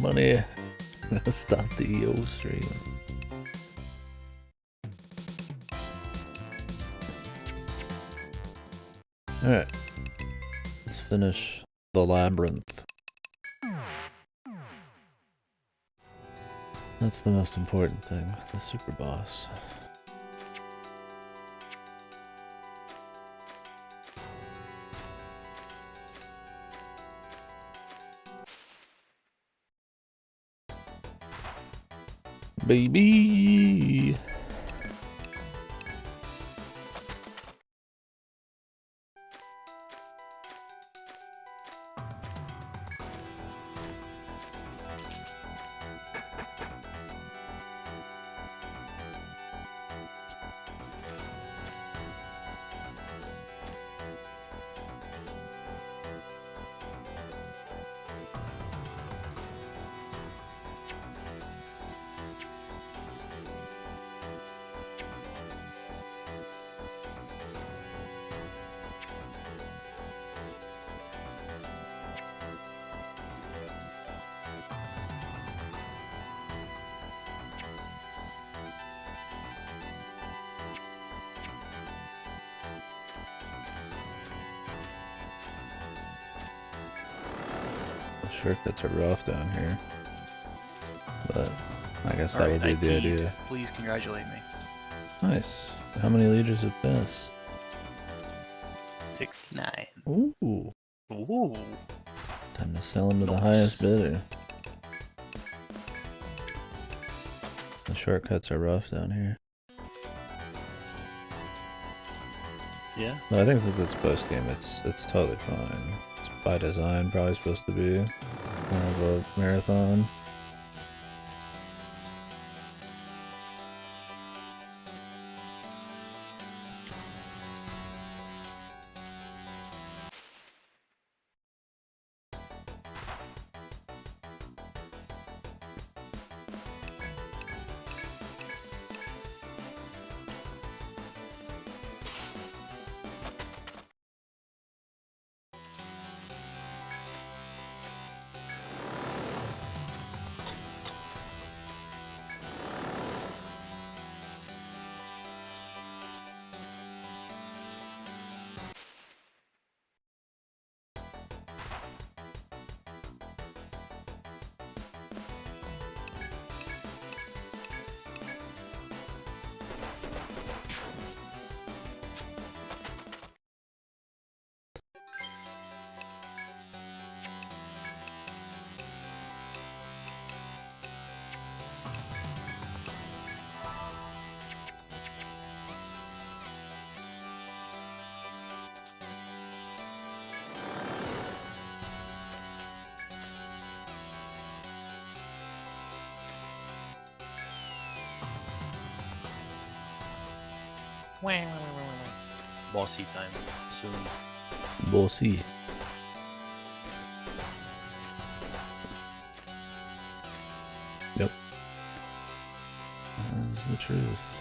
money. Stop the EO stream. Alright. Let's finish the labyrinth. That's the most important thing, the super boss. Baby! Shortcuts are rough down here, but I guess that would be the idea. Please congratulate me. Nice. How many liters of piss? 69. Ooh. Ooh. Time to sell them to the highest bidder. The shortcuts are rough down here. Yeah. But I think since it's post game, it's totally fine. It's by design, probably supposed to be kind of a marathon. Bossy time soon. Bossy. Yep. That's the truth.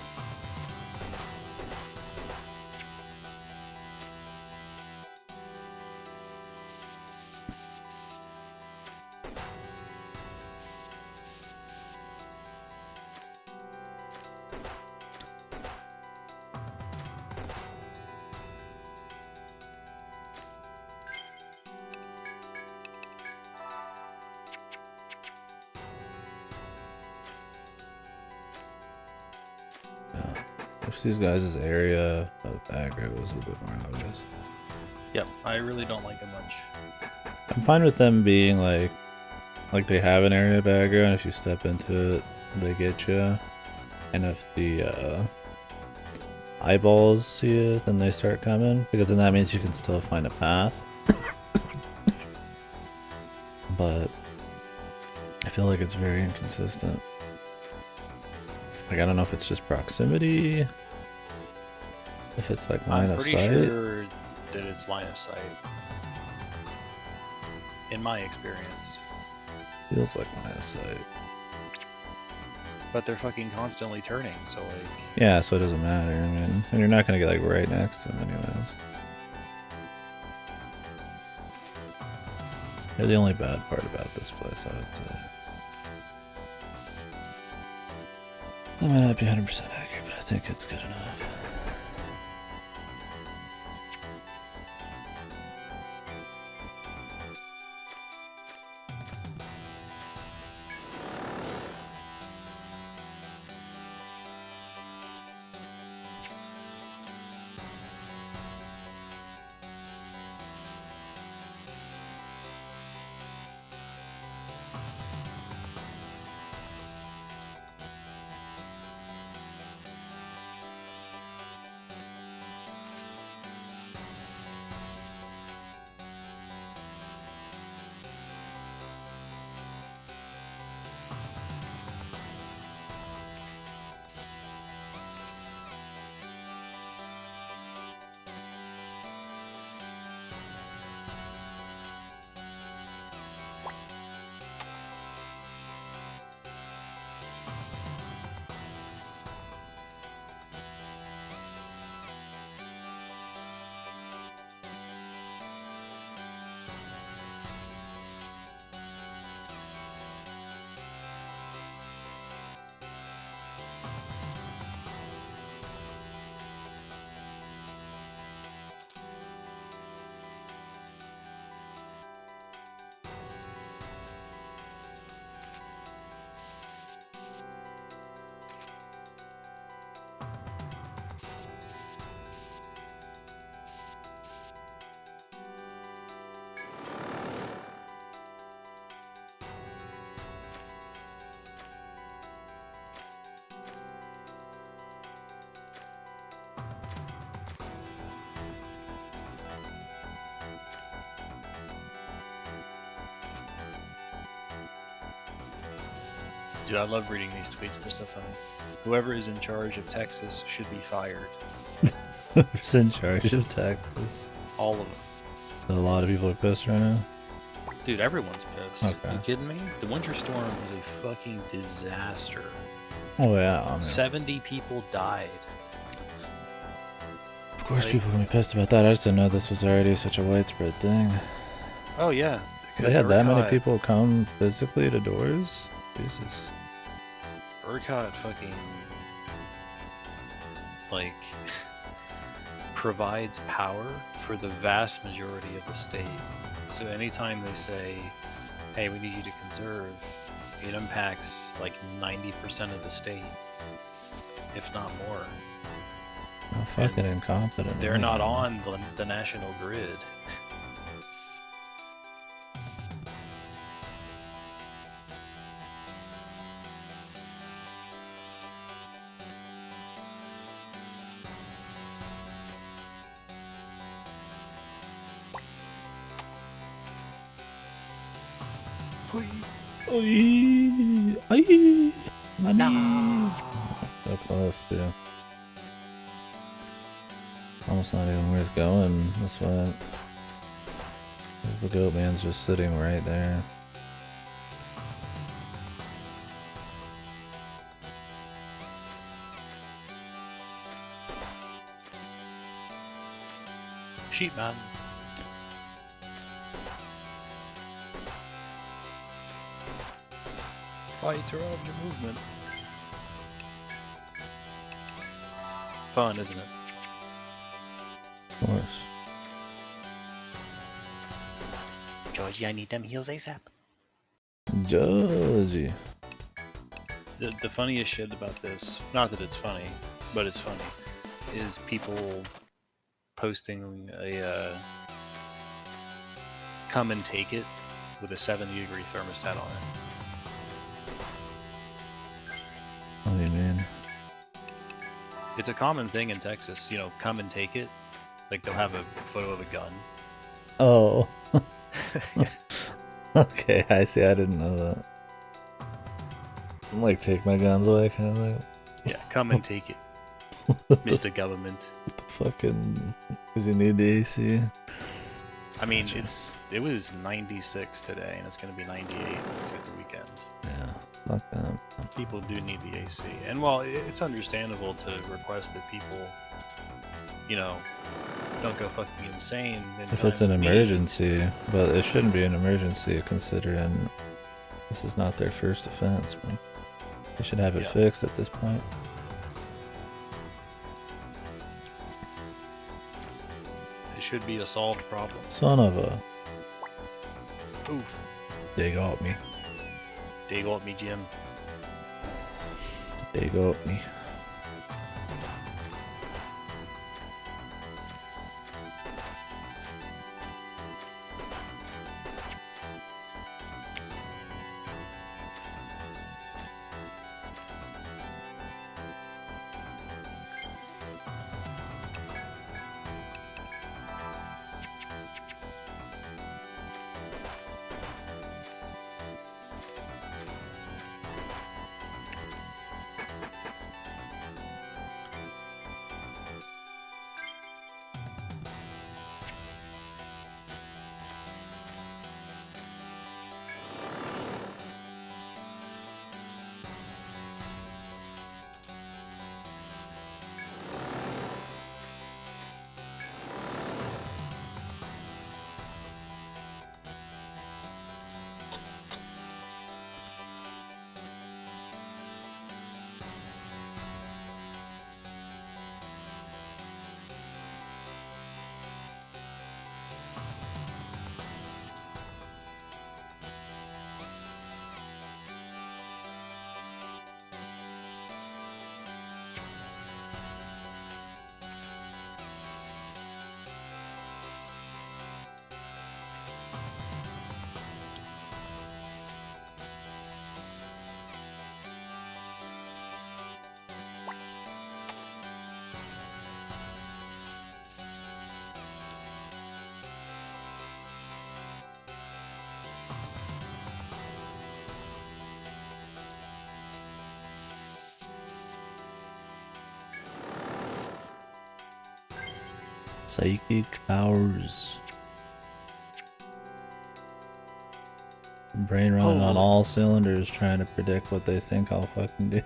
Wish these guys' area of aggro was a bit more obvious. Yep, I really don't like it much. I'm fine with them being like they have an area of aggro, and if you step into it, they get you. And if the eyeballs see it, then they start coming, because then that means you can still find a path. But I feel like it's very inconsistent. Like, I don't know if it's just proximity, if it's like line of sight. I'm pretty sure that it's line of sight. In my experience. Feels like line of sight. But they're fucking constantly turning, so like... Yeah, so it doesn't matter, I mean, and you're not gonna get like right next to them anyways. They're the only bad part about this place, I would say. That might not be 100% accurate, but I think it's good enough. Dude, I love reading these tweets. They're so funny. Whoever is in charge of Texas should be fired. Whoever's in charge of Texas. All of them. A lot of people are pissed right now. Dude, everyone's pissed. Okay. You kidding me? The winter storm was a fucking disaster. Oh yeah, I mean, 70 people died. of course people are gonna be pissed about that. I just didn't know this was already such a widespread thing. Oh yeah. They had that many people come physically to doors? Jesus. ERCOT fucking, like, provides power for the vast majority of the state. So anytime they say, hey, we need you to conserve, it impacts like 90% of the state, if not more. How fucking incompetent. They're not on the national grid. Oi, ay, money. Nah. So close, dude. Almost not even worth going this way. Because the goat man's just sitting right there. Sheep man. Fighter of your movement. Fun, isn't it? Of course. Georgie, I need them heals ASAP. Georgie. The funniest shit about this, not that it's funny, but it's funny, is people posting a come and take it with a 70-degree thermostat on it. What do you mean? It's a common thing in Texas, you know, come and take it. Like, they'll have a photo of a gun. Oh. Okay, I see. I didn't know that. I'm like, take my guns away, kind of like. Yeah, come and take it, Mr. Government. What the fucking... Because you need the AC? I mean, Gotcha. it was 96 today, and it's going to be 98 through the weekend. Yeah, fuck that. People do need the AC. And while it's understandable to request that people, you know, don't go fucking insane. If it's an emergency, but it shouldn't be an emergency considering this is not their first offense, man. They should have it fixed at this point. It should be a solved problem. Son of a... Oof. They got me. They got me, Jim. They got me. Psychic powers. Brain running on all cylinders trying to predict what they think I'll fucking do.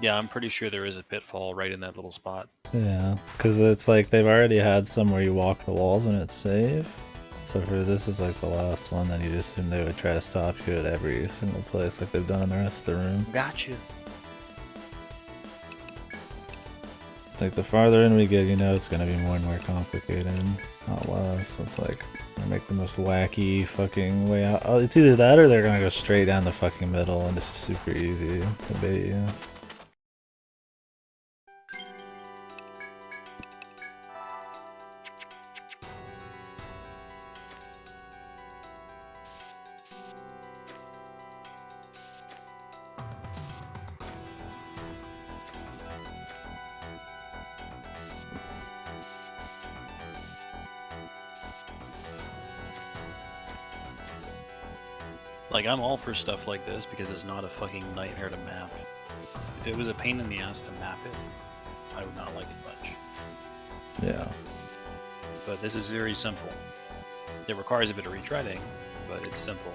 Yeah, I'm pretty sure there is a pitfall right in that little spot. Yeah, because it's like they've already had some where you walk the walls and it's safe. So for this is like the last one, then you'd assume they would try to stop you at every single place like they've done in the rest of the room. Gotcha. It's like the farther in we get, you know, it's gonna be more and more complicated, not less. It's like they make the most wacky fucking way out. Oh, it's either that or they're gonna go straight down the fucking middle, and this is super easy to bait you. Like, I'm all for stuff like this because it's not a fucking nightmare to map. If it was a pain in the ass to map it, I would not like it much. Yeah. But this is very simple. It requires a bit of retreading, but it's simple.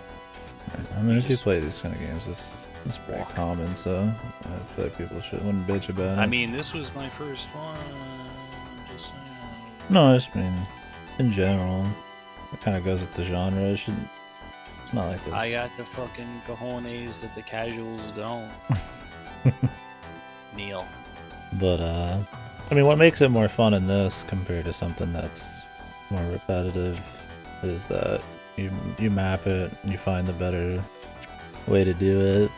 I mean, if you play these kind of games, it's pretty common, so I feel like people wouldn't bitch about it. I mean, this was my first one. Just saying. No, I just mean, in general, it kind of goes with the genre. It's not like this. I got the fucking cojones that the casuals don't. Neil. But, I mean, what makes it more fun in this compared to something that's more repetitive is that you map it, you find the better way to do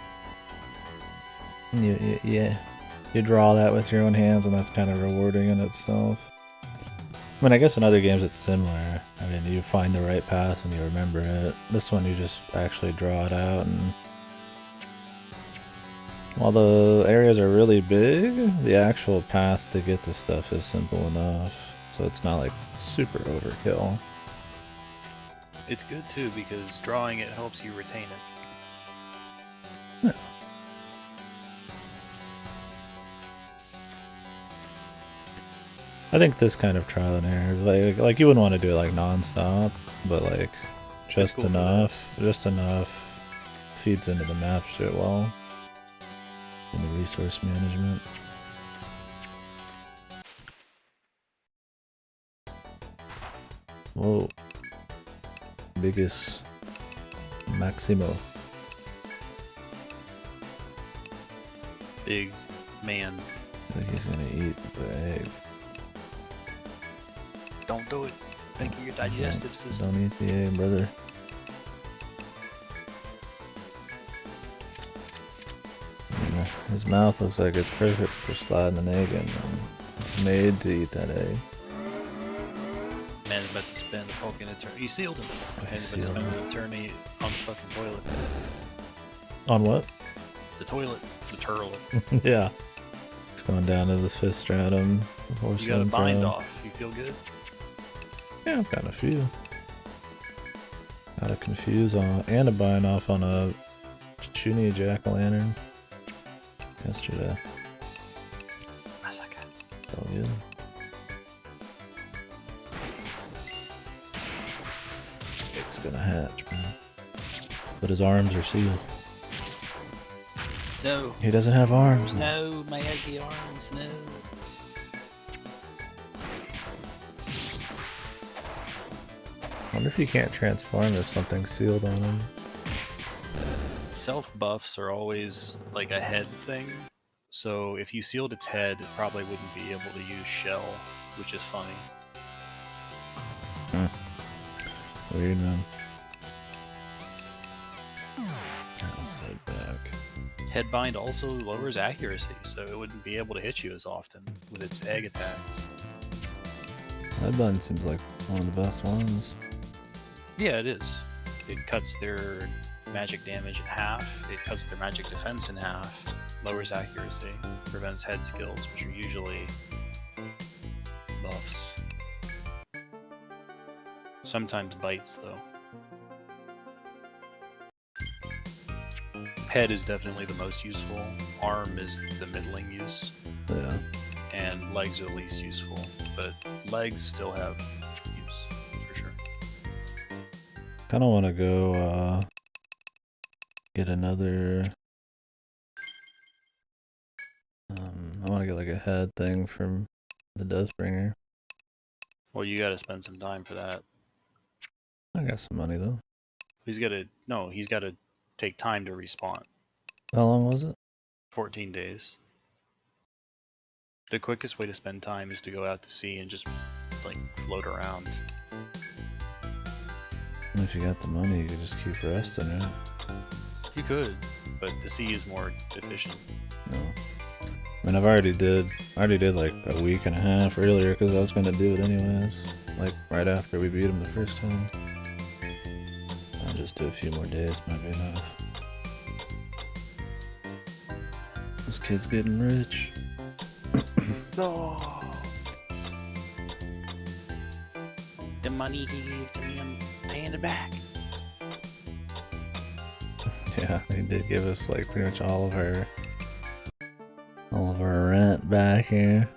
it. You draw that with your own hands, and that's kind of rewarding in itself. I mean, I guess in other games it's similar. I mean, you find the right path and you remember it. This one you just actually draw it out, and while the areas are really big, the actual path to get to stuff is simple enough. So it's not like super overkill. It's good too because drawing it helps you retain it. Yeah. I think this kind of trial and error, like you wouldn't want to do it like non-stop, but like just enough feeds into the map shit well. In the resource management. Whoa. Biggest Maximo. big man. I think he's gonna eat the egg. Don't do it. Think of your digestive system. Don't eat the egg, brother. His mouth looks like it's perfect for sliding an egg in. Made to eat that egg. Man's about to spend a fucking eternity. You sealed him. Man's about to spend an eternity on the fucking toilet. On what? The toilet. The turlet. Yeah. It's going down to the fifth stratum. You got a bind off. You feel good? Yeah, I've got a few. Got a confuse on and a bind off on a Chuni jack-o'-lantern yesterday. Massacre. Felt good. It's gonna hatch, man. But his arms are sealed. No. He doesn't have arms. No, my eggy arms, no. I wonder if he can't transform if something's sealed on him. Self buffs are always like a head thing. So if you sealed its head, it probably wouldn't be able to use shell, which is funny. Weird, man. Let's head back. Headbind also lowers accuracy, so it wouldn't be able to hit you as often with its egg attacks. Headbind seems like one of the best ones. Yeah, it is. It cuts their magic damage in half, it cuts their magic defense in half, lowers accuracy, prevents head skills, which are usually buffs. Sometimes bites, though. Head is definitely the most useful. Arm is the middling use. Yeah. And legs are the least useful. But legs still have use, for sure. Kinda wanna go, get another... I wanna get like a head thing from the Deathbringer. Well, you gotta spend some time for that. I got some money though. He's gotta take time to respawn. How long was it? 14 days. The quickest way to spend time is to go out to sea and just, like, float around. And if you got the money, you could just keep resting, right? You could, but the sea is more efficient. No. I mean, I already did like a week and a half earlier because I was gonna do it anyways. Like, right after we beat him the first time. I'll just do a few more days, might be enough. This kid's getting rich. No. The money he gave to me, I'm paying it back. Yeah, he did give us like pretty much all of our rent back here.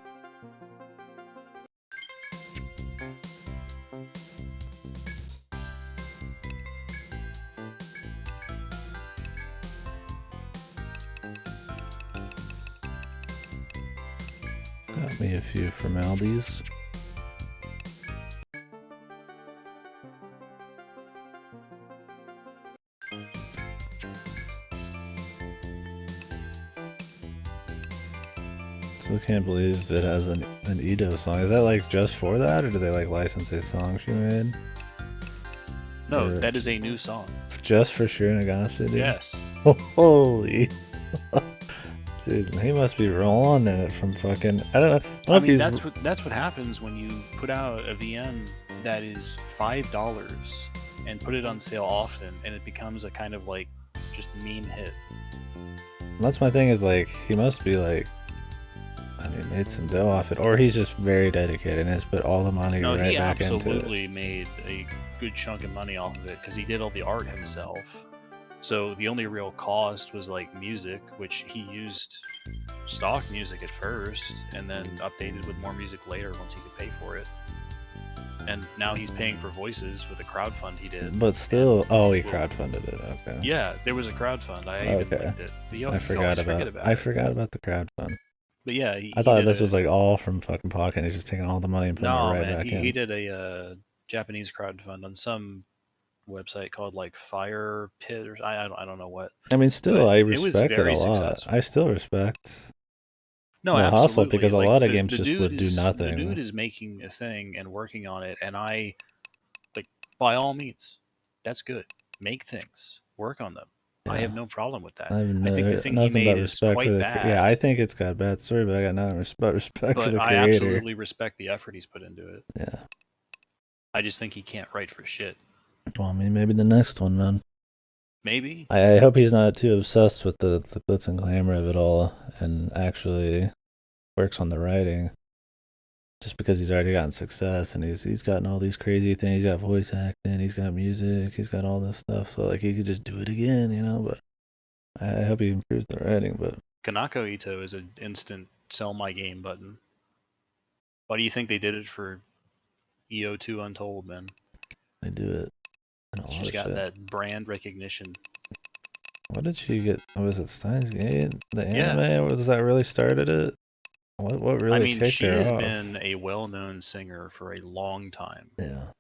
Got me a few formalities. So I can't believe it has an Edo song. Is that like just for that, or do they like license a song she made? No, or that is a new song. Just for Shirinagase, dude? Yes. Holy. Dude, he must be rolling in it from fucking... I don't know. I mean, that's what happens when you put out a VN that is $5 and put it on sale often, and it becomes a kind of like just meme hit. That's my thing, is like, he must be like, I mean, made some dough off it, or he's just very dedicated and has put all the money right back into it. No, he absolutely made a good chunk of money off of it because he did all the art himself. So the only real cost was like music, which he used stock music at first and then updated with more music later once he could pay for it. And now he's paying for voices with a crowdfund he did. But still, oh, he crowdfunded it. Okay. Yeah, there was a crowdfund. I even linked it. But I forgot about the crowdfund. But yeah, I thought this was like all from fucking Pocket. He's just taking all the money and putting it right back in. He did a Japanese crowdfund on some website called like Fire Pit or I don't know what. I mean, still, But I it was respect it very a lot. successful. I still respect No, the hustle absolutely. because a Like lot of the games just would do the dude nothing. is making a thing and working on it, and I like by all means, that's good. Make things, work on them. I Yeah. have no problem with that. I have I think the thing he nothing made but is respect for quite the. Yeah, bad, I think it's got a bad story, but I got nothing but respect for but the I creator. absolutely respect the effort he's put into it. Yeah. I just think he can't write for shit. Well, I mean, maybe the next one, man. Maybe. I hope he's not too obsessed with the glitz and glamour of it all and actually works on the writing. Just because he's already gotten success and he's gotten all these crazy things. He's got voice acting, he's got music, he's got all this stuff. So like he could just do it again, you know. But I hope he improves the writing. But Kanako Ito is an instant sell my game button. Why do you think they did it for EO2 Untold, man? they do it. In a lot She's of got shit. that brand recognition. What did she get? Was it Steins Gate? The Yeah. anime? Was that really started it? What really I mean, kicked she her has off? been a well-known singer for a long time. Yeah.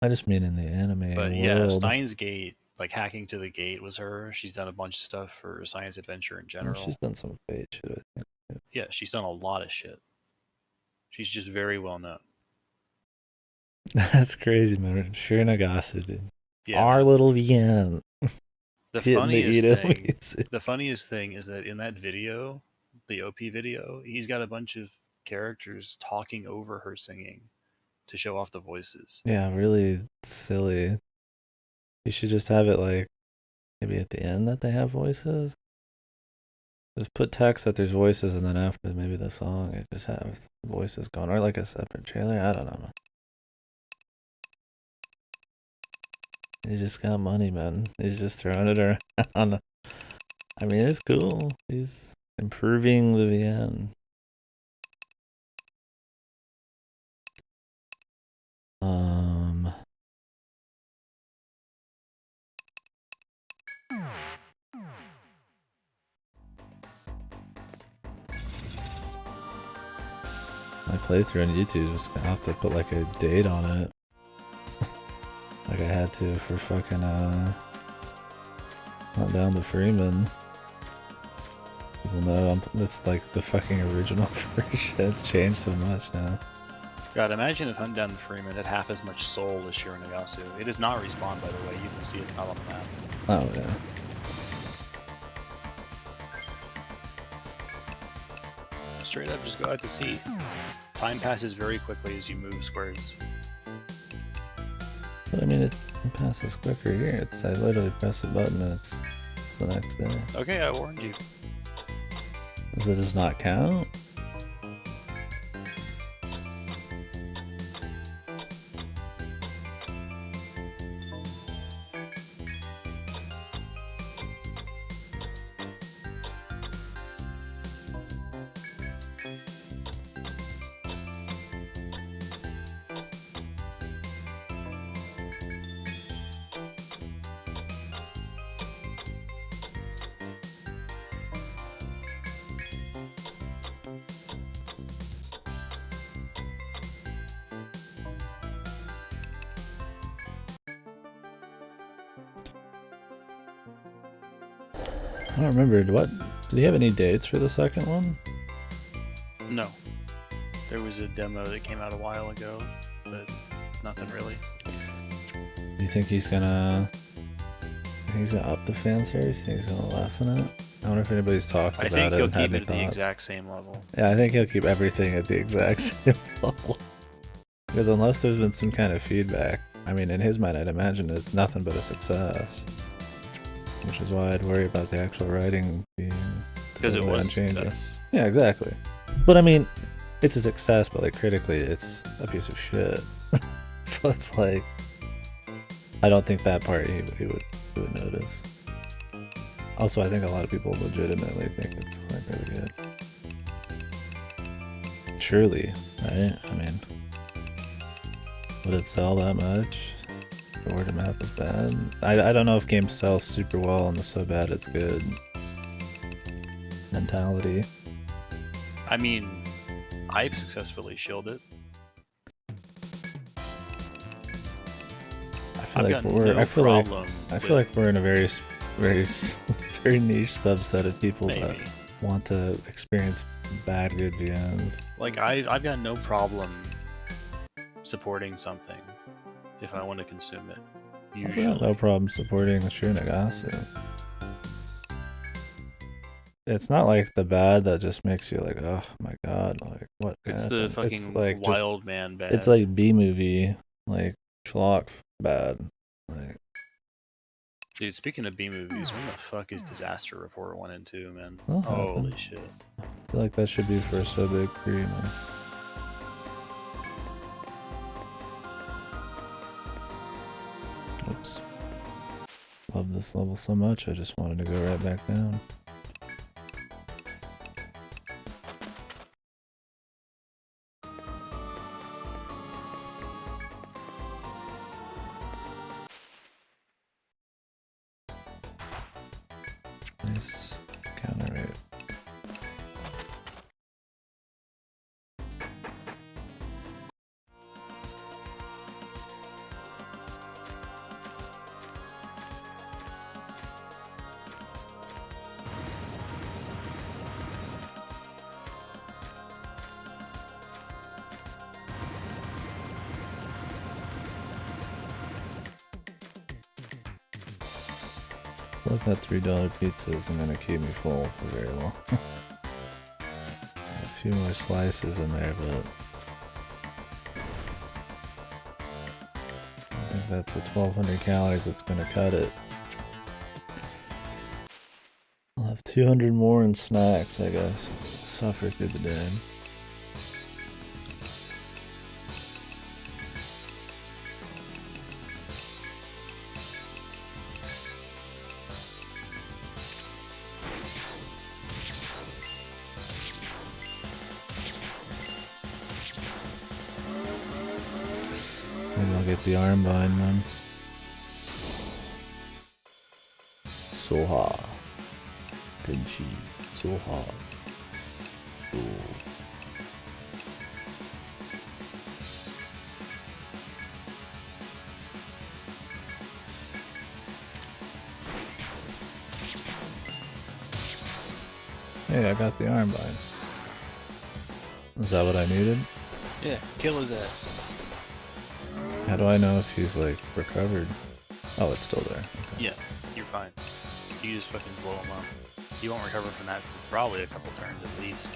I just mean in the anime But world. yeah, Steins Gate, like Hacking to the Gate was her. She's done a bunch of stuff for Science Adventure in general. She's done some fake shit, I think. Yeah, she's done a lot of shit. She's just very well known. That's crazy, man. Sure Nagasu, dude. Yeah, Our man. little VN. The funniest thing is that in that video, the OP video, he's got a bunch of characters talking over her singing to show off the voices. Yeah, really silly. You should just have it like maybe at the end that they have voices. Just put text that there's voices, and then after maybe the song, it just has voices going, or like a separate trailer. I don't know. He's just got money, man. He's just throwing it around. I mean, it's cool. He's improving the VN. My playthrough on YouTube was gonna have to put like a date on it. Like I had to for fucking Not Down to Freeman. People know it's like the fucking original version. It's changed so much now. God, imagine if Hunt Down the Freeman had half as much soul as Shiro Nagasu. It is not respawned, by the way. You can see it's not on the map. Oh yeah. Straight up, just go out to sea. Time passes very quickly as you move squares. But I mean, it passes quicker here. I literally press a button and it's the next day. Okay, I warned you. Does it just not count? I don't remember. Did he have any dates for the second one? No. There was a demo that came out a while ago, but nothing really. Do you think he's gonna up the fan service? Do you think he's gonna lessen it? I wonder if anybody's talked about it. I think he'll and had keep it any at the thoughts. exact same level. Yeah, I think he'll keep everything at the exact same level. Because unless there's been some kind of feedback, I mean, in his mind, I'd imagine it's nothing but a success. Which is why I'd worry about the actual writing being Because it was a unchanging. success. Yeah, exactly. But I mean, it's a success, but like critically, it's a piece of shit. So it's like, I don't think that part he would notice. Also, I think a lot of people legitimately think it's like really good. Surely, right? I mean, would it sell that much? The word of mouth is bad. I don't know if games sell super well and the so bad it's good mentality. I mean, I've successfully shielded it. I feel like we're. I feel like we're in a very, very, very niche subset of people that want to experience bad good VNs. Like I've got no problem supporting something if I want to consume it. Usually, I've got no problem supporting Etrian Odyssey. It's not like the bad that just makes you like, oh my god, like what? It's happened? the fucking it's like wild just, man bad. It's like B movie, like schlock bad. Like, dude, speaking of B movies, when the fuck is Disaster Report 1 and 2, man? Holy shit! I feel like that should be for So Big 3, man. Oops. Love this level so much, I just wanted to go right back down. Nice counter rate. Well, that $3 pizza isn't gonna keep me full for very long. A few more slices in there, but I think that's a 1,200 calories that's gonna cut it. I'll have 200 more in snacks, I guess. Suffer through the day. Maybe I'll get the arm bind one. Soha. Tenchi. Soha. Oh. Hey, I got the arm bind. Is that what I needed? Yeah, kill his ass. How do I know if he's like recovered? Oh, it's still there. Okay. Yeah, you're fine. You just fucking blow him up. You won't recover from that for probably a couple turns at least.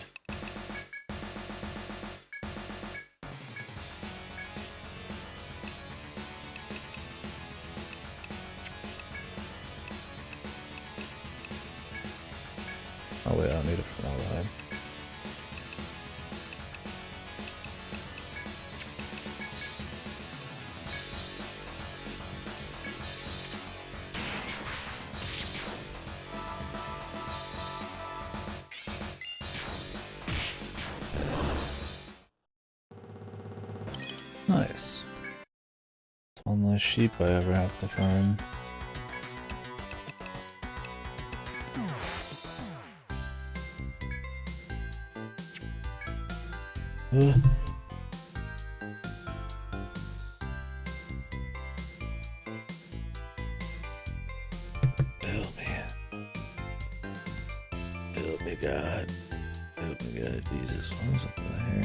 Oh wait, I don't need a formaldehyde. Nice. It's one less sheep I ever have to farm. Oh man. Help me God. Help me God, Jesus. What was up with here?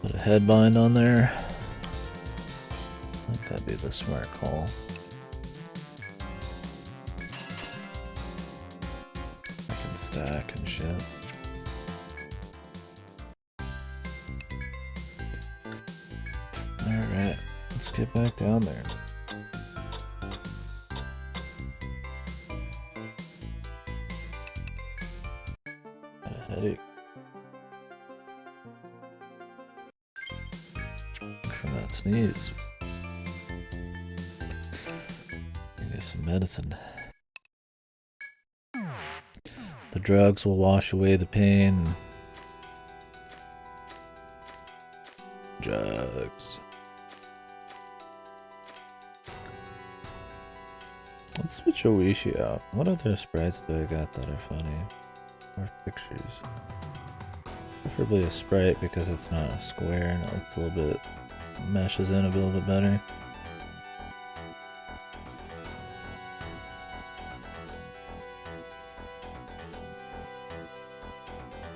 Put a headbind on there. I think that'd be the smart call. I can stack and shit. Alright, let's get back down there. Got a headache. sneeze. Get some medicine. The drugs will wash away the pain. Drugs. Let's switch Oishi out. What other sprites do I got that are funny? Or pictures? Preferably a sprite because it's not a square and it looks a little bit, meshes in a little bit better.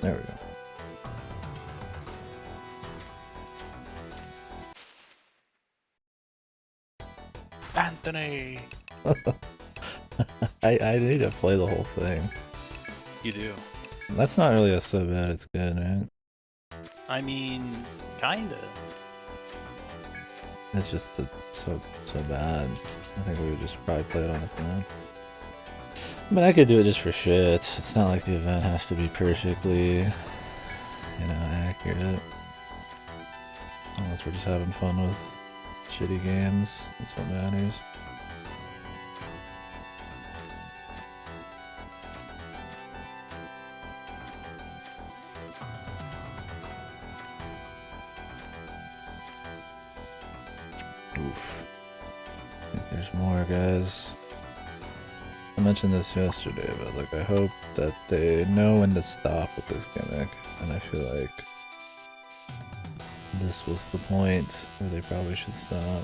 There we go. Anthony! I need to play the whole thing. You do. That's not really so bad, it's good, right? I mean, kinda. It's just so bad. I think we would just probably play it on the phone. But I could do it just for shit. It's not like the event has to be perfectly, you know, accurate. Unless we're just having fun with shitty games. That's what matters. Oof. I think there's more, guys. I mentioned this yesterday, but like I hope that they know when to stop with this gimmick, and I feel like this was the point where they probably should stop.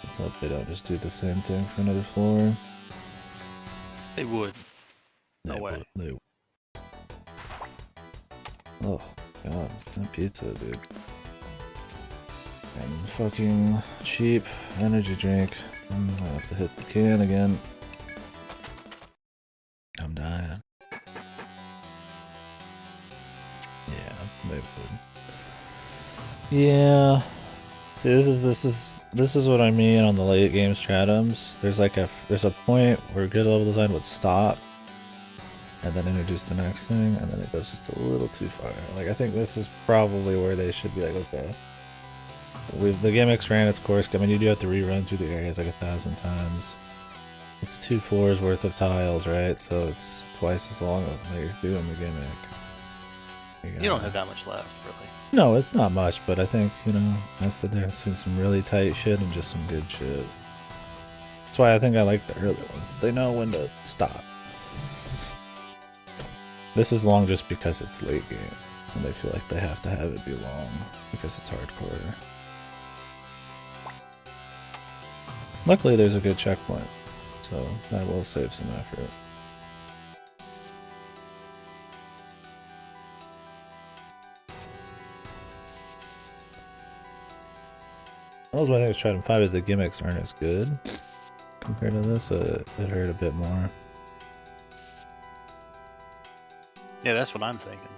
Let's hope they don't just do the same thing for another floor. They would. No way. They would. Oh god, that pizza, dude. And fucking cheap energy drink. I'm gonna have to hit the can again. I'm dying. Yeah, they would. Yeah. See, this is what I mean on the late game stratums. There's a point where good level design would stop and then introduce the next thing, and then it goes just a little too far. Like I think this is probably where they should be like, okay. The gimmicks ran its course. I mean, you do have to rerun through the areas like 1,000 times. It's 2 floors worth of tiles, right? So it's twice as long as you're doing the gimmick. You don't have that much left, really. No, it's not much, but I think, you know, that's the difference between some really tight shit and just some good shit. That's why I think I like the early ones. They know when to stop. This is long just because it's late game, and they feel like they have to have it be long because it's hardcore. Luckily, there's a good checkpoint, so that will save some effort. That was one thing I was trying to find is the gimmicks aren't as good compared to this, so it hurt a bit more. Yeah, that's what I'm thinking.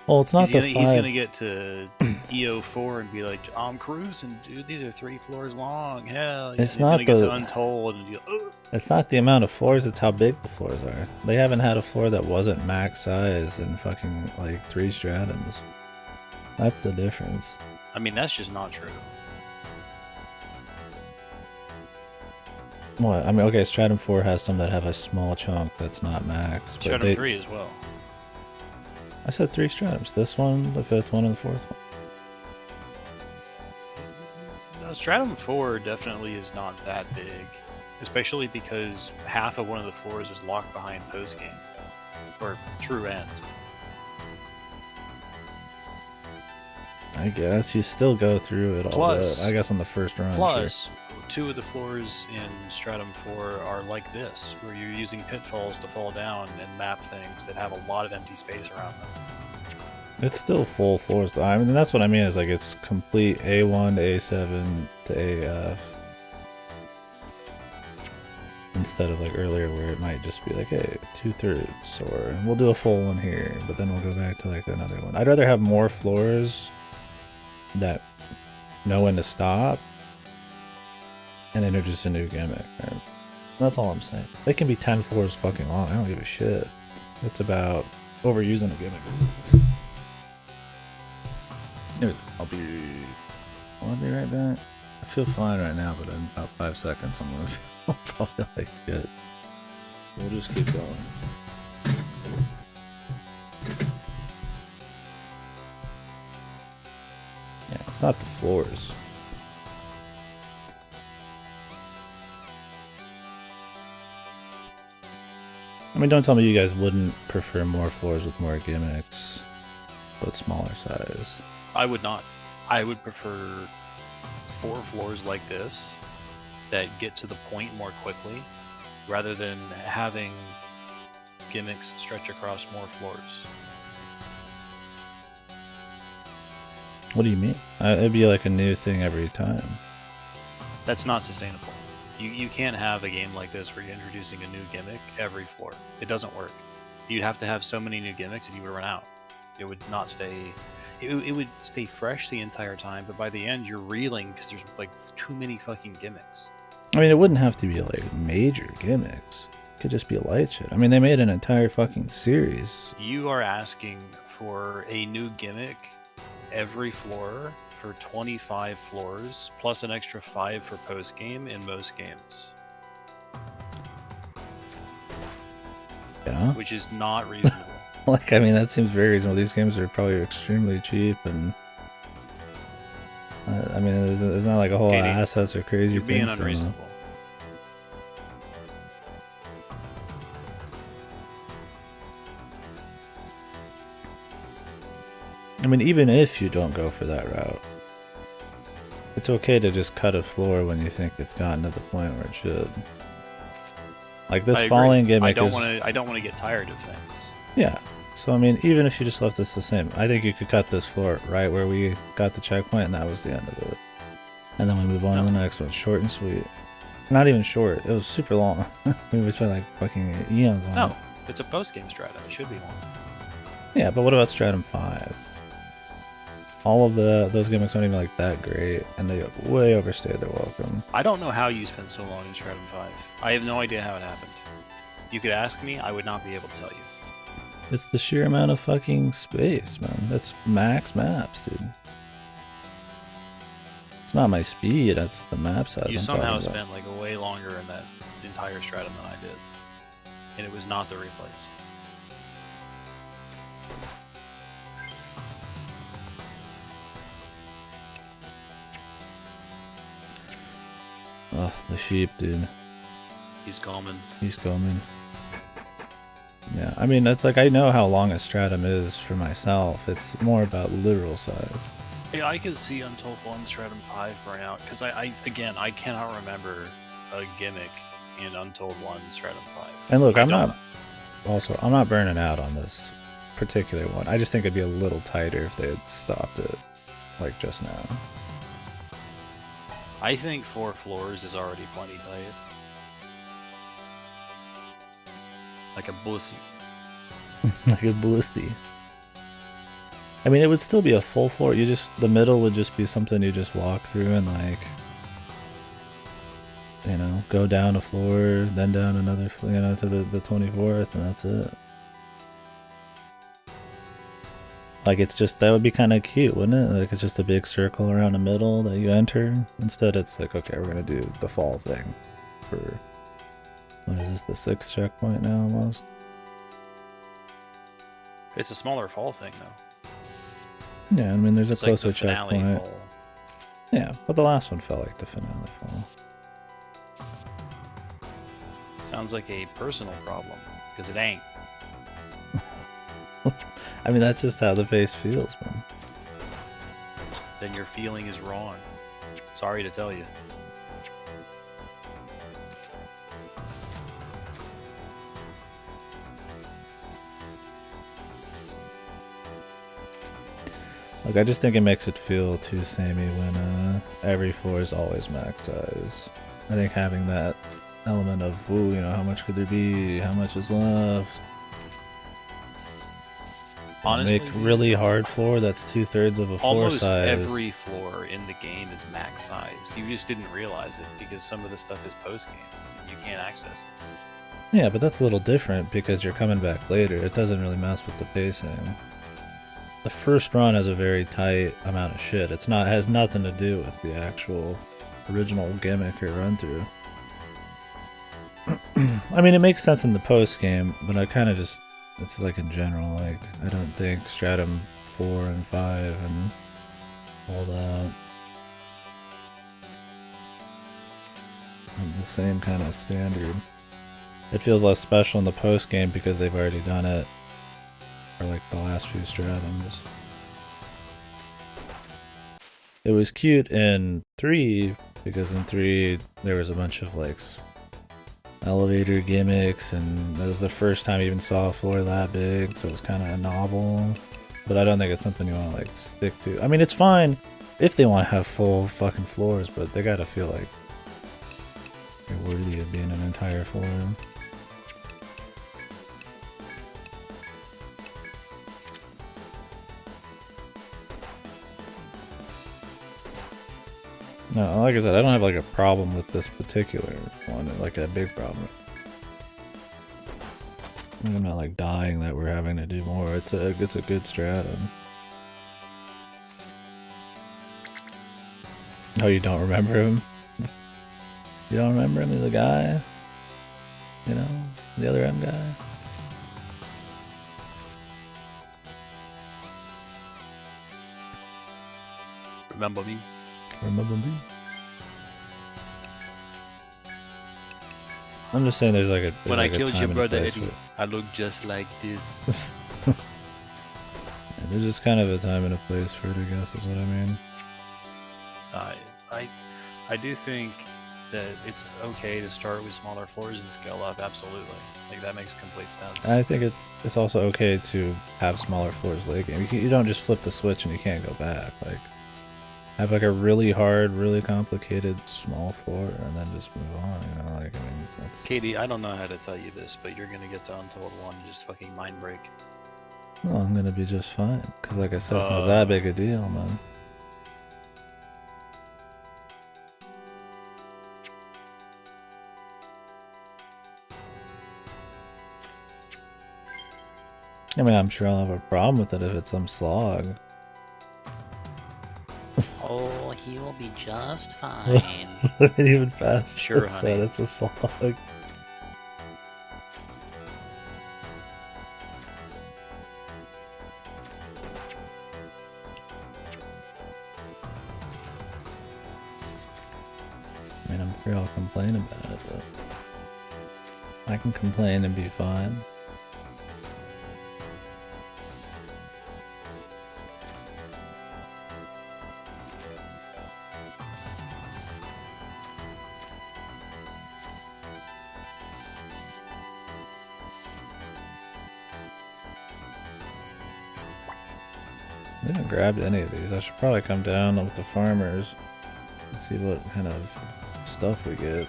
Well, it's not He's gonna get to EO4 and be like, I'm cruising, dude. These are 3 floors long. Hell, he's gonna get to Untold and be like, oh. It's not the amount of floors; it's how big the floors are. They haven't had a floor that wasn't max size in fucking like 3 stratums. That's the difference. I mean, that's just not true. What? I mean, okay, Stratum 4 has some that have a small chunk that's not max. Stratum 3 as well. I said 3 stratums. This one, the 5th one, and the 4th one. No, Stratum 4 definitely is not that big. Especially because half of one of the floors is locked behind postgame. Or true end. I guess you still go through it all day. I guess on the first run. Plus, sure. 2 of the floors in Stratum 4 are like this, where you're using pitfalls to fall down and map things that have a lot of empty space around them. It's still full floors though. I mean, that's what I mean is like it's complete A1 to A7 to AF. Instead of like earlier where it might just be like, hey, 2/3, or we'll do a full one here, but then we'll go back to like another one. I'd rather have more floors that know when to stop and introduce a new gimmick. Right? That's all I'm saying. They can be 10 floors fucking long. I don't give a shit. It's about overusing a gimmick. I'll be I'll be right back. I feel fine right now, but in about 5 seconds I'm gonna feel probably like shit. We'll just keep going. Yeah, it's not the floors. I mean, don't tell me you guys wouldn't prefer more floors with more gimmicks, but smaller size. I would not. I would prefer 4 floors like this that get to the point more quickly, rather than having gimmicks stretch across more floors. What do you mean? It'd be like a new thing every time. That's not sustainable. You can't have a game like this where you're introducing a new gimmick every floor. It doesn't work. You'd have to have so many new gimmicks and you would run out. It would not stay... It would stay fresh the entire time, but by the end you're reeling because there's like too many fucking gimmicks. I mean, it wouldn't have to be like major gimmicks. It could just be light shit. I mean, they made an entire fucking series. You are asking for a new gimmick every floor for 25 floors, plus an extra 5 for post-game in most games. Yeah. Which is not reasonable. Like, I mean, that seems very reasonable. These games are probably extremely cheap, and I mean, there's not like a whole KD, assets or crazy you're things. being unreasonable. I mean, even if you don't go for that route, it's okay to just cut a floor when you think it's gotten to the point where it should. Like this falling gimmick I don't want to get tired of things. Yeah. So I mean, even if you just left this the same, I think you could cut this floor right where we got the checkpoint, and that was the end of it. And then we move on to the next one, short and sweet. Not even short; it was super long. We spent like fucking eons on it. No, it's a post-game stratum. It should be long. Yeah, but what about Stratum 5? All of those gimmicks aren't even like that great, and they way overstayed their welcome. I don't know how you spent so long in Stratum 5. I have no idea how it happened. You could ask me, I would not be able to tell you. It's the sheer amount of fucking space, man. That's max maps, dude. It's not my speed, that's the map size. You somehow spent like way longer in that entire stratum than I did. And it was not the replays. Oh, the sheep, dude. He's coming. He's coming. Yeah, I mean, it's like I know how long a stratum is for myself. It's more about literal size. Yeah, I could see Untold 1 Stratum 5 burn out, because I cannot remember a gimmick in Untold 1 Stratum 5. And look, I'm not burning out on this particular one. I just think it'd be a little tighter if they had stopped it, like just now. I think 4 floors is already plenty tight. Like a bussy. Like a ballisty. I mean, it would still be a full floor. The middle would just be something you just walk through and like, you know, go down a floor, then down another, you know, to the 24th, and that's it. Like, it's just, that would be kind of cute, wouldn't it? Like, it's just a big circle around the middle that you enter. Instead, it's like, okay, we're gonna do the fall thing for, what is this, the 6th checkpoint now almost? It's a smaller fall thing, though. Yeah, I mean, there's a closer like the finale checkpoint. fall. Yeah, but the last one felt like the finale fall. Sounds like a personal problem, because it ain't. I mean, that's just how the face feels, man. Then your feeling is wrong. Sorry to tell you. Like, I just think it makes it feel too samey when every floor is always max size. I think having that element of, ooh, you know, how much could there be? How much is left? Honestly, make really hard floor that's 2/3 of a floor size. Almost every floor in the game is max size. You just didn't realize it because some of the stuff is post game. You can't access it. Yeah, but that's a little different because you're coming back later. It doesn't really mess with the pacing. the first run has a very tight amount of shit. It's not has nothing to do with the actual original gimmick or run through. I mean, it makes sense in the post game, but I kind of just it's like in general. Like I don't think Stratum 4 and 5 and all that the same kind of standard. It feels less special in the post game because they've already done it for like the last few Stratums. It was cute in 3 because in 3 there was a bunch of like elevator gimmicks, and that was the first time I even saw a floor that big, so it was kind of novel. But I don't think it's something you want to like stick to. I mean, it's fine if they want to have full fucking floors, but they gotta feel like they're worthy of being an entire floor. No, like I said, I don't have like a problem with this particular one, like a big problem. I'm not like dying that we're having to do more. It's a good stratum. Oh, you don't remember him? You don't remember him? He's a guy. You know, the other M guy. Remember me? Remember me? I'm just saying there's like a when I like killed your brother Eddie, it. I look just like this. Yeah, there's just kind of a time and a place for it, I guess, is what I mean. I do think that it's okay to start with smaller floors and scale up. Absolutely, like that makes complete sense. I think it's also okay to have smaller floors late game. You don't just flip the switch and you can't go back. Like have like a really hard, really complicated small floor and then just move on. You know, like I mean, that's. Katie, I don't know how to tell you this, but you're gonna get to Untold 1 and just fucking mind break. Well, I'm gonna be just fine because, like I said, it's not that big a deal, man. I mean, I'm sure I'll have a problem with it if it's some slog. Oh, he will be just fine. Even fast. Sure, honey. It's a slog. I mean, I'm sure I'll complain about it, but I can complain and be fine. I haven't grabbed any of these. I should probably come down with the farmers and see what kind of stuff we get.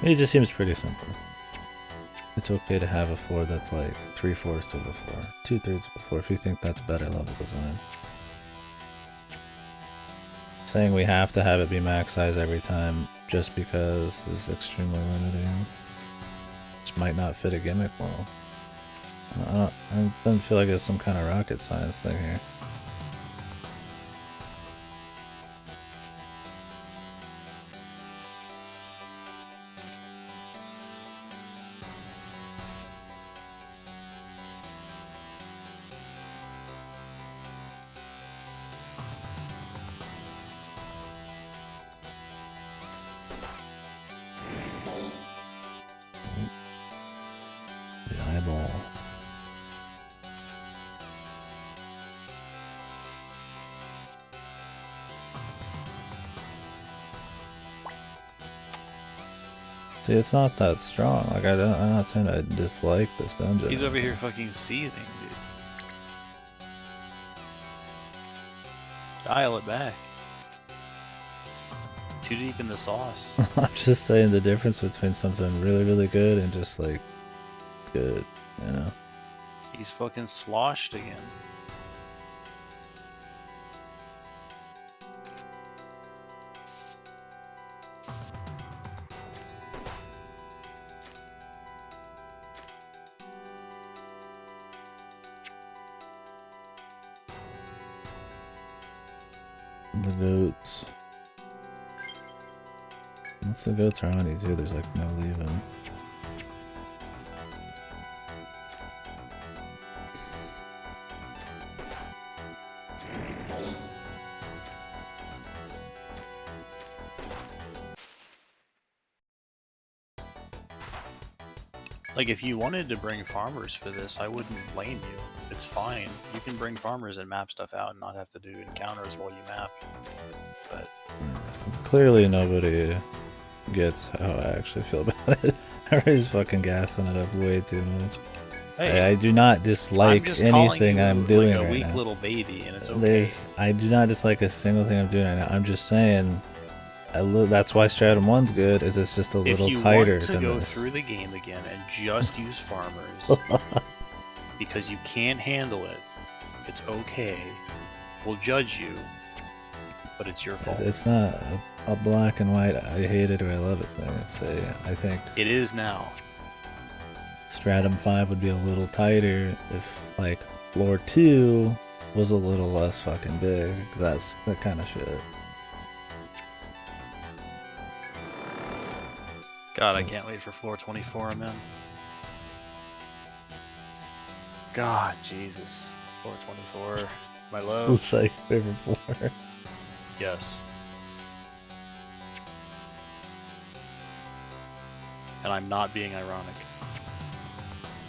It just seems pretty simple. It's okay to have a floor that's like 3/4 of a floor, 2/3 of a floor if you think that's better level design. Saying we have to have it be max size every time just because is extremely limiting. Which might not fit a gimmick well. I don't feel like it's some kind of rocket science thing here. The eyeball. See, it's not that strong. Like I'm not saying I dislike this dungeon. He's over here fucking seething, dude. Dial it back. Too deep in the sauce. I'm just saying the difference between something really, really good and just like good, you know. He's fucking sloshed again. The goats. Once the goats are on you too, there's like no leaving. Like, if you wanted to bring farmers for this, I wouldn't blame you. It's fine. You can bring farmers and map stuff out and not have to do encounters while you map. But clearly nobody gets how I actually feel about it. Everybody's fucking gassing it up way too much. hey, I do not dislike anything I'm doing like a right weak now. little baby, and it's okay. I do not dislike a single thing I'm doing right now. I'm just saying, that's why Stratum 1's good, is it's just a little tighter If you than want to go this. through the game again and just use farmers, because you can't handle it, it's okay. We'll judge you, but it's your fault. It's not a black and white, I hate it or I love it thing. I think It is now. Stratum 5 would be a little tighter if, like, Floor 2 was a little less fucking big. That's that kind of shit. God, I can't wait for floor 24, I'm in. God, Jesus. Floor 24. My love. Looks like favorite floor. Yes. And I'm not being ironic.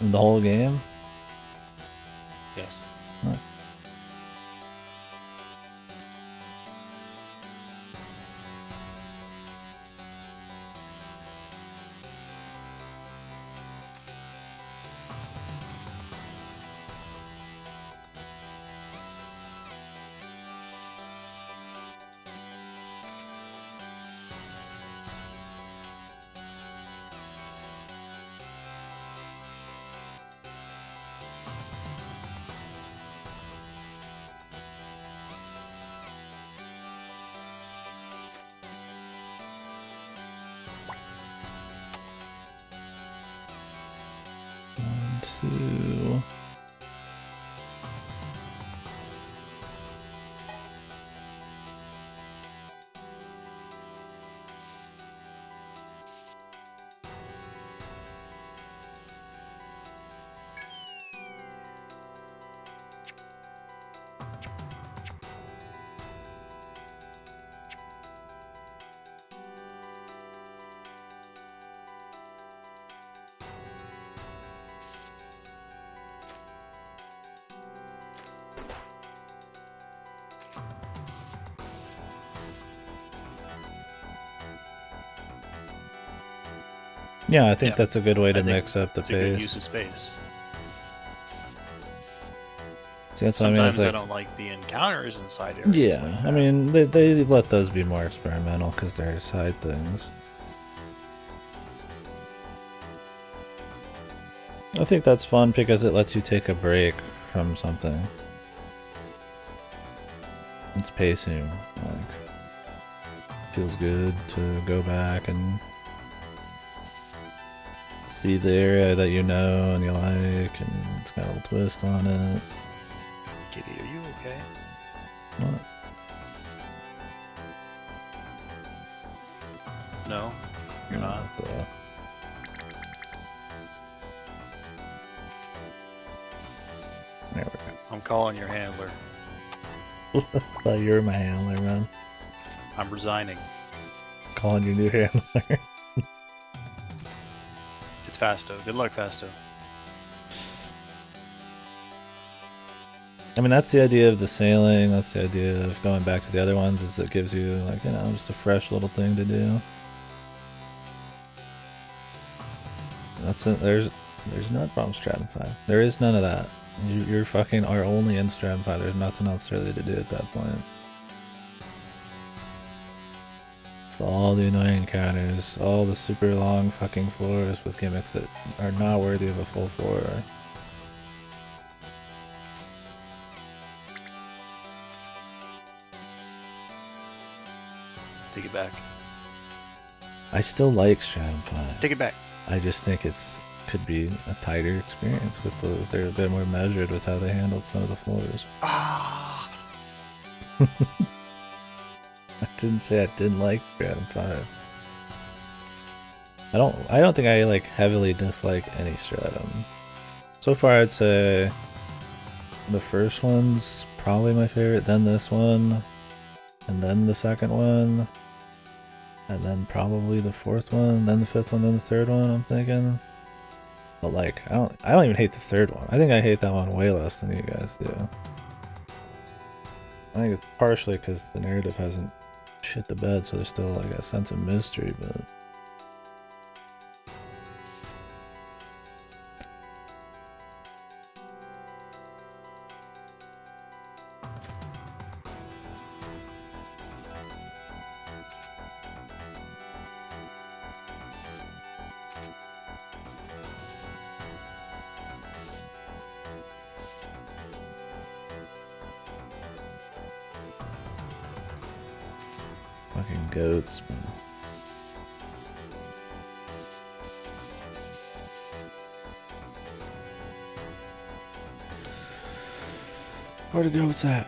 The whole game? Yes. Huh. One, two. Yeah, I think that's a good way to mix up the it's a good use pace. of space. See, that's what I mean. Sometimes It's like, I don't like the encounters inside areas. yeah, like I that. mean, they let those be more experimental because they're side things. I think that's fun because it lets you take a break from something. It's pacing, like, feels good to go back and see the area that you know and you like, and it's got a little twist on it. Kitty, are you okay? What? No, you're not. There we I'm calling your handler. go. Thought you were my handler, man. I'm resigning. Calling your new handler. It's Fasto. Good luck, Fasto. I mean, that's the idea of the sailing. That's the idea of going back to the other ones. Is it gives you, like, you know, just a fresh little thing to do. That's it. There's no problem Stratum 5. There is none of that. You're fucking are only in Stratum 5. There's nothing else really to do at that point. All the annoying encounters, all the super long fucking floors with gimmicks that are not worthy of a full floor. Take it back. I still like Stratum 5. Take it back. I just think could be a tighter experience with they're a bit more measured with how they handled some of the floors. Ah. I didn't say I didn't like Stratum 5. I don't think I like heavily dislike any Stratum. So far I'd say the first one's probably my favorite, then this one, and then the second one, and then probably the fourth one, then the fifth one, then the third one, I'm thinking. But like I don't even hate the third one. I think I hate that one way less than you guys do. I think it's partially because the narrative hasn't shit the bed, so there's still like a sense of mystery, but fucking goats, man. Where the goats at?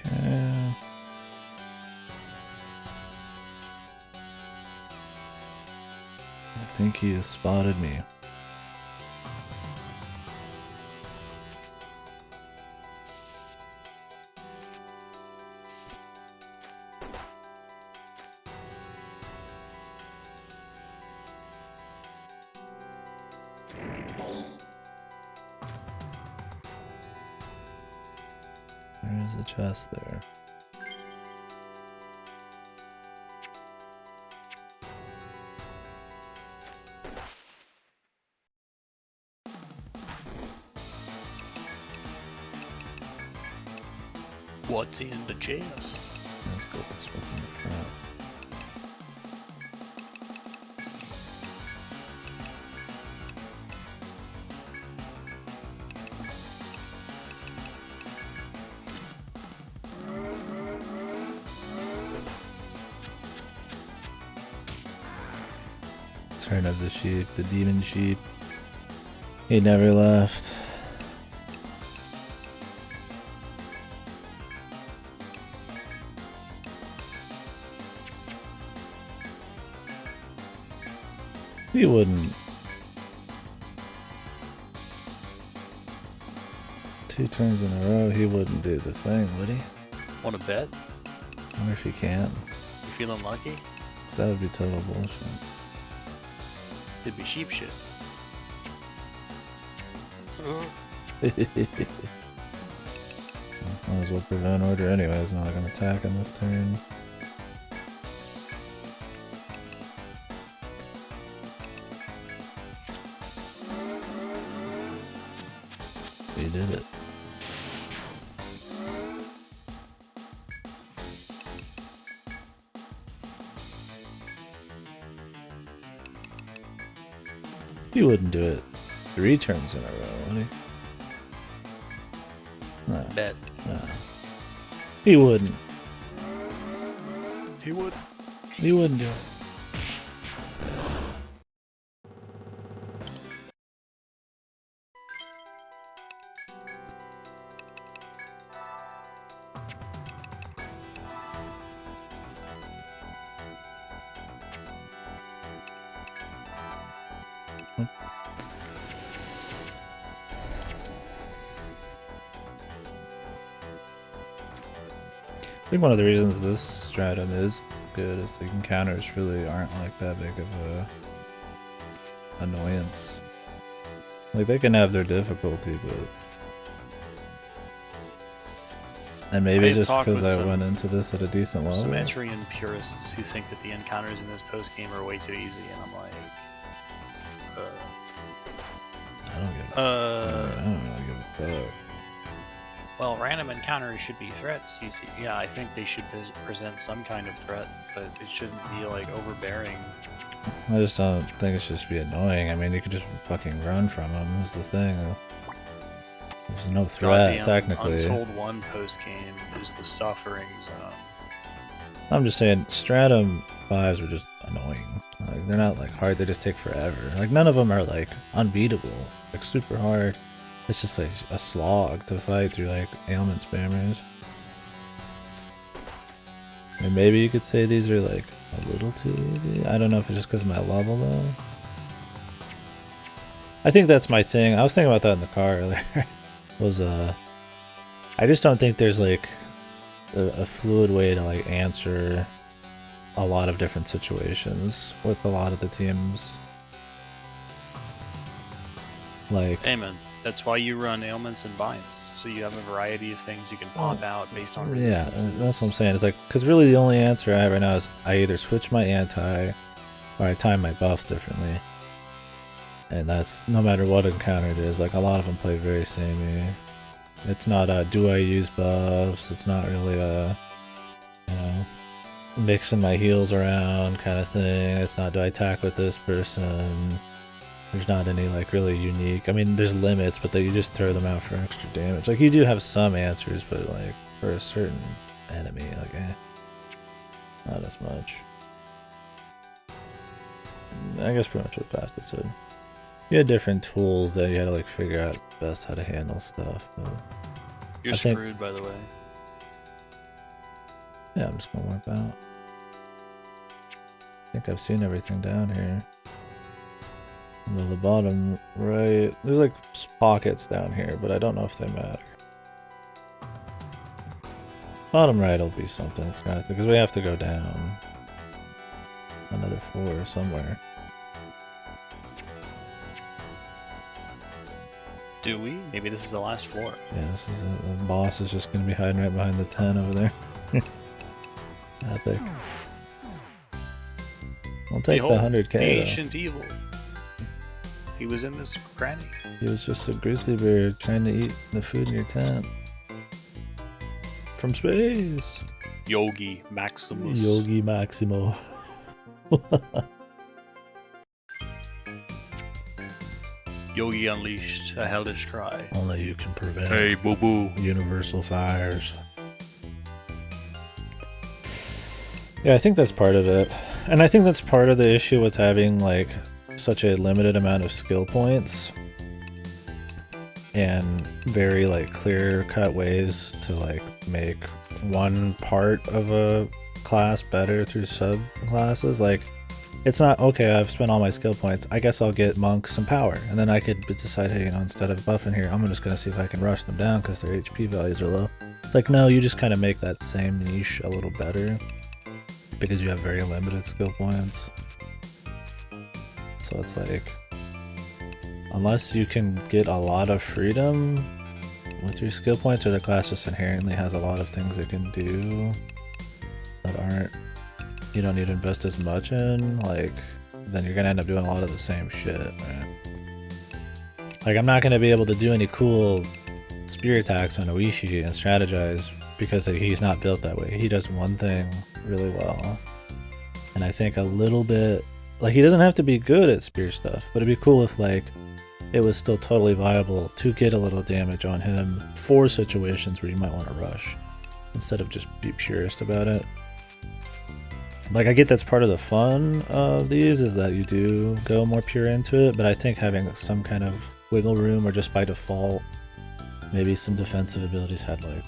Okay. I think he has spotted me. There's a chest there. What's in the chest? Let's go with stuff in the front. Turn of the sheep, the demon sheep. He never left. He wouldn't. 2 turns in a row, he wouldn't do the thing, would he? Want to bet? I wonder if he can. You feeling lucky? 'Cause that would be total bullshit. It'd be sheep shit. Might as well prevent order anyway. He's not gonna attack on this turn. He did it. He wouldn't do it 3 turns in a row, would he? No. Bet. No. He wouldn't. He would. He wouldn't do it. I think one of the reasons this stratum is good is the encounters really aren't like that big of a annoyance. Like they can have their difficulty, but and maybe just because I went into this at a decent level. Some Etrian purists who think that the encounters in this post game are way too easy, and I'm like, I don't really give a fuck. well, random encounters should be threats. You see, yeah, I think they should present some kind of threat, but it shouldn't be like overbearing. I just don't think it should just be annoying. I mean, you could just fucking run from them. Is the thing. There's no threat technically. Untold 1 post game is the suffering zone. I'm just saying, stratum 5s are just annoying. Like they're not like hard. They just take forever. Like none of them are like unbeatable. Like super hard. It's just like a slog to fight through like ailment spammers. And maybe you could say these are like a little too easy. I don't know if it's just because of my level though. I think that's my thing. I was thinking about that in the car earlier. I just don't think there's like a fluid way to like answer a lot of different situations with a lot of the teams. Like, Amen. That's why you run ailments and binds, so you have a variety of things you can pop out based on resistances. Yeah, that's what I'm saying. It's like, because really the only answer I have right now is I either switch my anti or I time my buffs differently. And that's no matter what encounter it is. Like a lot of them play very samey. It's not a do I use buffs. It's not really a, you know, mixing my heals around kind of thing. It's not do I attack with this person. There's not any like really unique. I mean, there's limits, but you just throw them out for extra damage. Like you do have some answers, but like for a certain enemy, like not as much. I guess pretty much what Basta said. You had different tools that you had to like figure out best how to handle stuff. But You're screwed, by the way. Yeah, I'm just gonna wipe out. I think I've seen everything down here. And then the bottom right, there's like pockets down here, but I don't know if they matter. Bottom right will be something. It's got it because we have to go down another floor somewhere. Do we? Maybe this is the last floor. Yeah, this is the boss is just gonna be hiding right behind the 10 over there. Epic. I'll take Behold, the 100k. The ancient evil. He was in this cranny. He was just a grizzly bear trying to eat the food in your tent. From space. Yogi Maximus. Yogi Maximo. Yogi unleashed a hellish cry. Only you can prevent Hey, boo boo. universal fires. Yeah, I think that's part of it. And I think that's part of the issue with having like such a limited amount of skill points and very like clear cut ways to like make one part of a class better through sub classes. Like it's not okay, I've spent all my skill points, I guess I'll get monks some power, and then I could decide, hey, you know, instead of buffing here, I'm just gonna see if I can rush them down because their HP values are low. It's like, no, you just kind of make that same niche a little better because you have very limited skill points. So it's like, unless you can get a lot of freedom with your skill points, or the class just inherently has a lot of things it can do that aren't, you don't need to invest as much in, like, then you're gonna end up doing a lot of the same shit, man. Like, I'm not gonna be able to do any cool spear attacks on Oishi and strategize because he's not built that way. He does one thing really well, and I think a little bit, like, he doesn't have to be good at spear stuff, but it'd be cool if, like, it was still totally viable to get a little damage on him for situations where you might want to rush, instead of just be purist about it. Like, I get that's part of the fun of these, is that you do go more pure into it, but I think having some kind of wiggle room, or just by default, maybe some defensive abilities had, like,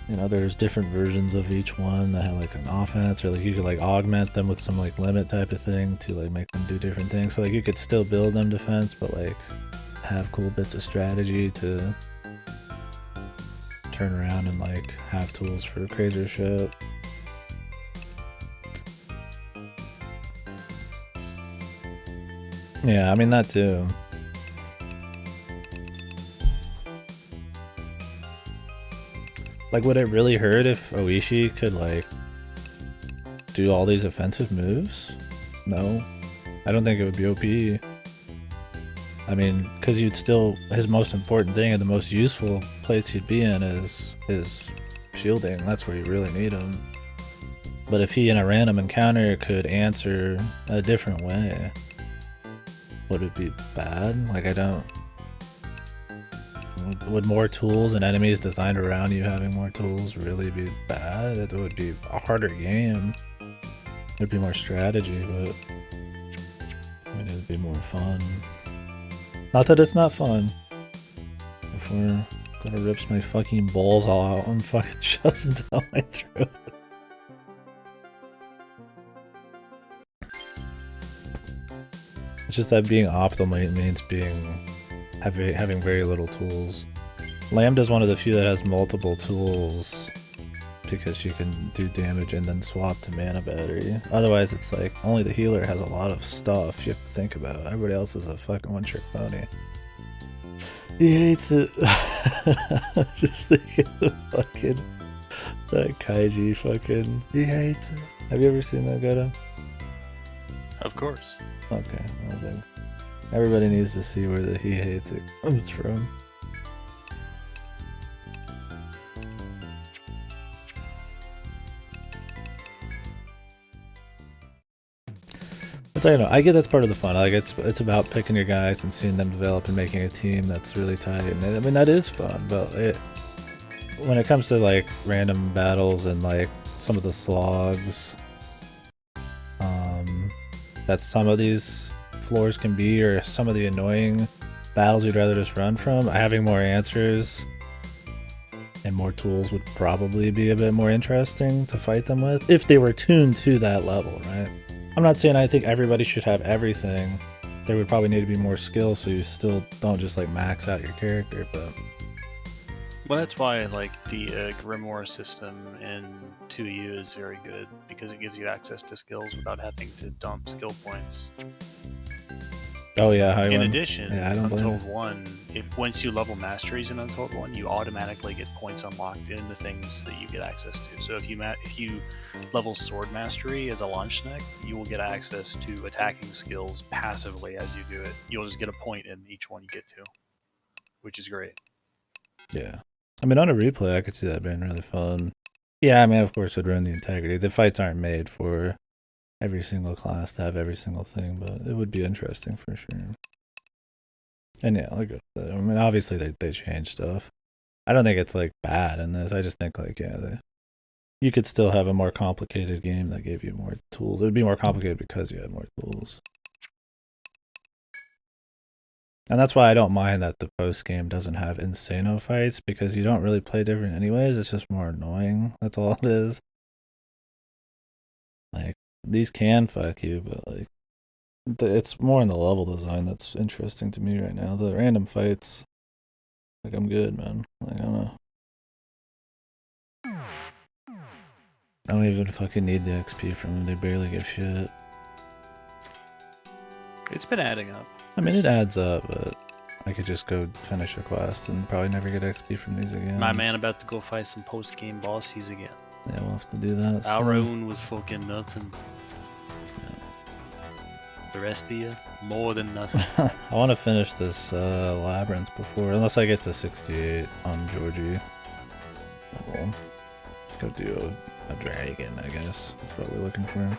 you know, there's different versions of each one that have, like, an offense, or, like, you could, like, augment them with some, like, limit type of thing to, like, make them do different things. So, like, you could still build them defense, but, like, have cool bits of strategy to turn around and, like, have tools for crazier shit. Yeah, I mean, that too. Like, would it really hurt if Oishi could, like, do all these offensive moves? No. I don't think it would be OP. I mean, because you'd still, his most important thing and the most useful place he'd be in is shielding. That's where you really need him. But if he in a random encounter could answer a different way, would it be bad? Like, I don't... Would more tools and enemies designed around you having more tools really be bad? It would be a harder game. There'd be more strategy, but I mean, it'd be more fun. Not that it's not fun. If we're gonna rip my fucking balls all out and fucking shoves them down my throat. It's just that being optimal means having very little tools. Lambda's one of the few that has multiple tools because she can do damage and then swap to mana battery. Otherwise, it's like only the healer has a lot of stuff you have to think about. Everybody else is a fucking one-trick pony. He hates it. Just thinking the fucking that Kaiji fucking. He hates it. Have you ever seen that, Goto? Of course. Okay, I was like, everybody needs to see where the he hates it comes from. So, you know, I get that's part of the fun. Like, it's about picking your guys and seeing them develop and making a team that's really tight. And I mean, that is fun, but when it comes to like random battles and like some of the slogs that some of these floors can be, or some of the annoying battles you'd rather just run from, having more answers and more tools would probably be a bit more interesting to fight them with if they were tuned to that level, right? I'm not saying I think everybody should have everything. There would probably need to be more skill so you still don't just like max out your character, but... Well, that's why like the Grimoire system in 2U is very good, because it gives you access to skills without having to dump skill points. Oh yeah, in addition, yeah, Untold 1, once you level masteries in Untold 1, you automatically get points unlocked in the things that you get access to. So if you level Sword Mastery as a launch neck, you will get access to attacking skills passively as you do it. You'll just get a point in each one you get to, which is great. Yeah. I mean, on a replay, I could see that being really fun. Yeah, I mean, of course, it would ruin the integrity. The fights aren't made for every single class to have every single thing, but it would be interesting for sure. And yeah, like I mean, obviously they changed stuff. I don't think it's like bad in this. I just think like, yeah, you could still have a more complicated game that gave you more tools. It would be more complicated because you had more tools. And that's why I don't mind that the post game doesn't have Insano fights, because you don't really play different anyways. It's just more annoying. That's all it is. Like, these can fuck you, but like, it's more in the level design that's interesting to me right now. The random fights, like, I'm good, man. Like, I don't know. I don't even fucking need the XP from them. They barely give shit. It's been adding up. I mean, it adds up, but I could just go finish a quest and probably never get XP from these again. My man about to go fight some post-game bosses again. Yeah, we'll have to do that. Our own was fucking nothing. Yeah. The rest of you, more than nothing. I want to finish this labyrinth before, unless I get to 68 on Georgie. We'll go do a dragon, I guess. That's what we're looking for.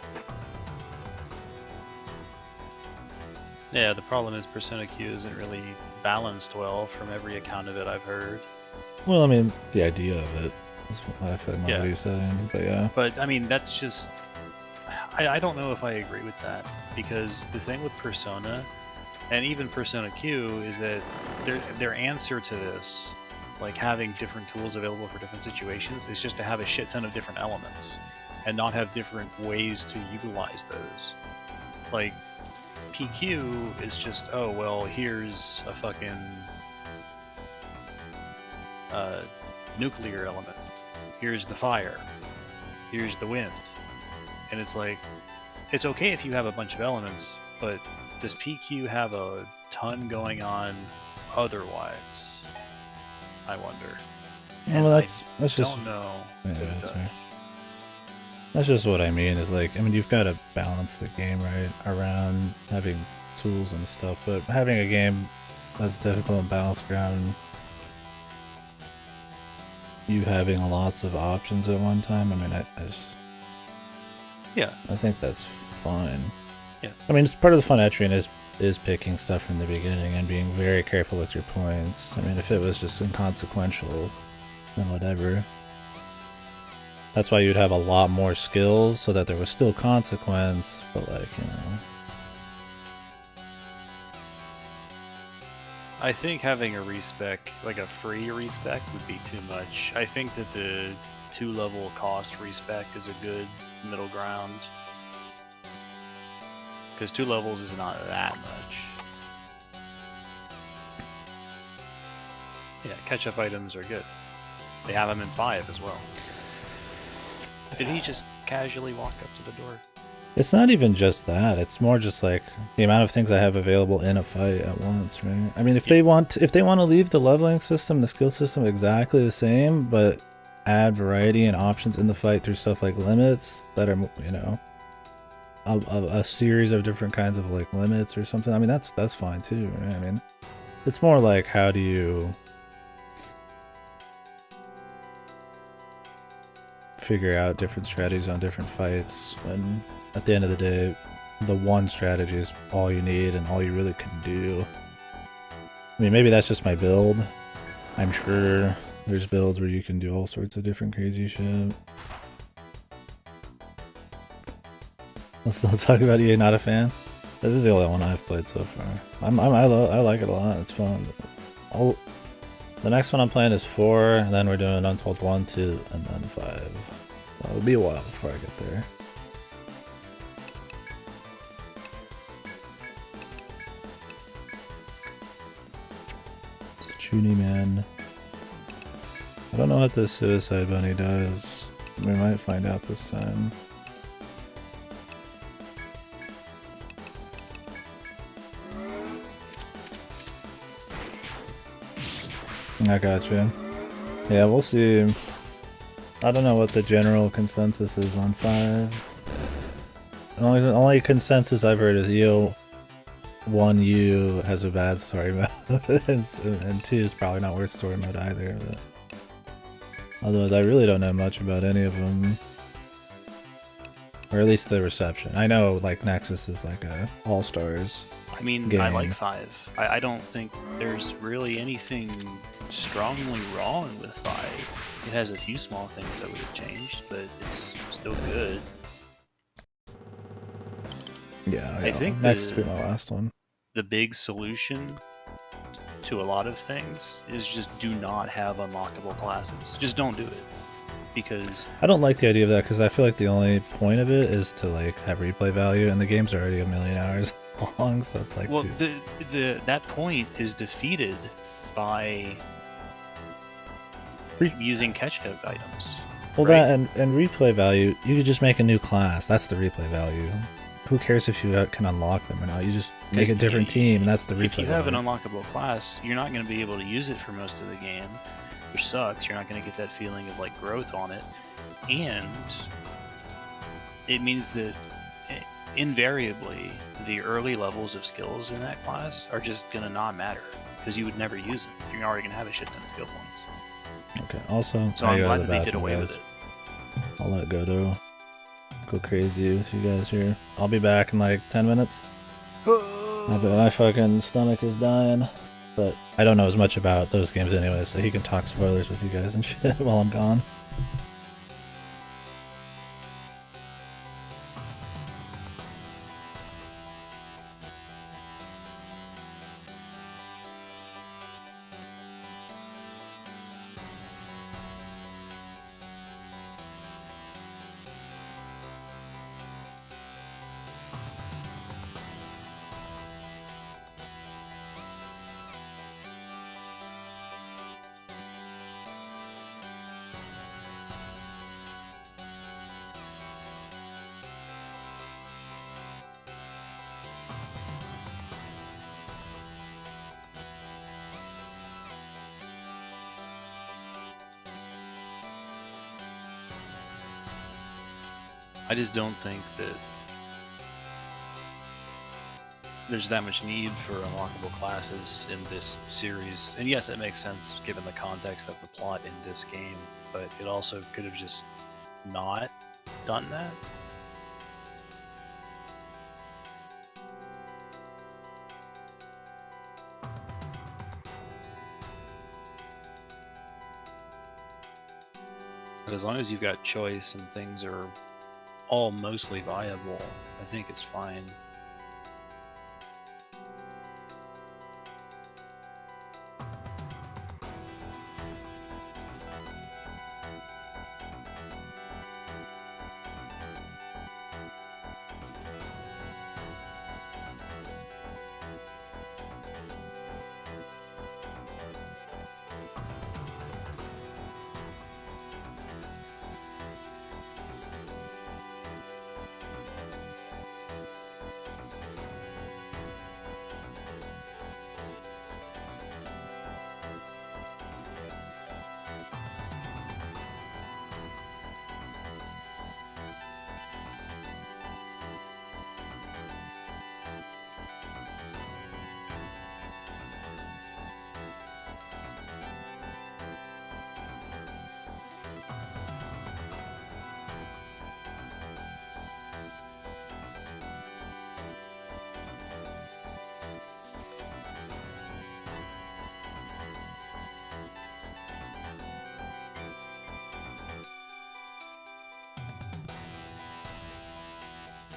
Yeah, the problem is Persona Q isn't really balanced well from every account of it I've heard. Well, I mean, the idea of it is what I feel like what you're saying, but yeah. But, I mean, that's just... I don't know if I agree with that, because the thing with Persona, and even Persona Q, is that their answer to this, like having different tools available for different situations, is just to have a shit ton of different elements and not have different ways to utilize those. Like, PQ is just, oh, well, here's a fucking nuclear element. Here's the fire. Here's the wind. And it's like, it's okay if you have a bunch of elements, but does PQ have a ton going on otherwise? I wonder. Well, that's just. Don't know. Yeah, if it that's does. fair. That's just what I mean. Is like, I mean, you've got to balance the game right around having tools and stuff, but having a game that's difficult and balanced around you having lots of options at one time. I mean, I think that's fine. Yeah. I mean, it's part of the fun Etrian is picking stuff from the beginning and being very careful with your points. I mean, if it was just inconsequential, then whatever. That's why you'd have a lot more skills so that there was still consequence, but like, you know. I think having a respec, like a free respec, would be too much. I think that the 2-level cost respec is a good middle ground. Because 2 levels is not that much. Yeah, catch-up items are good. They have them in 5 as well. Did he just casually walk up to the door? It's not even just that. It's more just like the amount of things I have available in a fight at once, right? I mean, if they want to leave the leveling system, the skill system exactly the same, but add variety and options in the fight through stuff like limits that are, you know, a series of different kinds of like limits or something. I mean, that's fine too, right? I mean, it's more like how do you figure out different strategies on different fights, and at the end of the day, the one strategy is all you need and all you really can do. I mean, maybe that's just my build. I'm sure there's builds where you can do all sorts of different crazy shit. Let's not talk about EA. Not a fan. This is the only one I've played so far. I like it a lot. It's fun. The next one I'm playing is 4, and then we're doing Untold 1, 2, and then 5. So it'll be a while before I get there. Junie Man. I don't know what this Suicide Bunny does. We might find out this time. I gotcha. Yeah, we'll see. I don't know what the general consensus is on 5. The only consensus I've heard is EO1U has a bad story mode, and 2 is probably not worth story mode either. But otherwise, I really don't know much about any of them, or at least the reception. I know like Nexus is like a all-stars. I mean, game. I like 5. I don't think there's really anything strongly wrong with 5. It has a few small things that would have changed, but it's still good. Yeah, I think Nexus will be my last one. The big solution to a lot of things is just do not have unlockable classes. Just don't do it. Because I don't like the idea of that, because I feel like the only point of it is to like have replay value, and the game's already a million hours long, so it's like, well, that point is defeated by using catch-up items. Well, right? that and replay value, you could just make a new class. That's the replay value. Who cares if you can unlock them or not? You just make a different team, and that's the replay If you have value. an unlockable class, you're not going to be able to use it for most of the game, which sucks. You're not going to get that feeling of like growth on it, and it means that invariably the early levels of skills in that class are just going to not matter because you would never use them. You're already going to have a shit ton of skill points. Okay, also, So I I'm gotta glad go to that the they did bathroom, away guys. with it. I'll let go crazy with you guys here. I'll be back in like 10 minutes. My fucking stomach is dying. But I don't know as much about those games anyway, so he can talk spoilers with you guys and shit while I'm gone. I just don't think that there's that much need for unlockable classes in this series. And yes, it makes sense given the context of the plot in this game, but it also could have just not done that. But as long as you've got choice and things are all mostly viable, I think it's fine.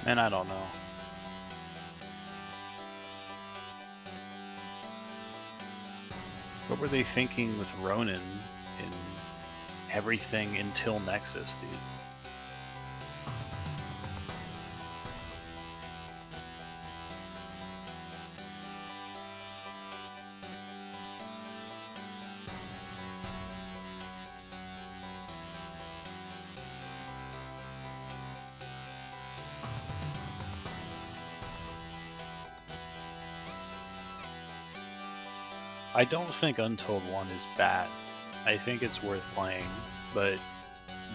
And I don't know. What were they thinking with Ronin in everything until Nexus, dude? I don't think Untold 1 is bad. I think it's worth playing, but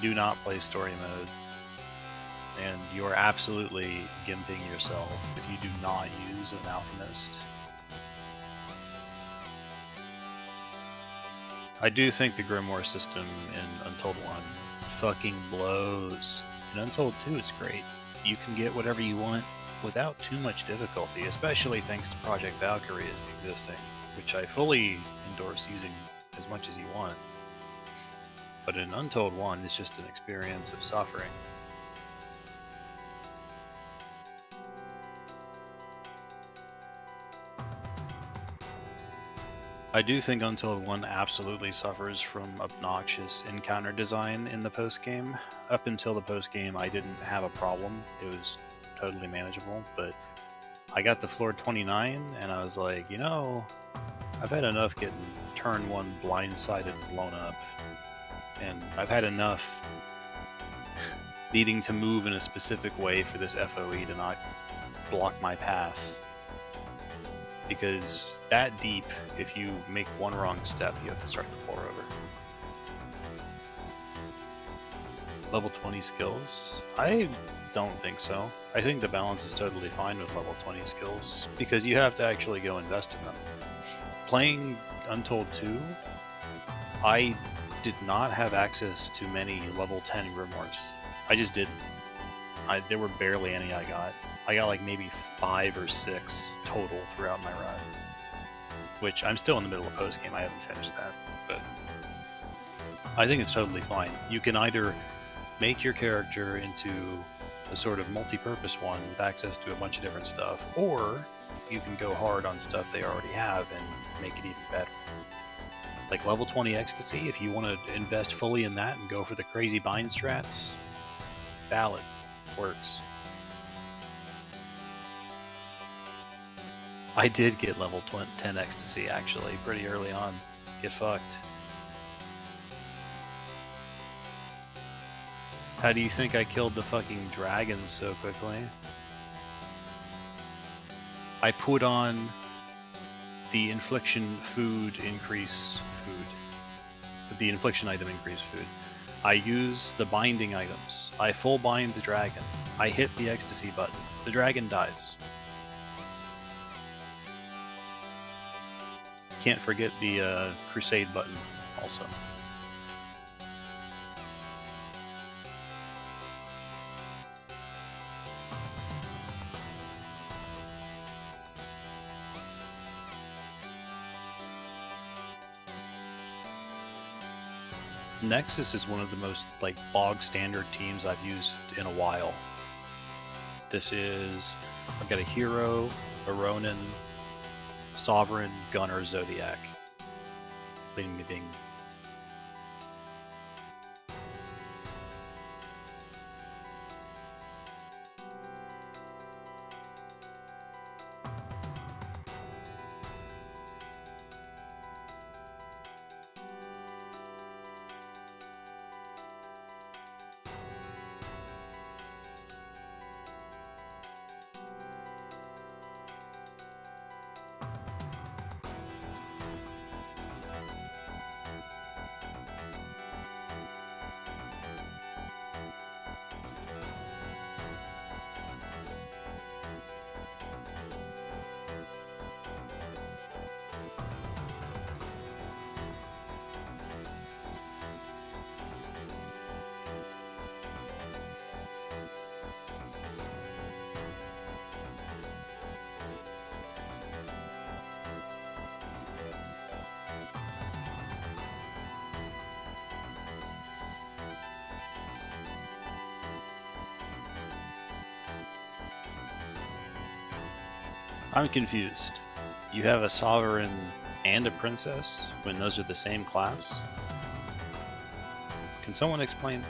do not play story mode. And you're absolutely gimping yourself if you do not use an alchemist. I do think the Grimoire system in Untold 1 fucking blows. In Untold 2 it's great. You can get whatever you want without too much difficulty, especially thanks to Project Valkyrie existing, which I fully endorse using as much as you want. But in Untold 1, it's just an experience of suffering. I do think Untold 1 absolutely suffers from obnoxious encounter design in the post-game. Up until the post-game, I didn't have a problem. It was totally manageable, but I got to floor 29, and I was like, you know, I've had enough getting turn 1 blindsided and blown up. And I've had enough needing to move in a specific way for this FOE to not block my path. Because that deep, if you make one wrong step, you have to start the floor over. Level 20 skills? I don't think so. I think the balance is totally fine with level 20 skills, because you have to actually go invest in them. Playing Untold 2, I did not have access to many level 10 grimoires. I just didn't. There were barely any I got. I got like maybe 5 or 6 total throughout my run. Which, I'm still in the middle of post-game, I haven't finished that. But I think it's totally fine. You can either make your character into a sort of multi-purpose one with access to a bunch of different stuff, or you can go hard on stuff they already have and make it even better. Like level 20 Ecstasy, if you want to invest fully in that and go for the crazy bind strats, valid, works. I did get level 10 Ecstasy actually pretty early on. Get fucked. How do you think I killed the fucking dragons so quickly? I put on the infliction food increase food. The infliction item increase food. I use the binding items. I full bind the dragon. I hit the ecstasy button. The dragon dies. Can't forget the crusade button also. Nexus is one of the most like bog standard teams I've used in a while. This is, I've got a hero, a Ronin, Sovereign, Gunner, Zodiac. Bing, bing, bing. I'm confused. You have a Sovereign and a Princess when those are the same class? Can someone explain?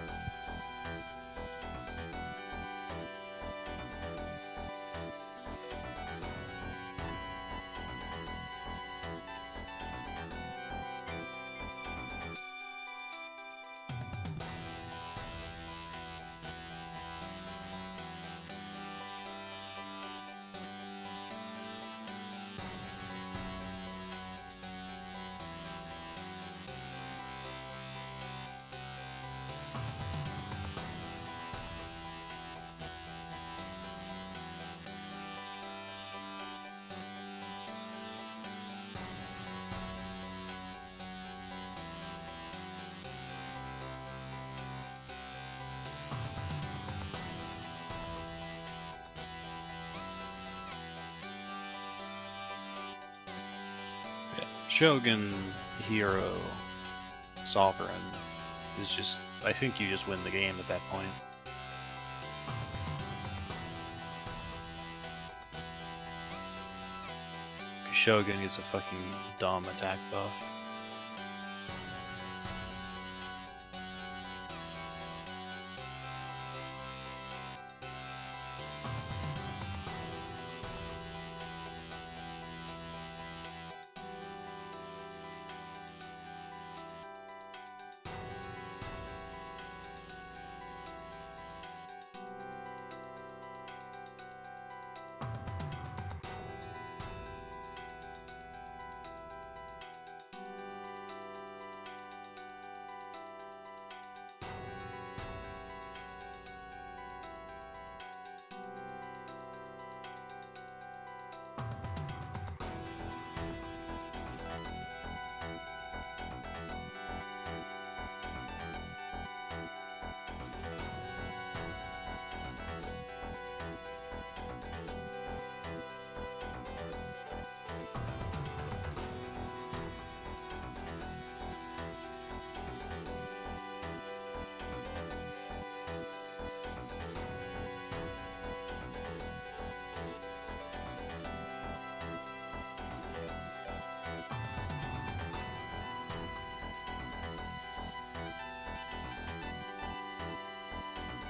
Shogun, Hero, Sovereign is just, I think you just win the game at that point. Shogun is a fucking dumb attack buff.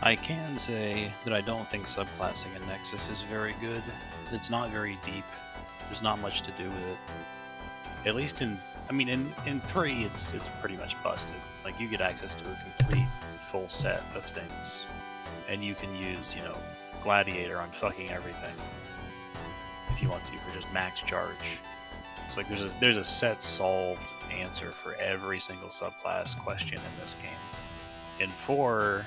I can say that I don't think subclassing in Nexus is very good. It's not very deep. There's not much to do with it. At least in 3, it's pretty much busted. Like, you get access to a complete full set of things. And you can use, Gladiator on fucking everything. If you want to, for just max charge. It's like there's a set solved answer for every single subclass question in this game. In 4,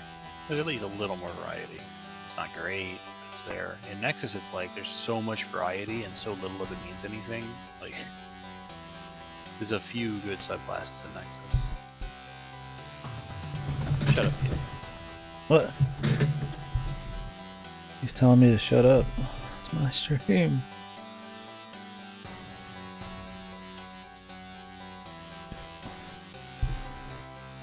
there's at least a little more variety. It's not great, it's there. In Nexus, it's like there's so much variety and so little of it means anything. Like, there's a few good subclasses in Nexus. Shut up, kid. What? He's telling me to shut up. It's my stream.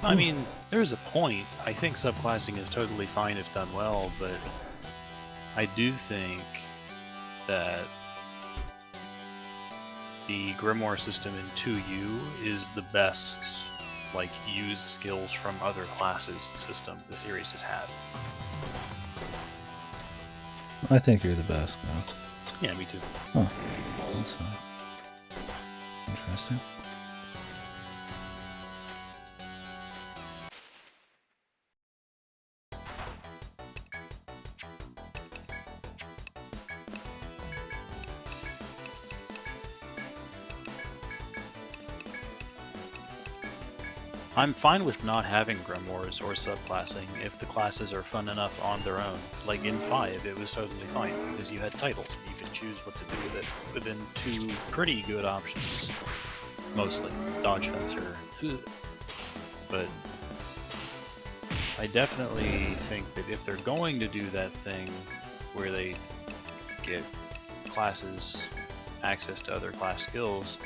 I mean, there's a point. I think subclassing is totally fine if done well, but I do think that the Grimoire system in 2U is the best, like, used skills from other classes system the series has had. I think you're the best now. Yeah, me too. Huh. That's interesting. I'm fine with not having grimoires or subclassing if the classes are fun enough on their own. Like in 5, it was totally fine because you had titles. You could choose what to do with it within 2 pretty good options. Mostly. Dodge Fencer. But I definitely think that if they're going to do that thing where they get classes access to other class skills,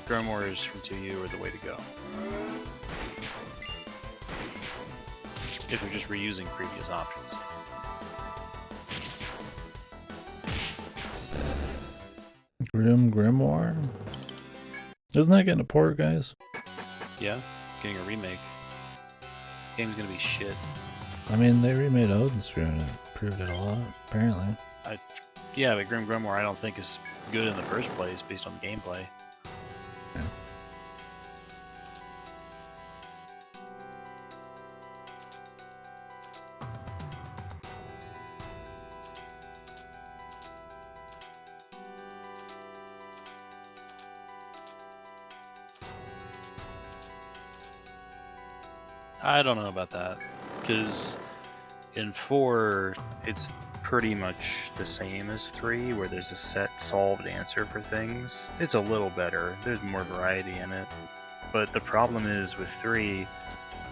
grimoires from 2U are the way to go. If they're just reusing previous options. Grimoire? Isn't that getting a port, guys? Yeah, getting a remake. Game's gonna be shit. I mean, they remade Odin's Spear and it improved it a lot, apparently. Yeah, but Grim Grimoire I don't think is good in the first place based on the gameplay. Yeah. I don't know about that, because in 4, it's pretty much the same as 3, where there's a set solved answer for things. It's a little better, there's more variety in it, but the problem is with 3,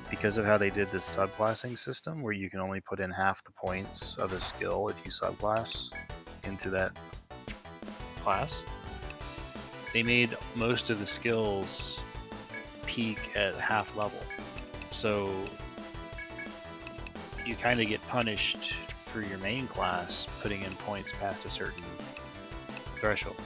because of how they did this subclassing system, where you can only put in half the points of a skill if you subclass into that class, they made most of the skills peak at half level. So you kind of get punished for your main class putting in points past a certain threshold.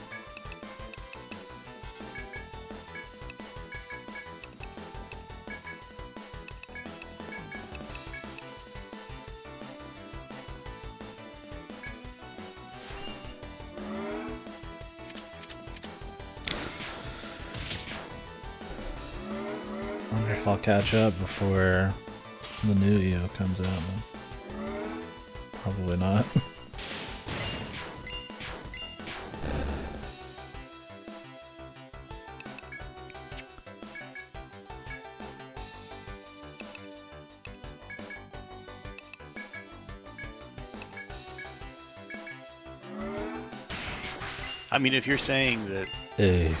I wonder if I'll catch up before the new EO comes out. Probably not. I mean, if you're saying that Hey.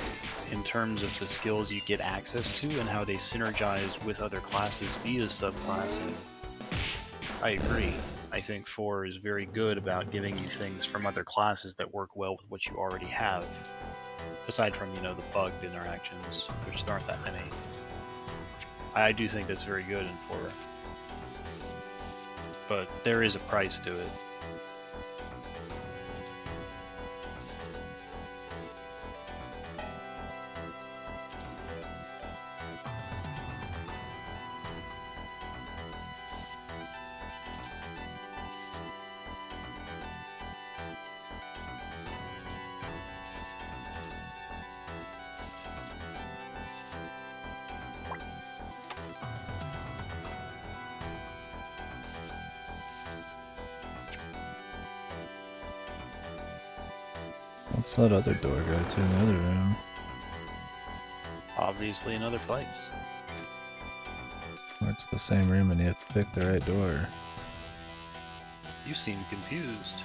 in terms of the skills you get access to and how they synergize with other classes via subclassing, I agree. I think 4 is very good about giving you things from other classes that work well with what you already have. Aside from, the bugged interactions, which there aren't that many. I do think that's very good in 4. But there is a price to it. What's that other door go to in the other room? Obviously another place. Or it's the same room and you have to pick the right door. You seem confused.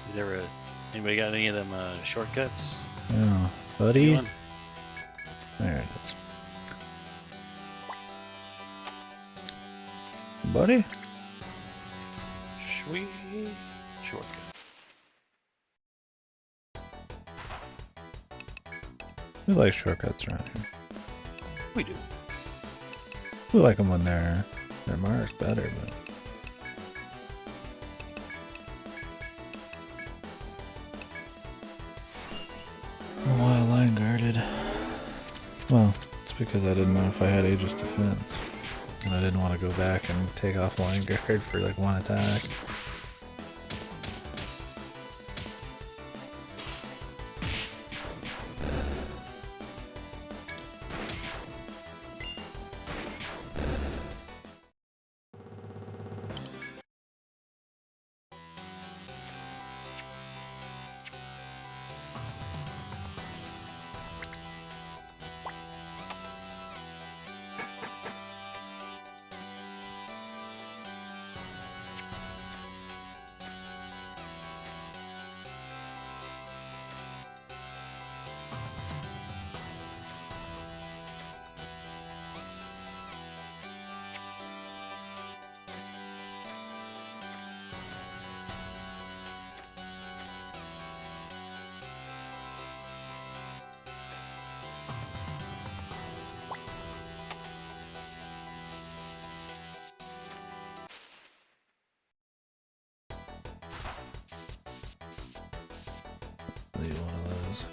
Is there a... Anybody got any of them shortcuts? Yeah, buddy. Anyone? There it is. Buddy? Sweet shortcut. We like shortcuts around here. We do. We like them when they're marked better, but... Why line guarded? Well, it's because I didn't know if I had Aegis Defense. And I didn't want to go back and take off line guard for like one attack. Leave one of those.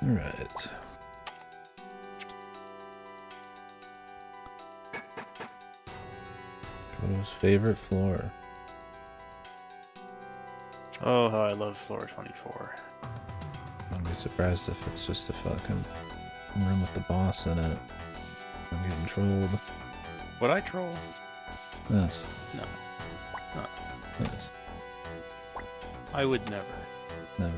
All right. Go to his favorite floor. Oh, how I love floor 24. I'd be surprised if it's just a fucking room with the boss in it. I'm getting trolled. Would I troll? Yes. No. No. Yes. I would never. Never.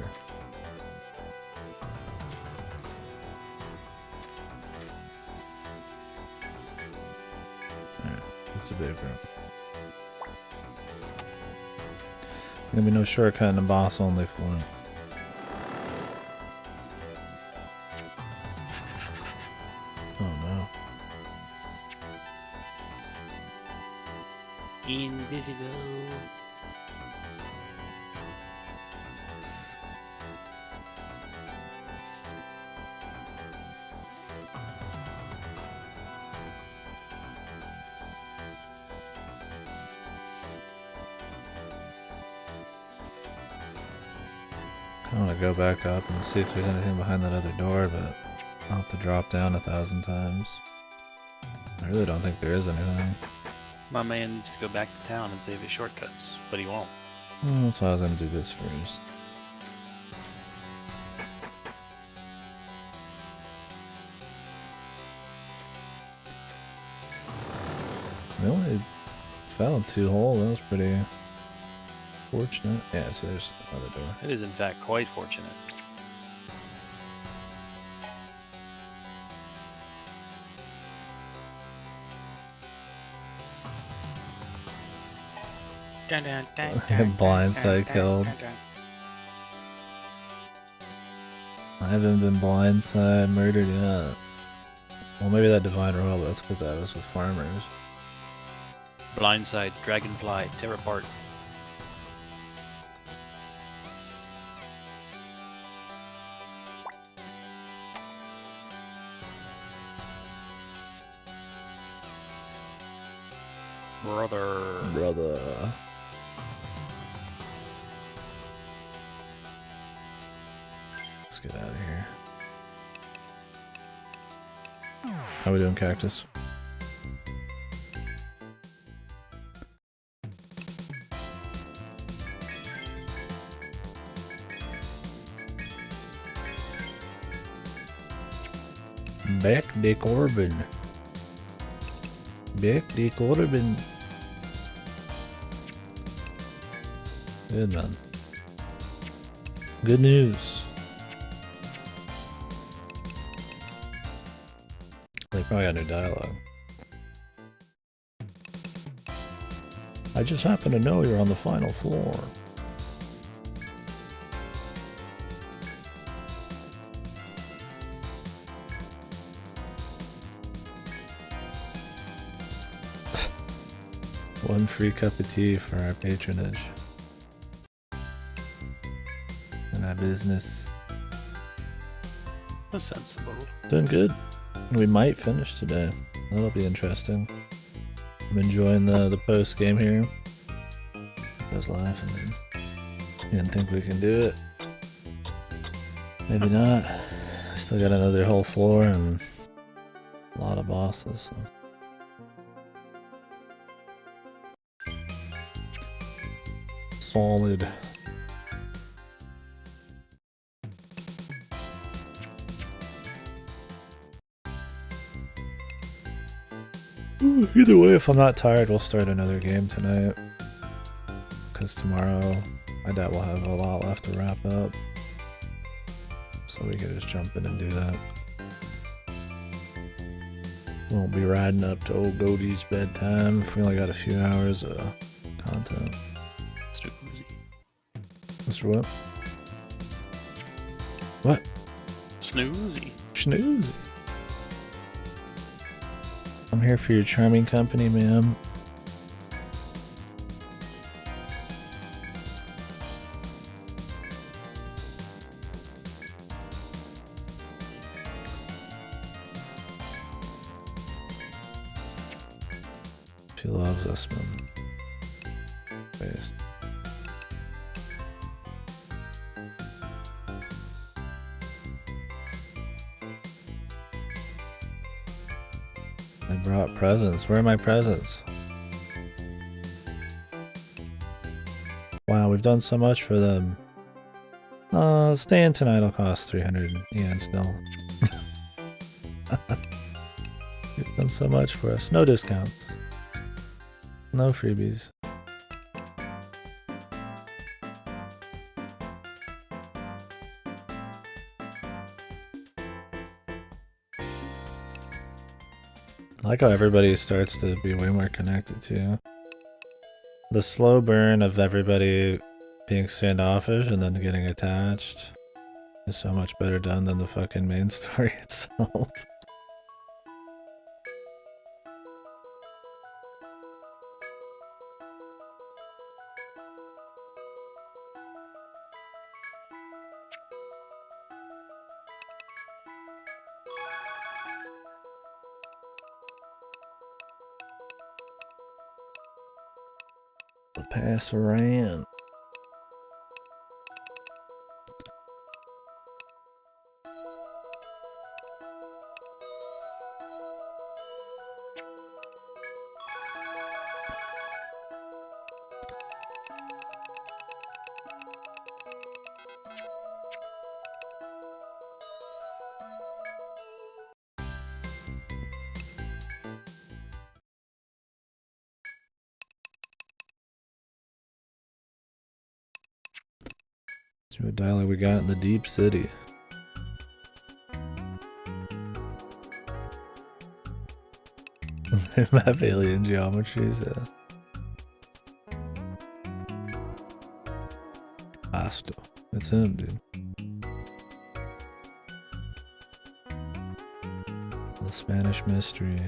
Alright, it's a big room. Gonna be no shortcut in the boss only floor. Oh no. Invisible. I want to go back up and see if there's anything behind that other door, but I'll have to drop down 1,000 times. I really don't think there is anything. My man needs to go back to town and save his shortcuts, but he won't. Well, that's why I was going to do this first. We only found 2 holes, that was pretty fortunate. Yeah, see there's the other door. It is in fact quite fortunate. Dun, dun, dun, dun, dun, Blindside dun, killed. dun, dun. I haven't been blindside murdered yet. Well, maybe that Divine Royal, but that's because I was with farmers. Blindside, dragonfly, tear apart. Brother. Brother. Let's get out of here. How we doing, Cactus? Back de Corbin. Back de Corbin. Good, man. Good news. They probably got new dialogue. I just happen to know you're on the final floor. One free cup of tea for our patronage. And our business. That's sensible. Doing good. We might finish today. That'll be interesting. I'm enjoying the post game here. I was laughing. Didn't think we can do it. Maybe not. Still got another whole floor and a lot of bosses. So. Solid. Either way, if I'm not tired, we'll start another game tonight. Because tomorrow, I doubt we'll have a lot left to wrap up. So we can just jump in and do that. Won't be riding up to old Goaty's bedtime if we only got a few hours of content. Mr. Uzi. Mr. what? What? Snoozy. Snoozy. I'm here for your charming company, ma'am. She loves us, man. Based. I brought presents. Where are my presents? Wow, we've done so much for them. Staying tonight will cost 300 yen still. You've done so much for us. No discounts. No freebies. I like how everybody starts to be way more connected too. The slow burn of everybody being standoffish and then getting attached is so much better done than the fucking main story itself. Pass around. See what dialogue we got in the deep city. Map alien geometries, yeah. Asto. That's him, dude. The Spanish mystery.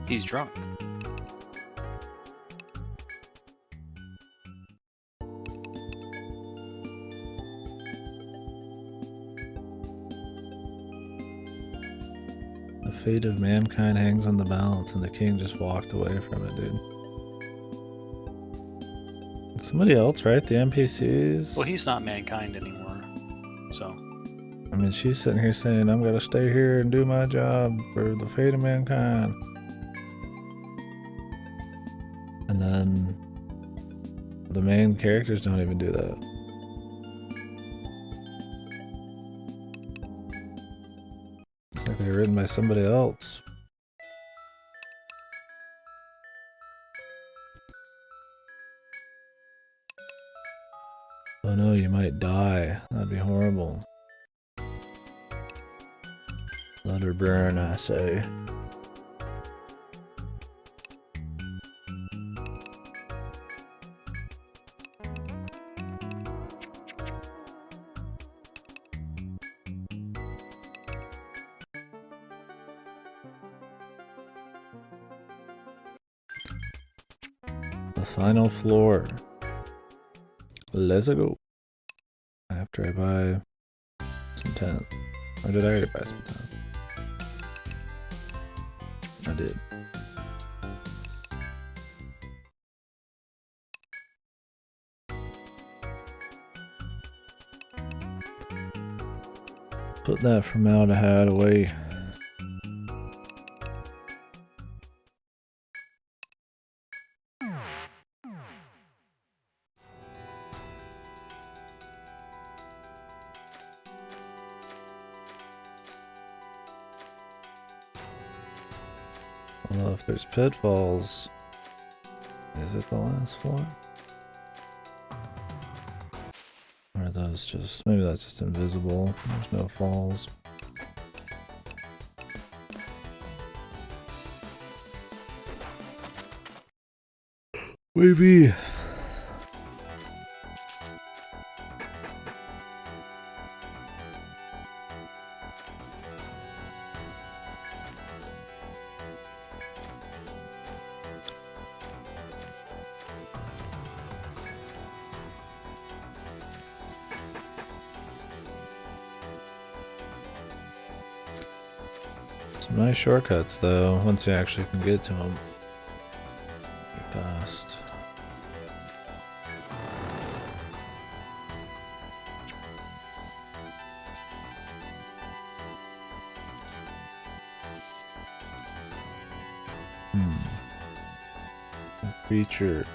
He's drunk. The fate of mankind hangs on the balance, and the king just walked away from it, dude. Somebody else, right? The NPCs? Well, he's not mankind anymore, so... I mean, she's sitting here saying, I'm gonna stay here and do my job for the fate of mankind. And then the main characters don't even do that. It's like they're written by somebody else. Oh no, you might die. That'd be horrible. Let her burn, I say. The final floor. Let's go. After I buy some tent. Or did I already buy some tent? I did. Put that formaldehyde away. Well, if there's pitfalls, is it the last floor? Or are those just, maybe that's just invisible, there's no falls. Maybe. Some nice shortcuts though, once you actually can get to them. Pretty fast. A creature.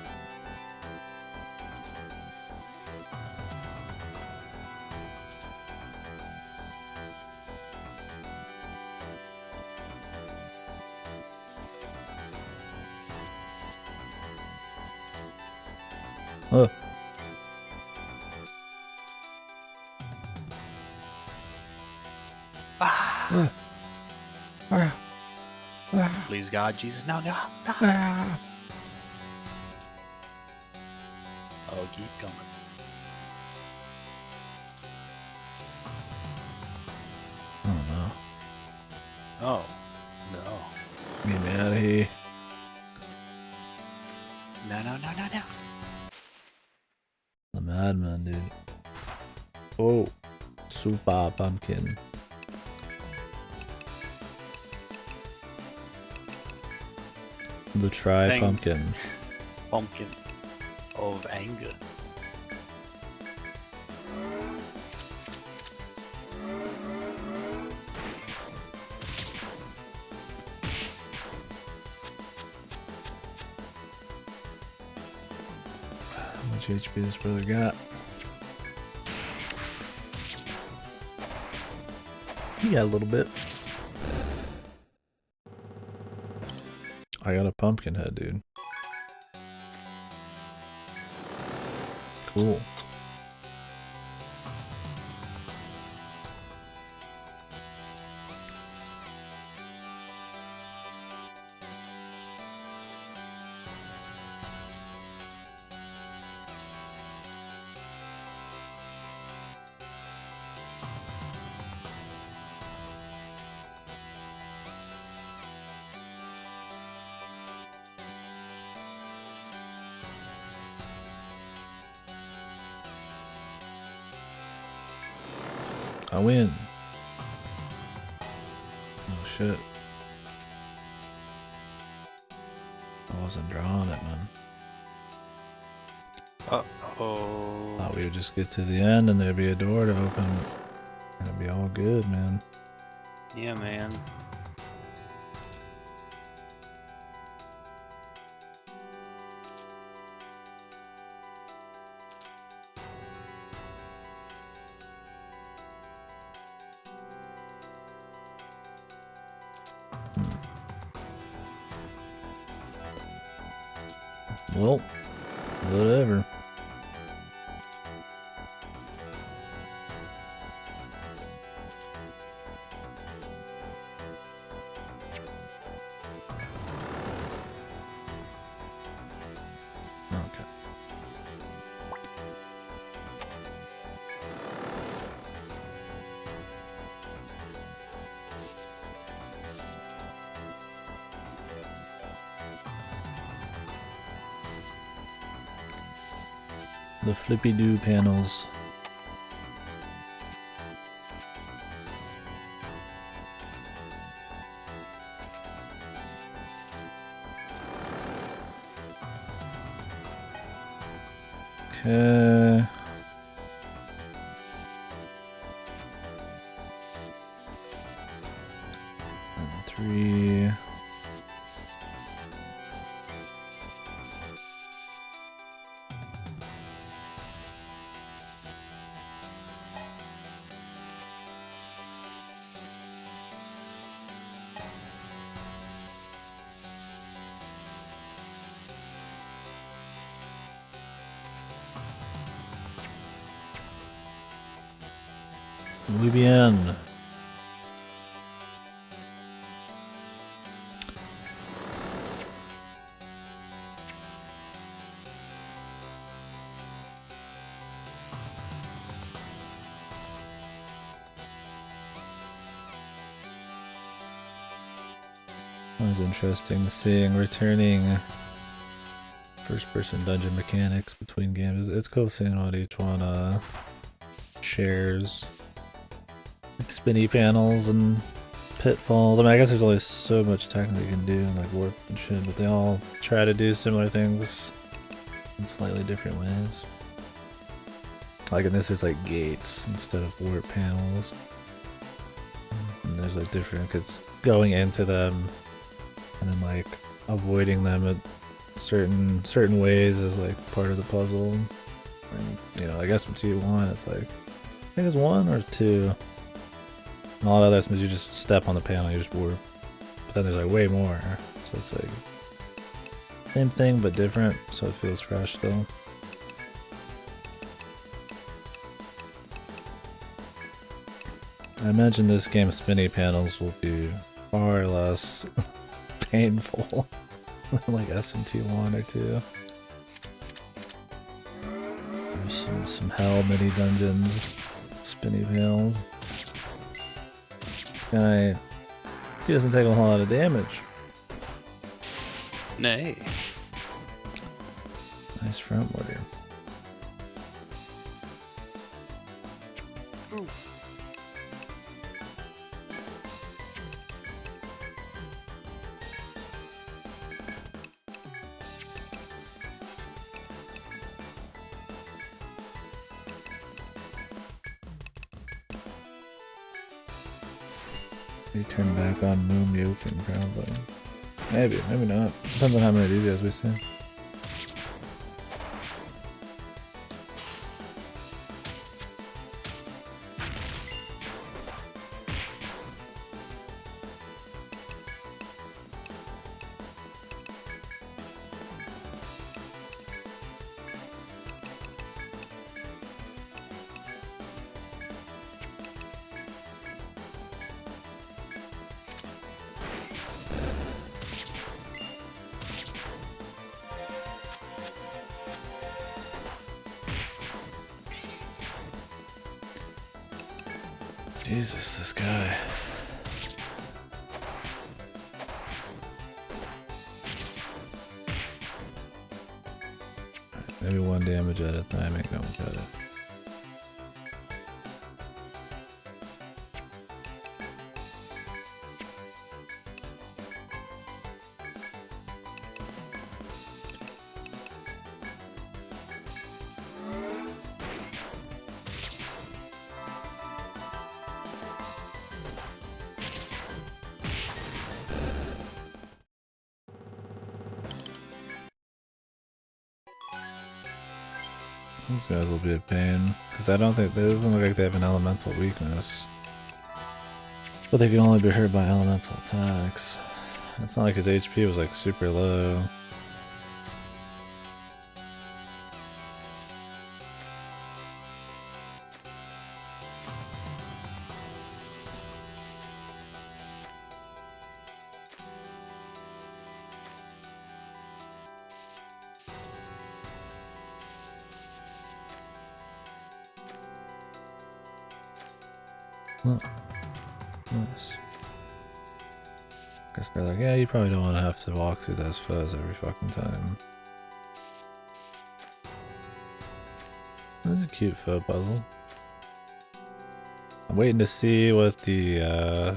Oh. Please, God, Jesus, no. Ah. Oh, keep going. Oh no. Oh, no. Get me out of here. No. The madman, dude. Oh. Super pumpkin. The tri-pumpkin. Pumpkin of anger. How much HP this brother got? He got a little bit. I got a pumpkin head, dude. Cool. I win. Oh shit. wasn't drawing it, man. Uh-oh. Thought we would just get to the end and there'd be a door to open. And it'd be all good, man. Yeah, man. Well, whatever. Okay. The flippy-doo panels. Okay. And 3. Muy bien. That was interesting seeing returning first-person dungeon mechanics between games. It's cool seeing what each one shares. Like spinny panels and pitfalls. I mean, I guess there's only so much technically you can do, like warp and shit, but they all try to do similar things in slightly different ways. Like in this, there's like gates instead of warp panels. And there's like different, it's going into them and then like avoiding them at certain ways is like part of the puzzle. And you know, I guess from T1, it's like, I think it's 1 or 2. And all of that is you just step on the panel, you just warp. But then there's like way more. So it's like same thing but different, so it feels fresh though. I imagine this game's spinny panels will be far less painful than like SMT1 or 2. There's some hell mini dungeons, spinny panels. Guy, he doesn't take a whole lot of damage. Nay. Nice front loader. You turn back on Moon Mukin probably. Maybe, maybe not. Depends on how many of these guys we see. Jesus, this guy. Maybe 1 damage at a time ain't gonna cut it. These guys will be a pain. Because I don't think, it doesn't look like they have an elemental weakness. But they can only be hurt by elemental attacks. It's not like his HP was like super low. Oh, nice. Guess they're like, yeah, you probably don't want to have to walk through those foes every fucking time. That's a cute foe puzzle. I'm waiting to see what the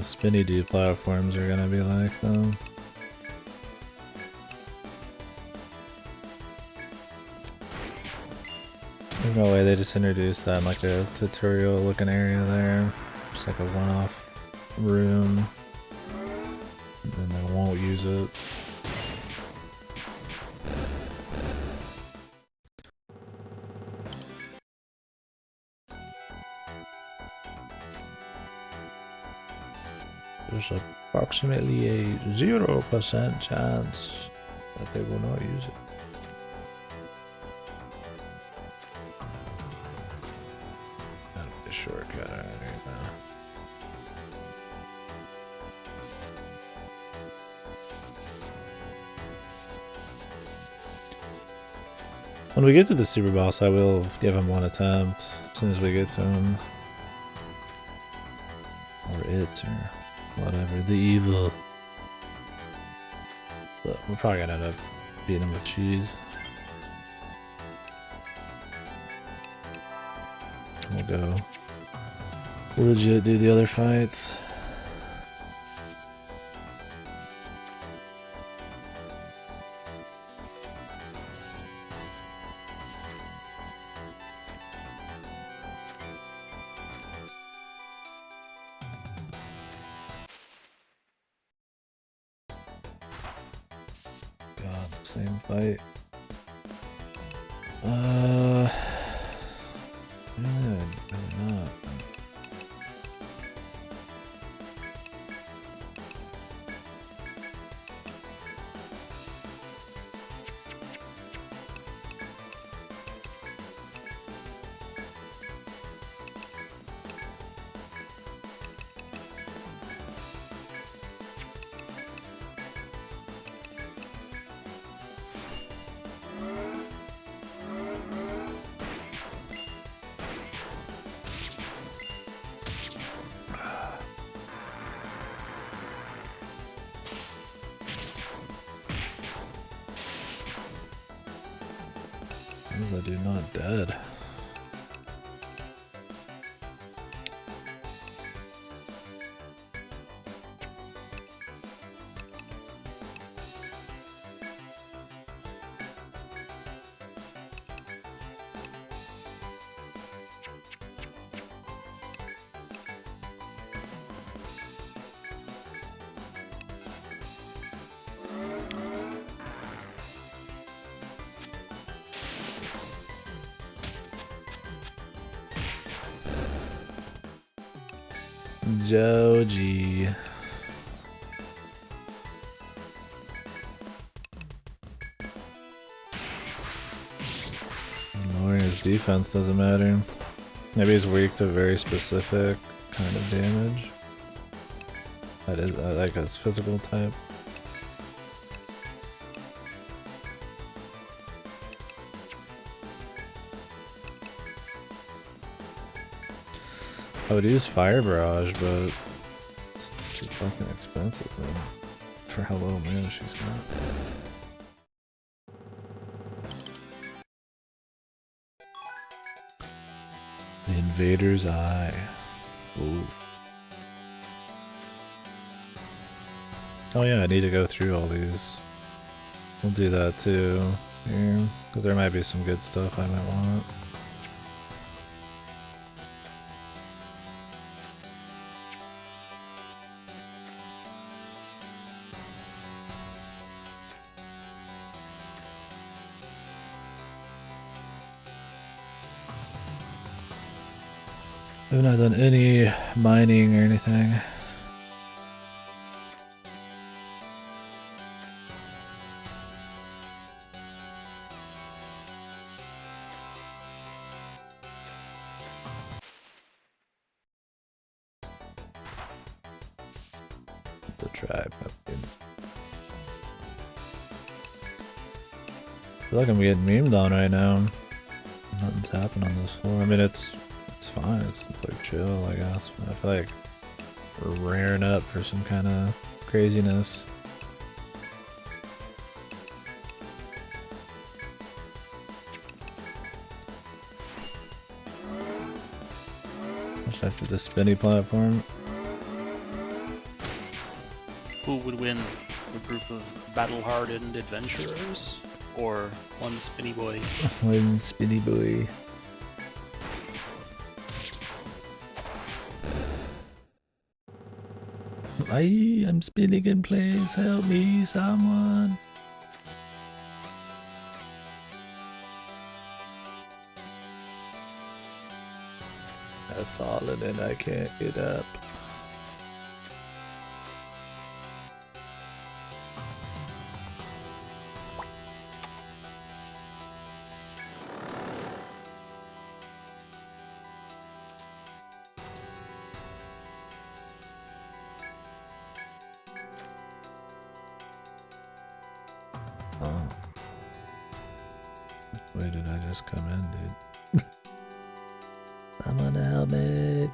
spinny D platforms are gonna be like, though. There's no way they just introduced that in like a tutorial looking area there. Just like a one-off room. And then they won't use it. There's approximately a 0% chance that they will not use it. That'll be a shortcut right now. When we get to the super boss, I will give him one attempt as soon as we get to him. Or it, or whatever, the evil. But we're probably gonna end up beating him with cheese. We'll go legit do the other fights. Same fight. Yeah, really not. How is that dude not dead? Joji. Lowering his defense doesn't matter. Maybe he's weak to very specific kind of damage. That is like his physical type. I would use Fire Barrage, but it's too fucking expensive, man, for how little mana she's got. The Invader's Eye. Ooh. Oh yeah, I need to go through all these. We'll do that too, here, because there might be some good stuff I might want. I've not done any mining or anything. The tribe. I feel like I'm getting memed on right now. Nothing's happening on this floor. I mean, it's fine. It's like chill, I guess. But I feel like we're rearing up for some kind of craziness. Just after the spinny platform. Who would win? A group of battle-hardened adventurers, or one spinny boy? One spinny boy. I'm spinning in place. Help me, someone. I've fallen and I can't get up. Oh. Where did I just come in, dude? Someone help me.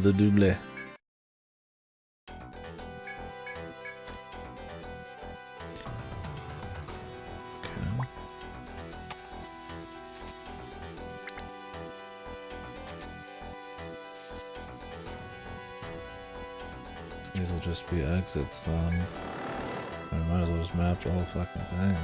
The double. Okay. These will just be exits then. I might as well just map the whole fucking thing.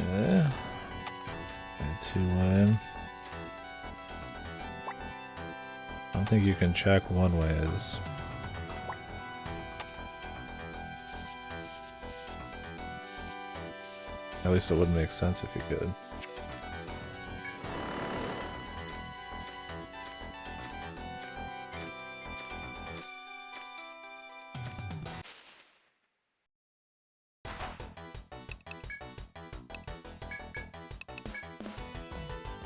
Okay. Two-way. I don't think you can check one ways. At least it wouldn't make sense if you could.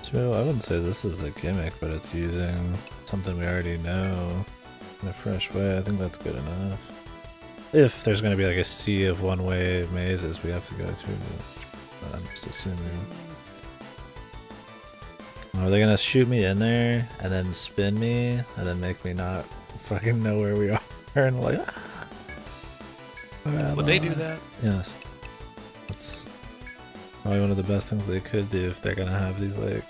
So I wouldn't say this is a gimmick, but it's using something we already know in a fresh way. I think that's good enough. If there's going to be like a sea of one-way mazes we have to go through, but I'm just assuming. Are they going to shoot me in there and then spin me and then make me not fucking know where we are and like, ah! Would they do that? Yes. That's probably one of the best things they could do if they're going to have these like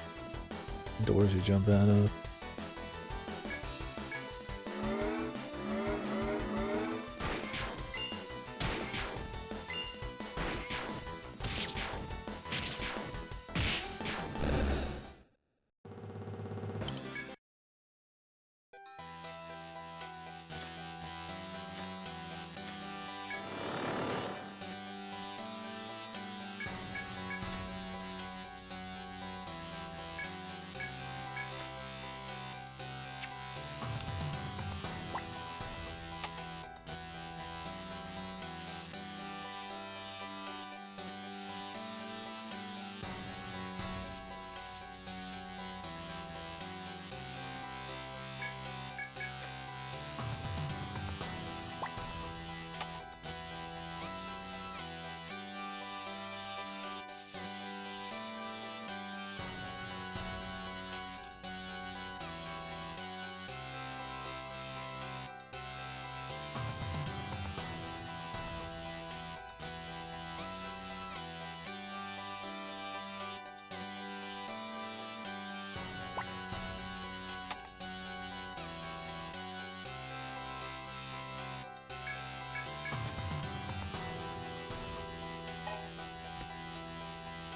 doors you jump out of.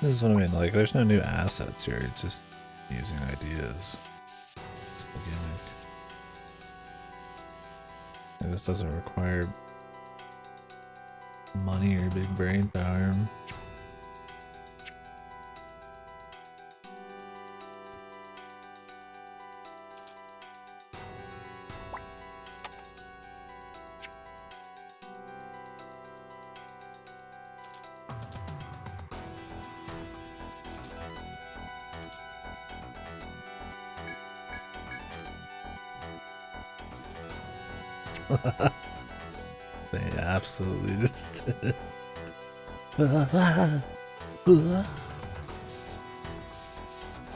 This is what I mean, like, there's no new assets here, it's just using ideas. It's the gimmick. And this doesn't require money or big brain power. They absolutely just did.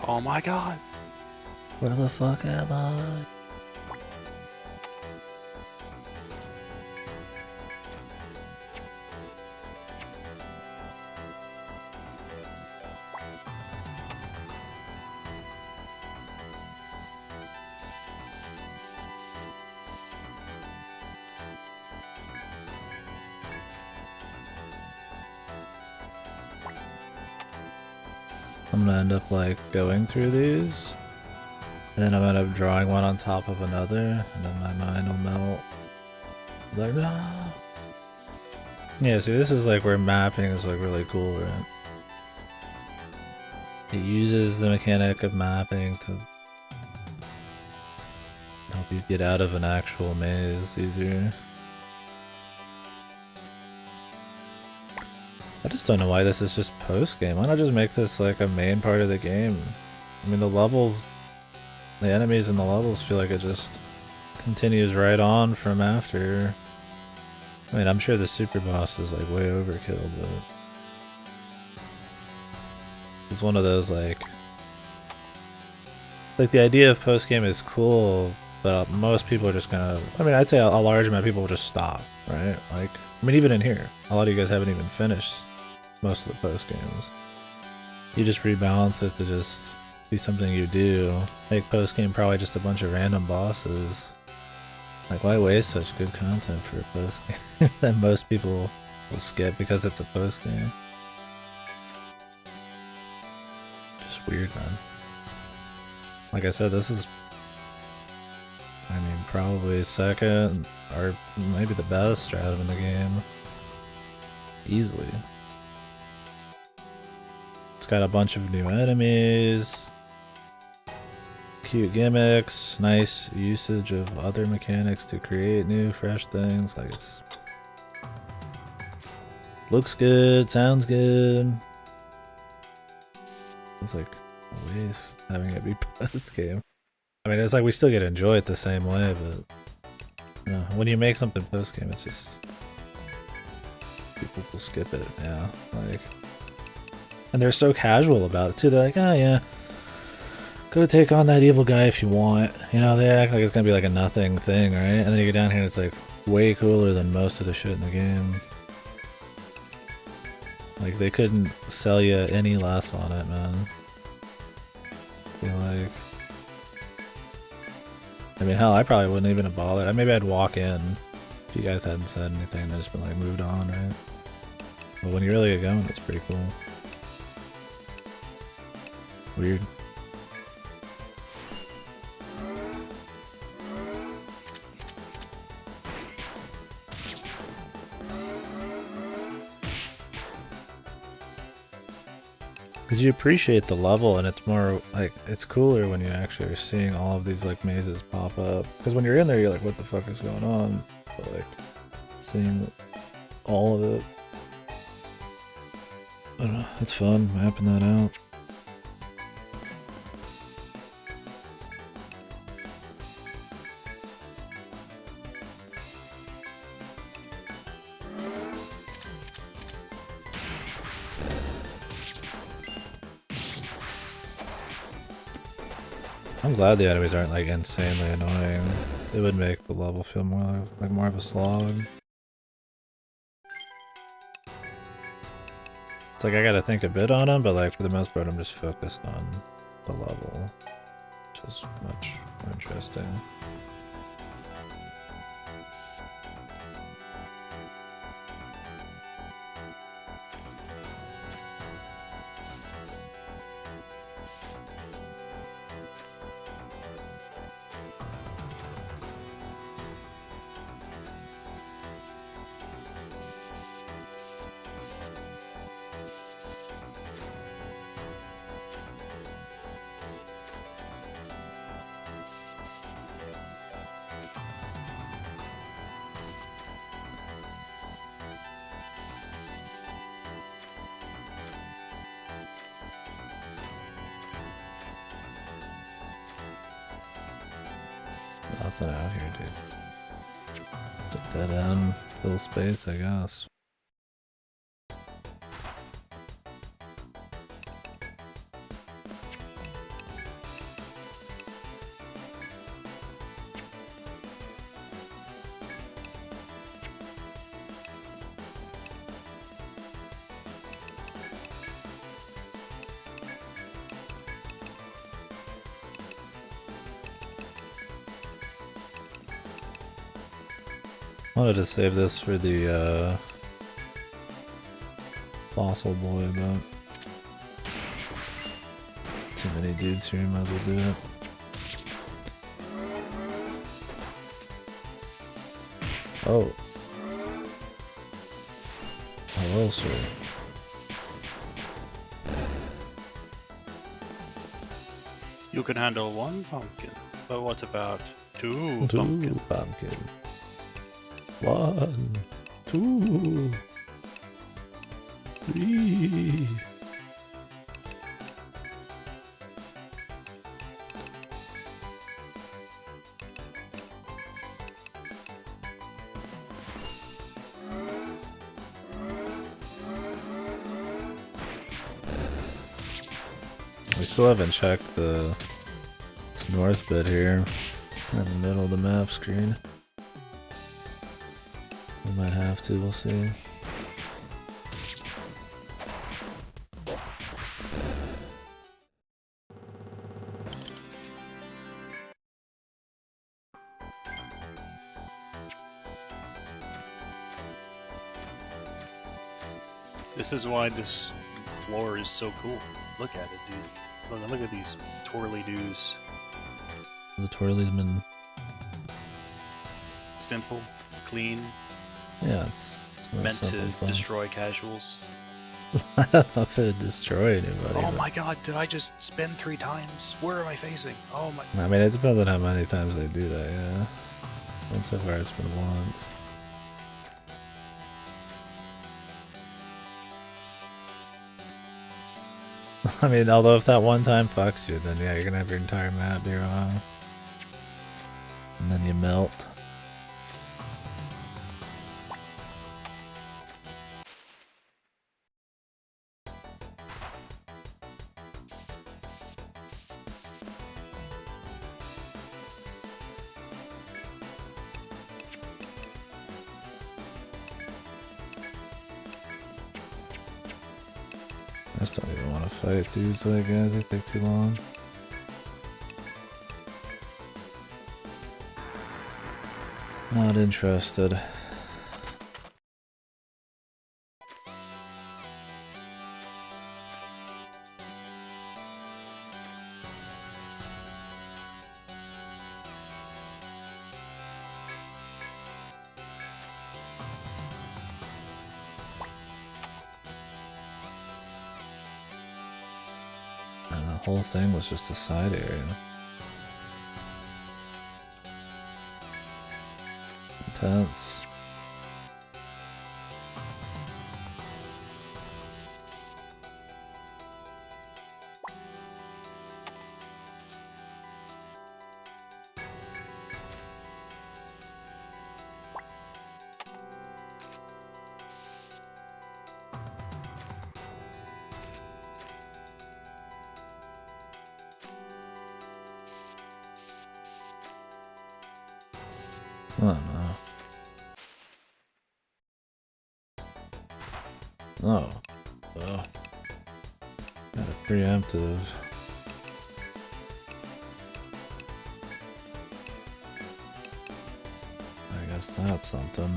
Oh my god. Where the fuck am I? I'm gonna end up like going through these, and then I'm gonna end up drawing one on top of another, and then my mind will melt. Like, no. Yeah, see, this is like where mapping is like really cool, right? It uses the mechanic of mapping to help you get out of an actual maze easier. I just don't know why this is just post-game. Why not just make this like a main part of the game? I mean, the levels, the enemies in the levels feel like it just continues right on from after. I mean, I'm sure the super boss is like way overkill, but it's one of those like the idea of post-game is cool, but most people are just gonna, I mean, I'd say a large amount of people will just stop, right? Like, I mean, even in here, a lot of you guys haven't even finished most of the post games. You just rebalance it to just be something you do. Make post game probably just a bunch of random bosses. Like, why waste such good content for a post game that most people will skip because it's a post game? Just weird, man. Like I said, this is, I mean, probably second or maybe the best stratum in the game. Easily. It's got a bunch of new enemies, cute gimmicks, nice usage of other mechanics to create new, fresh things. Like, it's looks good, sounds good. It's like a waste having it be post game. I mean, it's like we still get to enjoy it the same way, but when you make something post game, it's just people will skip it. Yeah, like. And they're so casual about it too. They're like, oh yeah, go take on that evil guy if you want. You know, they act like it's gonna be like a nothing thing, right? And then you get down here and it's like way cooler than most of the shit in the game. Like, they couldn't sell you any less on it, man. I feel like, I mean, hell, I probably wouldn't even have bothered. Maybe I'd walk in if you guys hadn't said anything and just been like moved on, right? But when you really get going, it's pretty cool. Weird. Because you appreciate the level, and it's more like, it's cooler when you actually are seeing all of these like mazes pop up. Because when you're in there, you're like, what the fuck is going on? But like, seeing all of it, I don't know, it's fun mapping that out. I'm glad the enemies aren't like insanely annoying. It would make the level feel more of a slog. It's like I gotta think a bit on them, but like for the most part I'm just focused on the level, which is much more interesting. nothing out here, dude. Just dead end, fill space, I guess. I wanted to save this for the fossil boy, but too many dudes here, might as well do it. Oh. Hello, sir. You can handle one pumpkin, but what about two Two pumpkin? pumpkin. 1, 2, 3. We still haven't checked the north bit here in the middle of the map screen. We might have to, we'll see. This is why this floor is so cool. Look at it, dude. Look at these twirly-doos. The twirly's been... Simple, clean, Yeah, it's meant to fun. destroy casuals. I don't know if it'd destroy anybody. Oh but- my god, did I just spin 3 times? Where am I facing? Oh my... I mean, it depends on how many times they do that, yeah. And so far it's been once. I mean, although if that one time fucks you, then yeah, you're gonna have your entire map be wrong. And then you melt. I just don't even want to fight dudes like guys, they take too long. Not interested. And the whole thing was just a side area. Intense. I don't know. Oh. Oh. Got a preemptive. I guess that's something.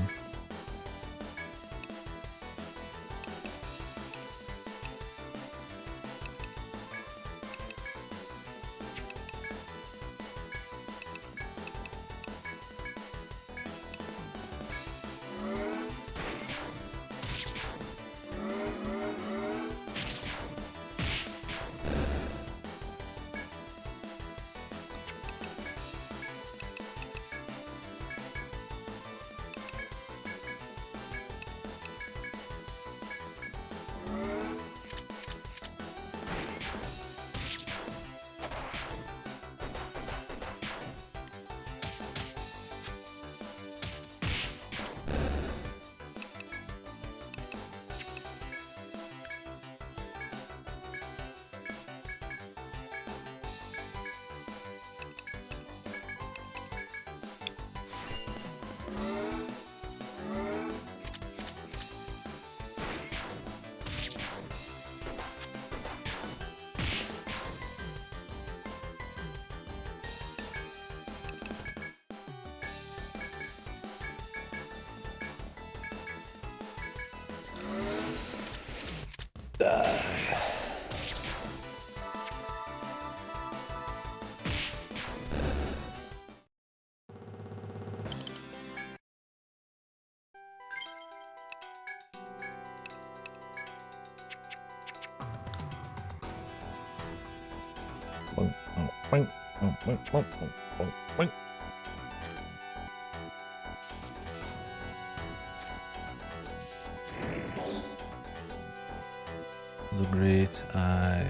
The Great Eye.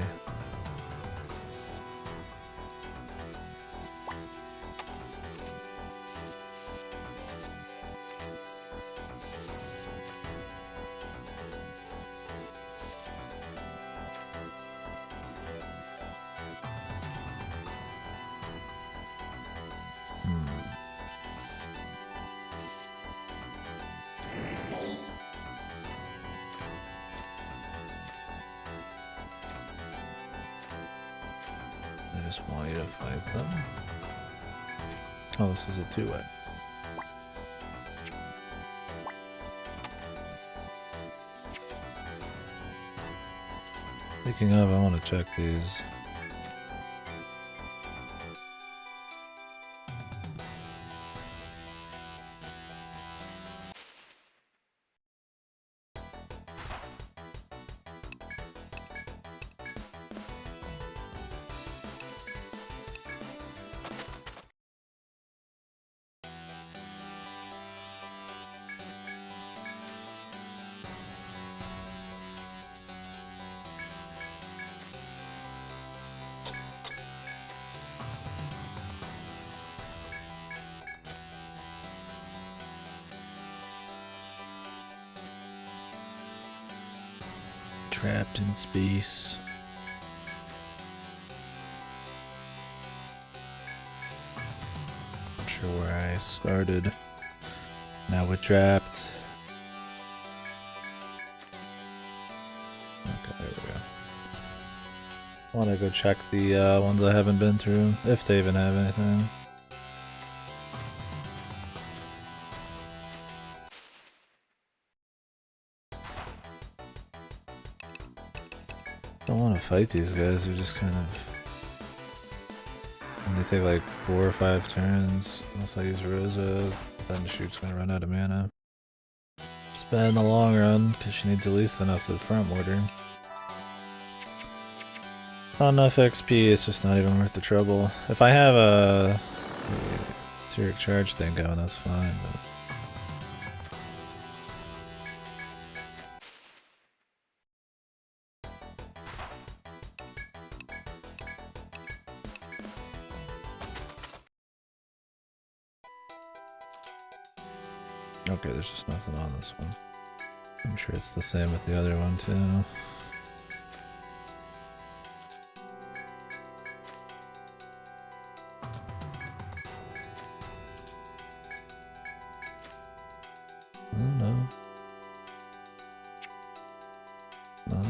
I just want you to fight them. Oh, this is a two-way. Speaking of, I want to check these. Trapped in space. Not sure where I started. Now we're trapped. Okay, there we go. I want to go check the ones I haven't been through, if they even have anything. Don't want to fight these guys, they're just kind of... And they take like 4 or 5 turns, unless I use Rosa, then Shoot's gonna run out of mana. Just bad in the long run, because she needs at least enough to front order. Not enough XP, it's just not even worth the trouble. If I have a Etheric Charge thing going, that's fine, but... Okay, there's just nothing on this one. I'm sure it's the same with the other one too. Oh no. Not.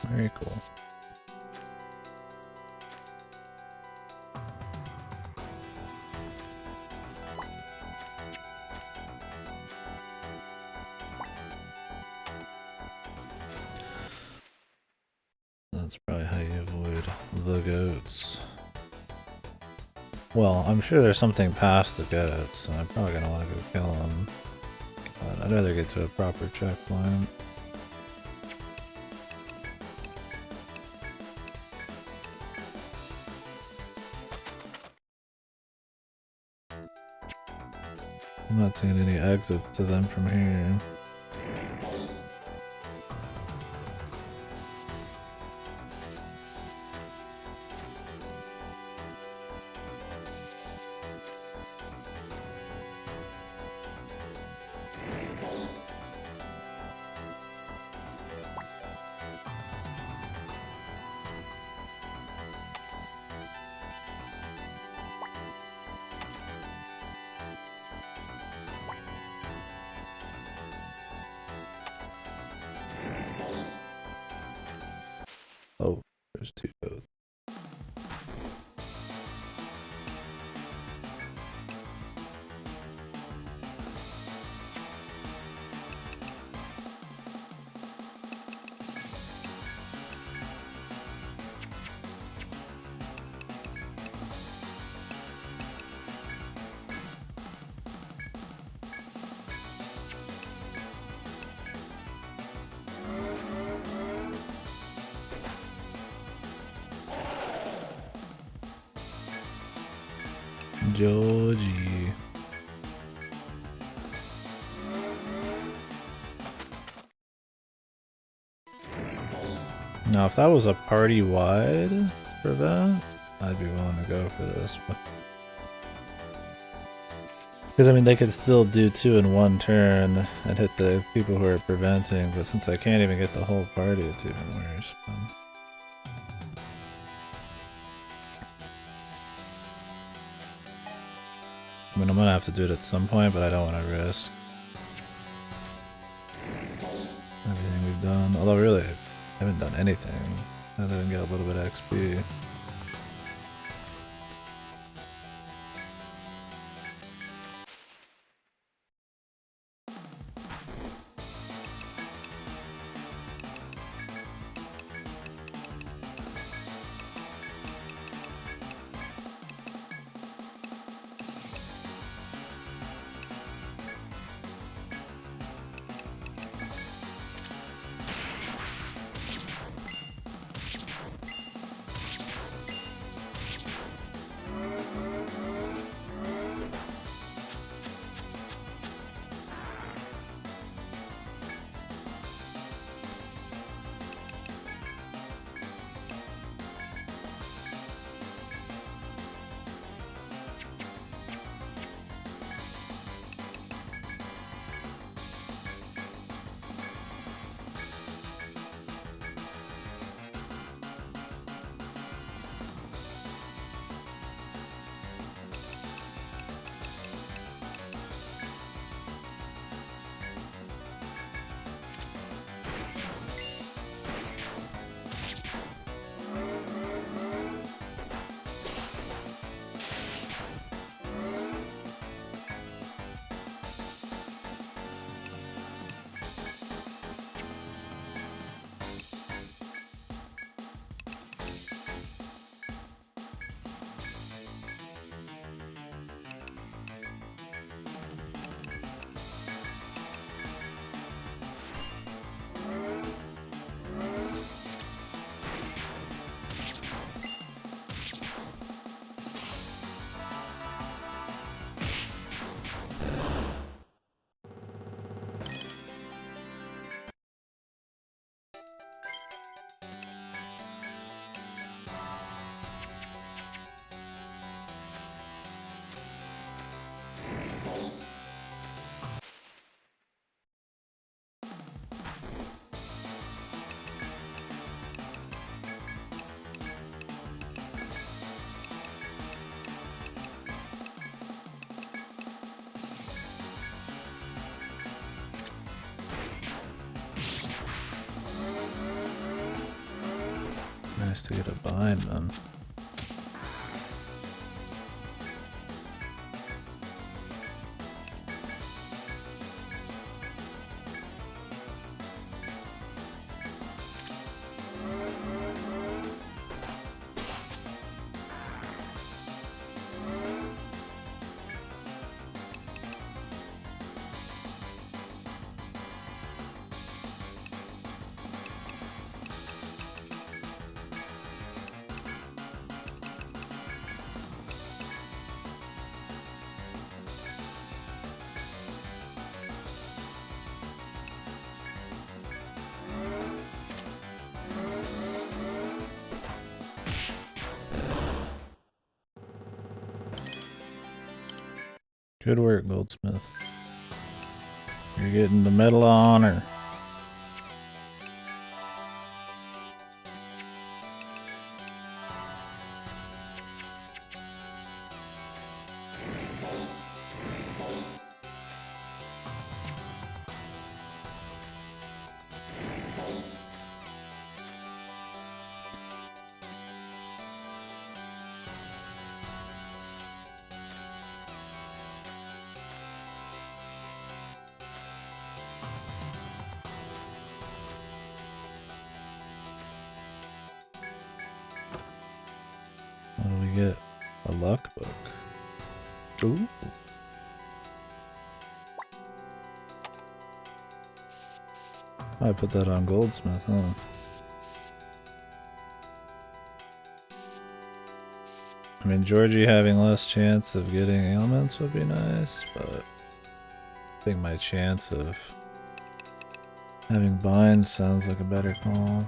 Very cool. That's probably how you avoid the goats. Well, I'm sure there's something past the goats, and I'm probably gonna want to go kill them. But I'd rather get to a proper checkpoint. I'm not seeing any exits to them from here. Oh, there's two goats. Georgie. Now, if that was a party-wide event, I'd be willing to go for this. Because, I mean, they could still do 2 in 1 turn and hit the people who are preventing, but since I can't even get the whole party, it's even worse. I mean, I'm gonna have to do it at some point, but I don't want to risk everything we've done. Although, really, I haven't done anything other than get a little bit of XP. to get a bind then. Good work, Goldsmith. You're getting the Medal of Honor. What do we get? A luck book. Ooh. I put that on Goldsmith, huh? I mean, Georgie having less chance of getting ailments would be nice, but I think my chance of having binds sounds like a better call.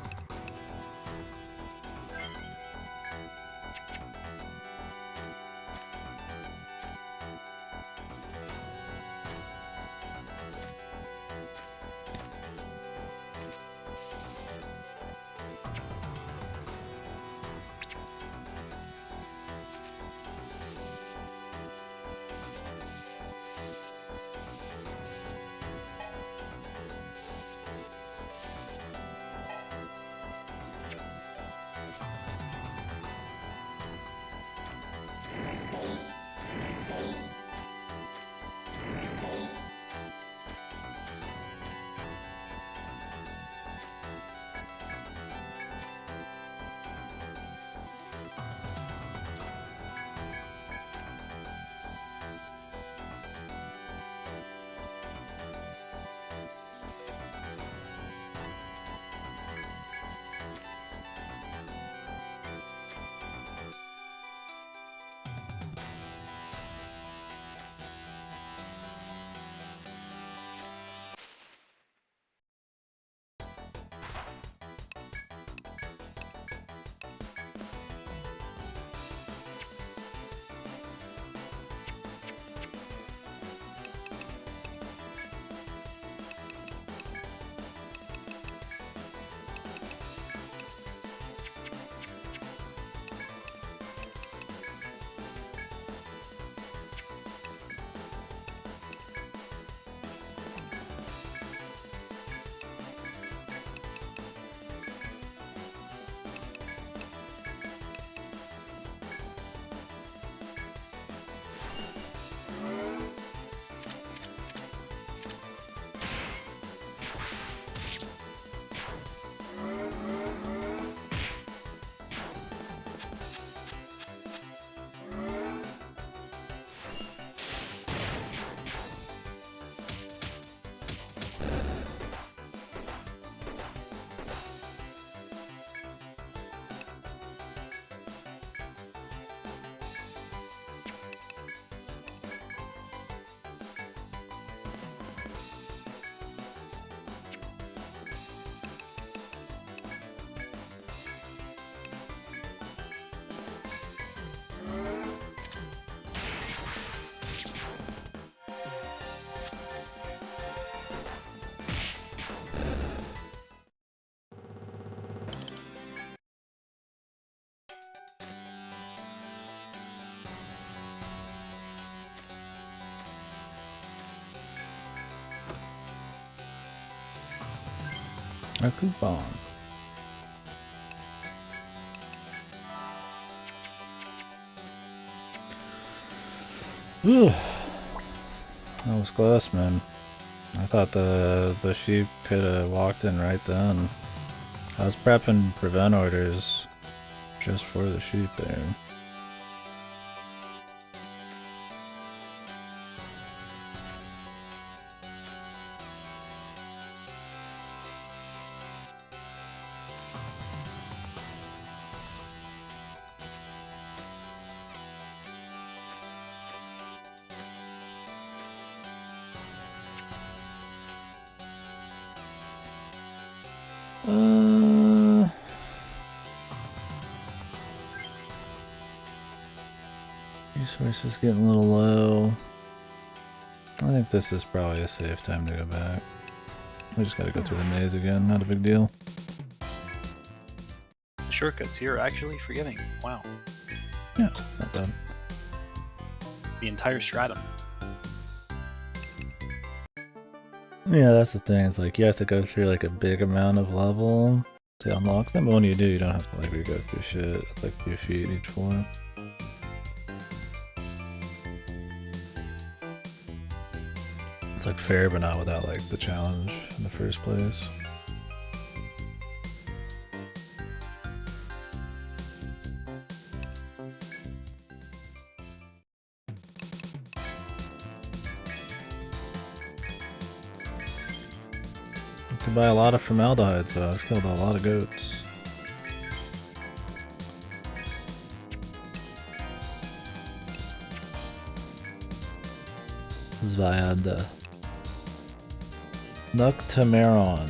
A coupon. Whew. That was close, man. I thought the sheep could have walked in right then. I was prepping prevent orders just for the sheep there. Resources getting a little low. I think this is probably a safe time to go back. We just gotta go through the maze again, not a big deal. The shortcuts here are actually forgiving. Wow. Yeah, not bad. The entire stratum. Yeah, that's the thing. It's like you have to go through like a big amount of level to unlock them, but when you do, you don't have to like re-go through shit. It's like you feed each floor. It's like fair, but not without like the challenge in the first place. You can buy a lot of formaldehyde, so I've killed a lot of goats. Zviad. Noctamaron.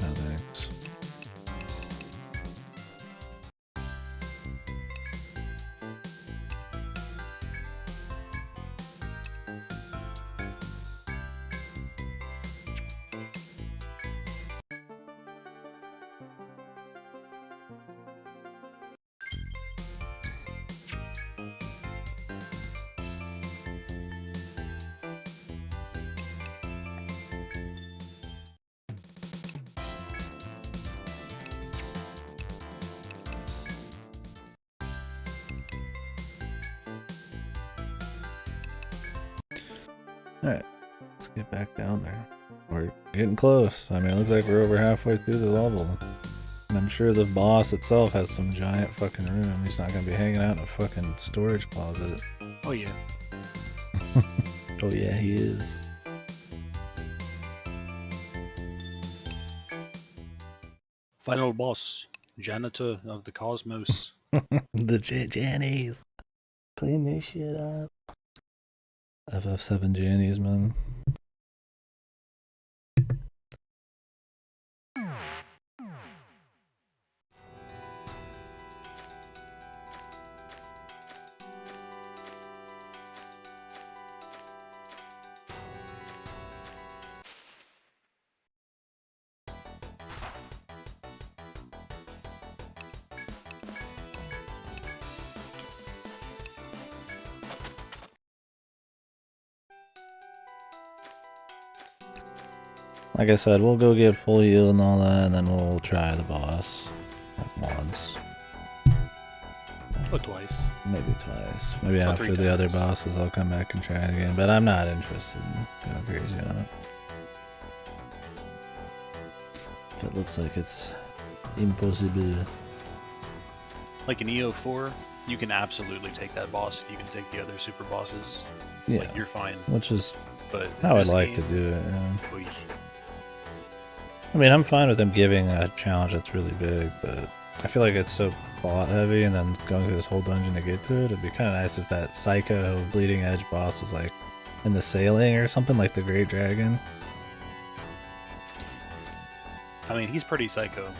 No thanks. Alright, let's get back down there. We're getting close. I mean, it looks like we're over halfway through the level. And I'm sure the boss itself has some giant fucking room. He's not gonna be hanging out in a fucking storage closet. Oh yeah. Oh yeah, he is. Final boss. Janitor of the cosmos. The Jannies. Clean this shit up. FF7 Jannies, man. Like I said, we'll go get full heal and all that, and then we'll try the boss. Like once. Or twice. Maybe twice. Maybe Or after 3 the other times. bosses, I'll come back and try it again. But I'm not interested in going crazy on it. If it looks like it's impossible. Like in EO4, you can absolutely take that boss if you can take the other super bosses. Yeah. Like, you're fine. Which is But how I'd this like to game, do it, yeah. oy. I mean, I'm fine with them giving a challenge that's really big, but I feel like it's so plot heavy, and then going through this whole dungeon to get to it, it'd be kind of nice if that Psycho Bleeding Edge boss was like in the sailing or something, like the Great Dragon. I mean, he's pretty psycho.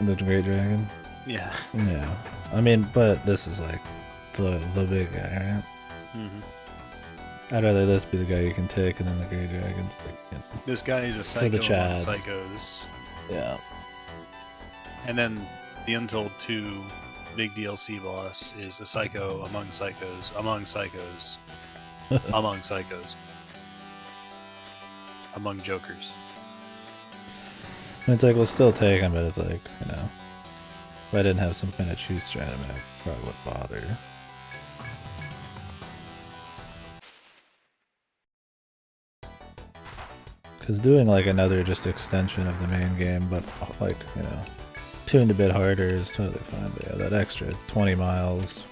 The Great Dragon? Yeah. Yeah. I mean, but this is like the big guy, right? Mm-hmm. I'd rather this be the guy you can take, and then the Great Dragon's like, you know. This guy is a For psycho the among chads. psychos. Yeah. And then the Untold 2 big DLC boss is a psycho among psychos, among psychos, among psychos, among jokers. It's like, we'll still take him, but it's like, you know, if I didn't have some kind of choose strat, I probably wouldn't bother. Because doing like another just extension of the main game, but like, you know, tuned a bit harder is totally fine. But yeah, that extra 20 miles,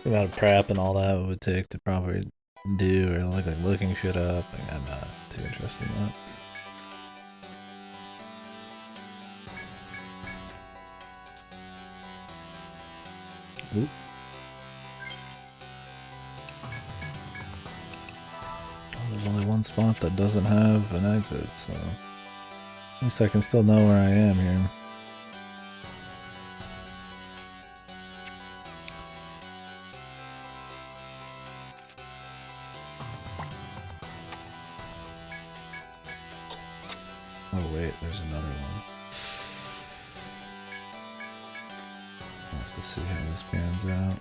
the amount of prep and all that it would take to probably do, or like looking shit up, like, I'm not too interested in that. Oop. Oh, there's only one spot that doesn't have an exit, so at least I can still know where I am here. Oh wait, there's another one. I'll have to see how this pans out.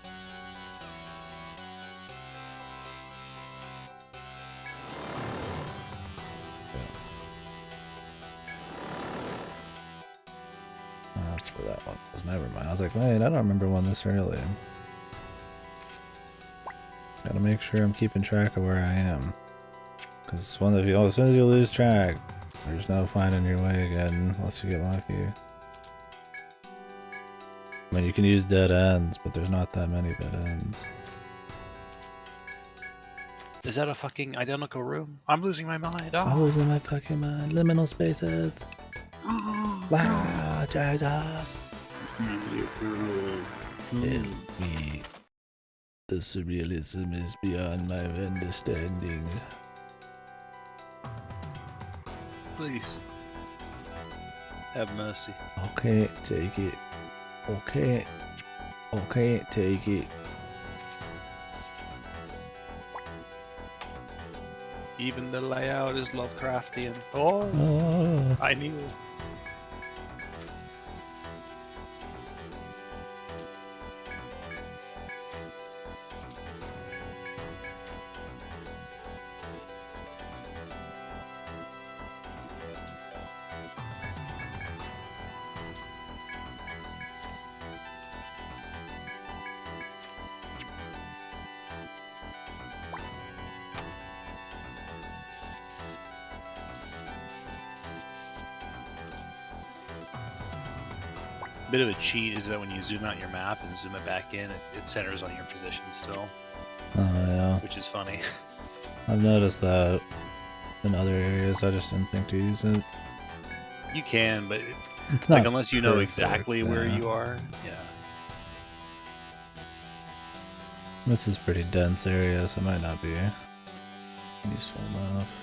That's where that one was. Never mind. I was like, wait, I don't remember one this early. Gotta make sure I'm keeping track of where I am. Because one of you, as soon as you lose track, there's no finding your way again unless you get lucky. I mean, you can use dead ends, but there's not that many dead ends. Is that a fucking identical room? I'm losing my mind. Oh. I'm losing my fucking mind. Liminal spaces. Wow, Jesus. Help me. The surrealism is beyond my understanding. Please. Have mercy. Okay, take it. Okay. Okay, take it. Even the layout is Lovecraftian. Oh, Oh. I knew. Bit of a cheat is that when you zoom out your map and zoom it back in, it centers on your position still, Oh, yeah. which is funny. I've noticed that in other areas. I just didn't think to use it. You can, but It's like not unless you know perfect, exactly where yeah. you are, yeah. This is pretty dense area, so it might not be useful enough.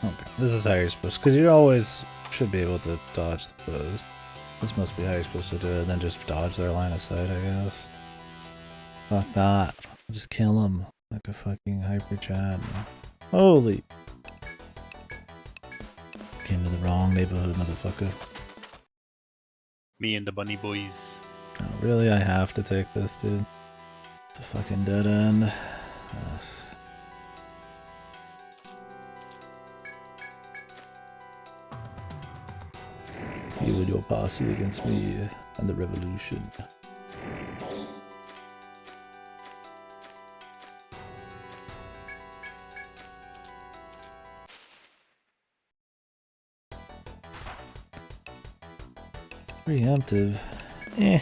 Okay, this is how you're supposed to, because you always should be able to dodge the foes. This must be how you're supposed to do it, and then just dodge their line of sight, I guess. Fuck that. Just kill them like a fucking hyper Chad. Holy. Came to the wrong neighborhood, motherfucker. Me and the bunny boys. Oh, really? I have to take this, dude? It's a fucking dead end. You and your posse against me and the revolution. Preemptive. Eh.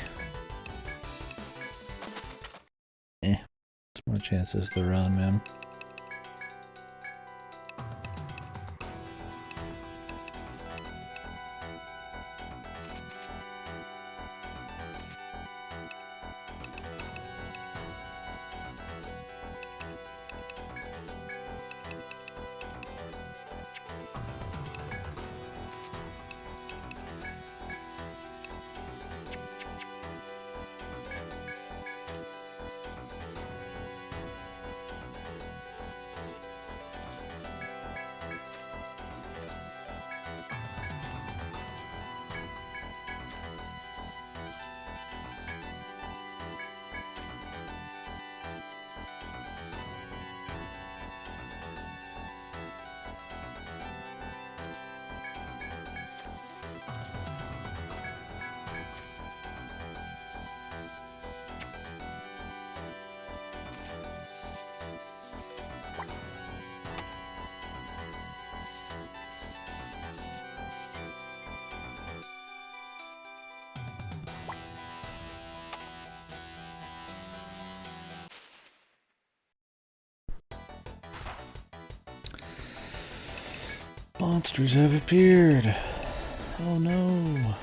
It's more chances to run, man. Monsters have appeared. Oh no.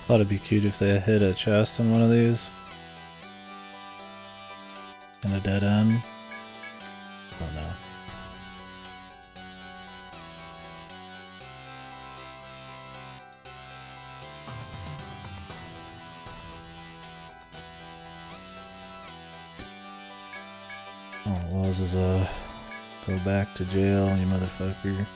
Thought it'd be cute if they hit a chest in one of these. In a dead end. Oh no. All it was is go back to jail, you motherfucker.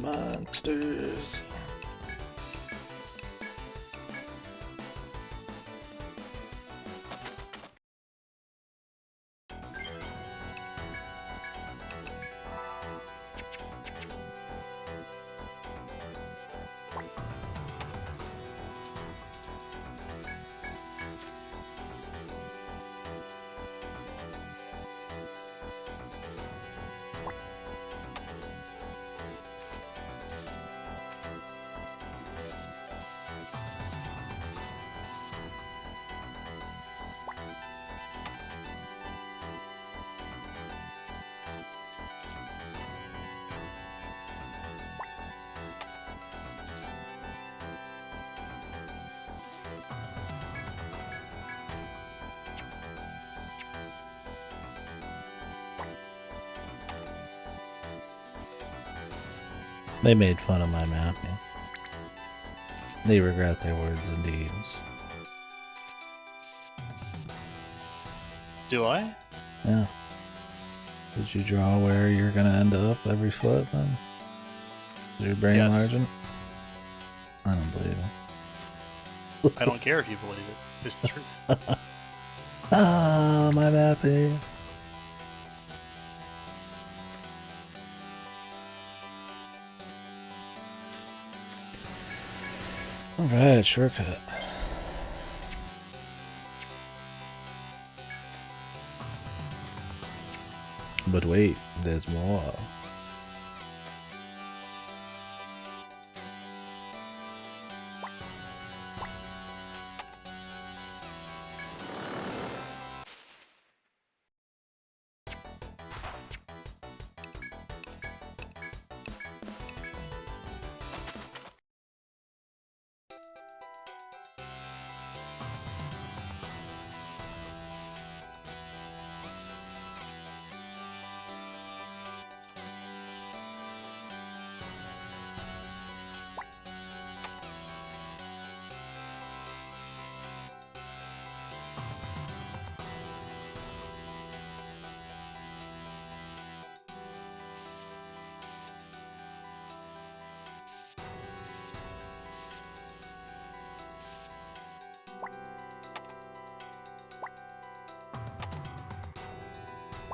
Monsters. They made fun of my mapping. They regret their words and deeds. Do I? Yeah. Did you draw where you're gonna end up every flip then? Is your brain Yes. margin? I don't believe it. I don't care if you believe it. It's the truth. Ah, my mapping. Alright, shortcut. But wait, there's more.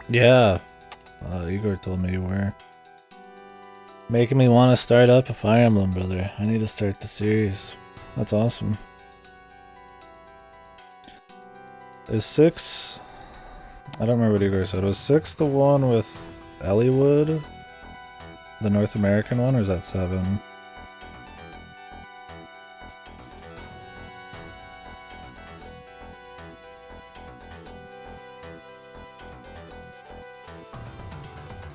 Yeah. Igor told me you were. Making me want to start up a Fire Emblem, brother. I need to start the series. That's awesome. Is 6... I don't remember what Igor said. Was 6 the one with Elliewood? The North American one, or is that 7?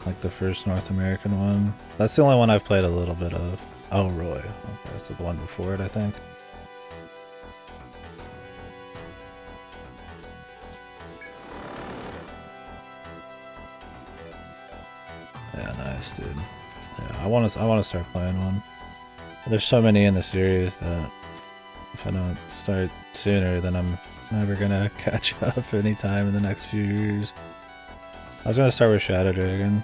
Like the first North American one. That's the only one I've played a little bit of. Oh, Roy. Okay, so the one before it, I think. Yeah, nice, dude. Yeah, I want to start playing one. There's so many in the series that if I don't start sooner, then I'm never gonna catch up anytime in the next few years. I was gonna start with Shadow Dragon.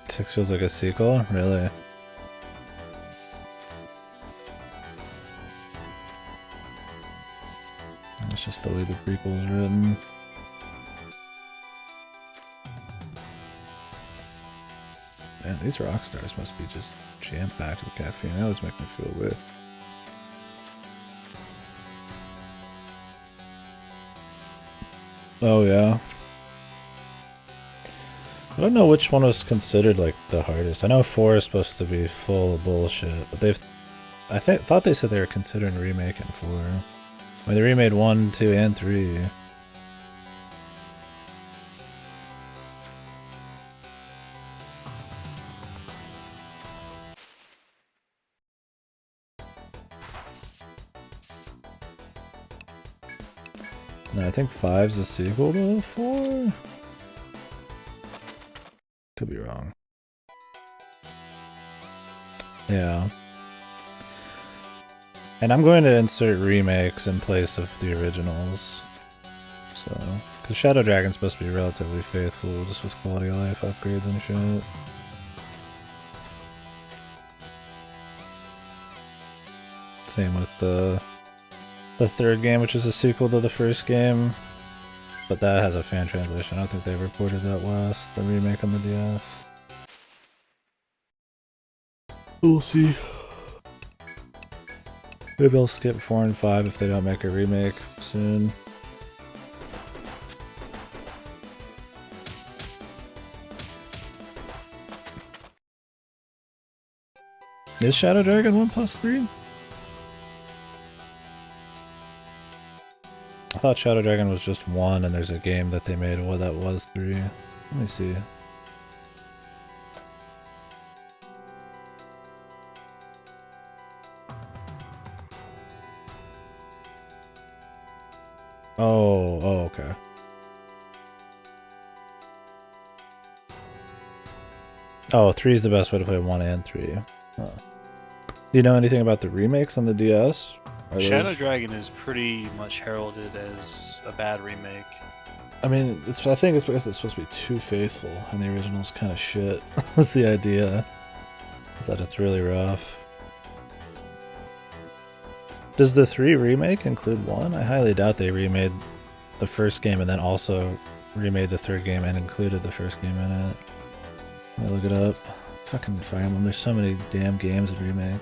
Six feels like a sequel? Really? It's just the way the prequel is written. Man, these rock stars must be just jam-packed with caffeine. They always make me feel weird. Oh yeah. I don't know which one was considered like the hardest. I know 4 is supposed to be full of bullshit, but I thought they said they were considering remaking 4. I mean, they remade 1, 2, and 3. No, I think 5's the sequel to 4? Could be wrong. Yeah. And I'm going to insert remakes in place of the originals. So, because Shadow Dragon's supposed to be relatively faithful, just with quality of life upgrades and shit. Same with the third game, which is a sequel to the first game. But that has a fan translation. I don't think they reported that last, the remake on the DS. We'll see. Maybe I'll skip 4 and 5 if they don't make a remake soon. Is Shadow Dragon 1+3? I thought Shadow Dragon was just 1 and there's a game that they made that was 3. Let me see. Oh, okay. Oh, 3 is the best way to play 1 and 3. Huh. Do you know anything about the remakes on the DS? Shadow Dragon is pretty much heralded as a bad remake. I mean, I think it's because it's supposed to be too faithful, and the original's kind of shit. That's the idea. That it's really rough. Does the 3 remake include 1? I highly doubt they remade the first game and then also remade the third game and included the first game in it. Let me look it up. Fucking Fire Emblem, there's so many damn games to remake.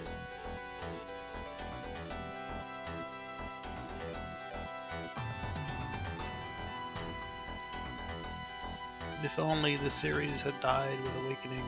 If only the series had died with Awakening.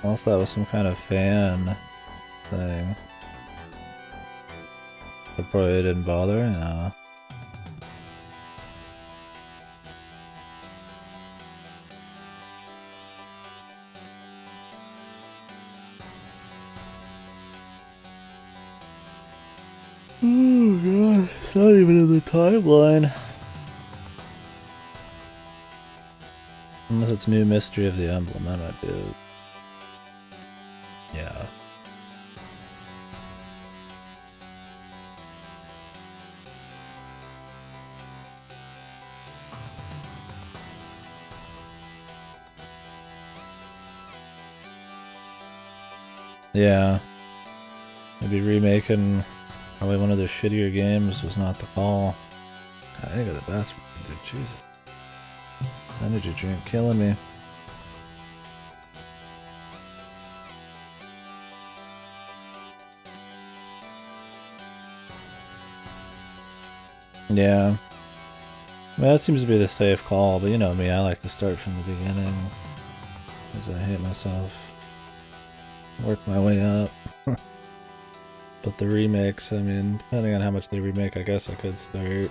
Also, that was some kind of fan thing. But probably didn't bother, yeah. Oh god, it's not even in the timeline. Unless it's New Mystery of the Emblem, that might be it. Yeah. Yeah. Maybe remaking probably one of their shittier games was not the call. God, I need to go to the bathroom, dude. Jesus. This energy drink killing me. Yeah. I mean, that seems to be the safe call, but you know me, I like to start from the beginning. Because I hate myself. Work my way up. But the remakes, I mean, depending on how much they remake, I guess I could start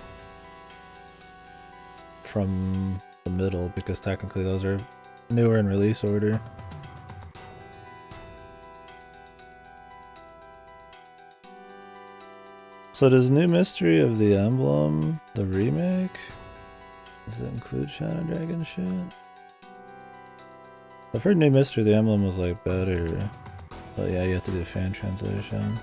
from the middle, because technically those are newer in release order. So does New Mystery of the Emblem, the remake, does it include Shadow Dragon shit? I've heard New Mystery of the Emblem was like better, but yeah, you have to do fan translation.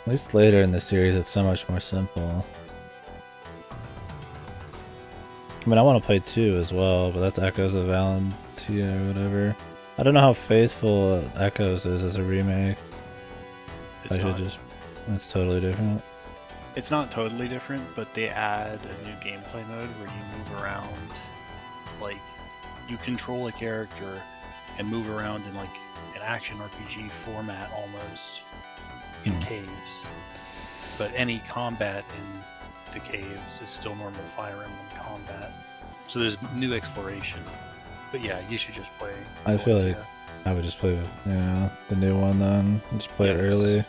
At least later in the series, it's so much more simple. I mean, I want to play 2 as well, but that's Echoes of Valentia or whatever. I don't know how faithful Echoes is as a remake. It's totally different. It's not totally different, but they add a new gameplay mode where you move around, like, you control a character and move around in like an action RPG format almost in caves. But any combat in the caves is still normal Fire Emblem combat. So there's new exploration. But yeah, you should just play. I feel like I would just play the new one then. Just play it early.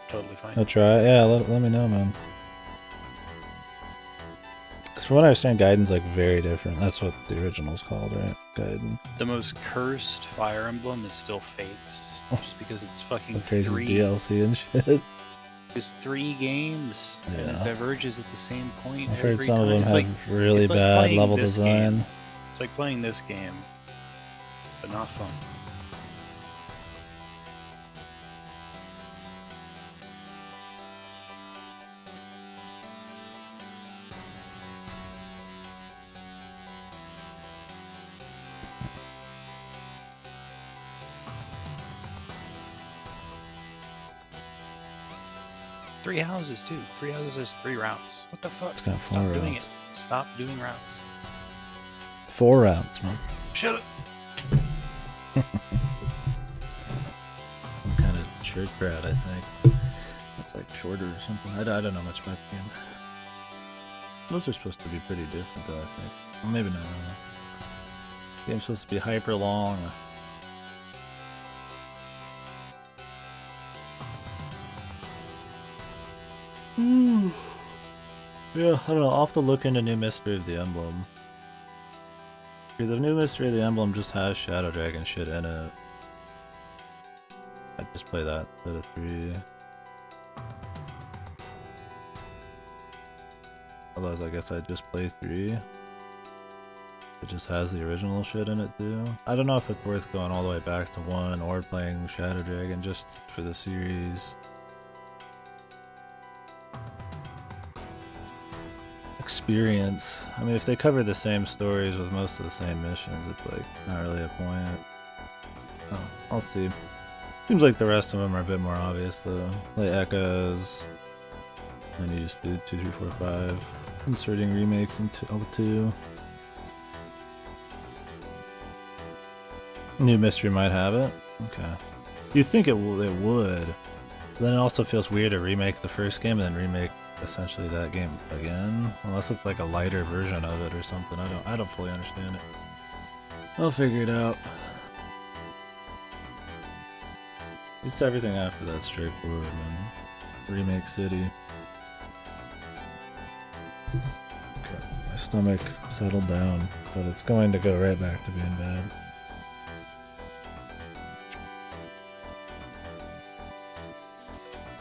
Totally fine. I'll try it. Yeah, let me know, man. Because from what I understand, Gaiden's like very different. That's what the original's called, right? Gaiden. The most cursed Fire Emblem is still Fates. Just because it's fucking crazy 3 DLC and shit. There's 3 games, and it diverges at the same point. I've heard some time. of them It's have like, really bad level design. Game. It's like playing this game, but not fun. Three houses too. 3 houses has 3 routes. What the fuck? It's got 4 Stop routes. doing it. Stop doing routes. 4 rounds, man. Shut up. Some kind of shirt crowd, I think. That's like shorter or something. I don't know much about the game. Those are supposed to be pretty different, though, I think. Well, maybe not. The game's supposed to be hyper long. Yeah, I don't know. I'll have to look into New Mystery of the Emblem. Because if New Mystery of the Emblem just has Shadow Dragon shit in it, I'd just play that instead of 3. Otherwise, I guess I'd just play 3. It just has the original shit in it too. I don't know if it's worth going all the way back to 1 or playing Shadow Dragon just for the series. Experience. I mean, if they cover the same stories with most of the same missions, it's like not really a point. Oh, I'll see. Seems like the rest of them are a bit more obvious though. Like Echoes. Then you just do 2, 3, 4, 5. Inserting remakes into L2. New Mystery might have it. Okay. You'd think it would. But then it also feels weird to remake the first game and then remake essentially that game again, unless it's like a lighter version of it or something. I don't fully understand it. I'll figure it out. It's everything after that straightforward, man. Remake City. Okay, my stomach settled down, but it's going to go right back to being bad.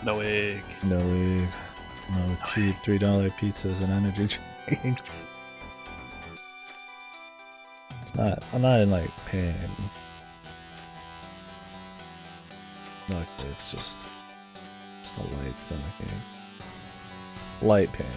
No egg. No egg. No cheap $3 pizzas and energy drinks. It's not. I'm not in like pain. Luckily, it's just a light stomach ache. Light pain.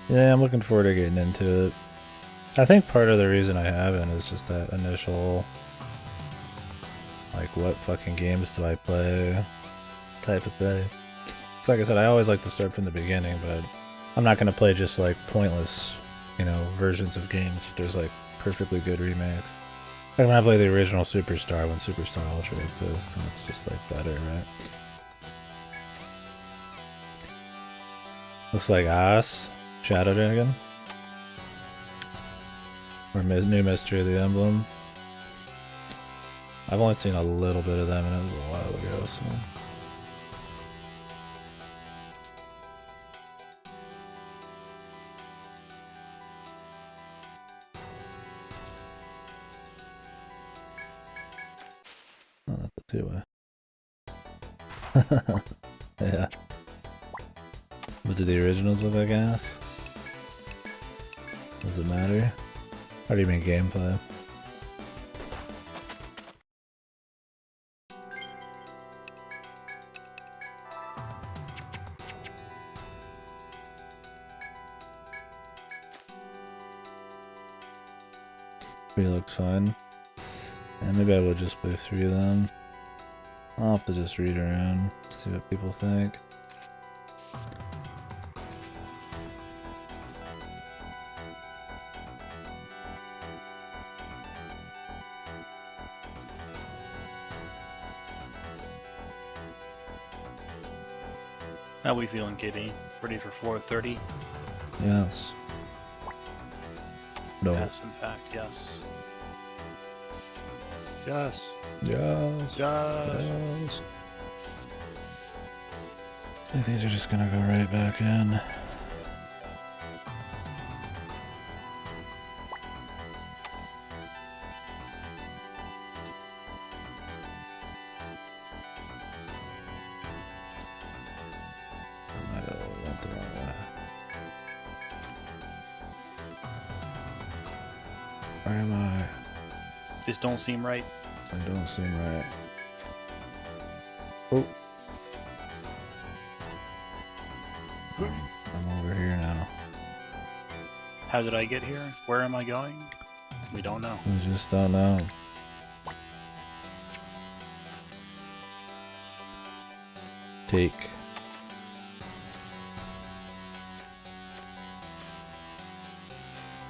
Yeah, I'm looking forward to getting into it. I think part of the reason I haven't is just that initial, like, what fucking games do I play type of thing. It's like I said, I always like to start from the beginning, but I'm not gonna play just like pointless, you know, versions of games if there's like perfectly good remakes. Like when I play the original Superstar when Superstar Ultra exists, and it's just like better, right? Looks like As, Shadow Dragon, or New Mystery of the Emblem. I've only seen a little bit of them, and it was a while ago, so. Oh, not the two-way. Yeah. What do the originals look like, ass? Does it matter? How do you mean gameplay? Three looks fine. And maybe I would just play 3 of them. I'll have to just read around, see what people think. How we feeling, KD? Ready for floor 30? Yes. No. Yes, in fact, yes. Yes. Yes. Yes. I think these are just gonna go right back in. Where am I? This don't seem right. I don't seem right. Oh. I'm over here now. How did I get here? Where am I going? We don't know. We just don't know. Take.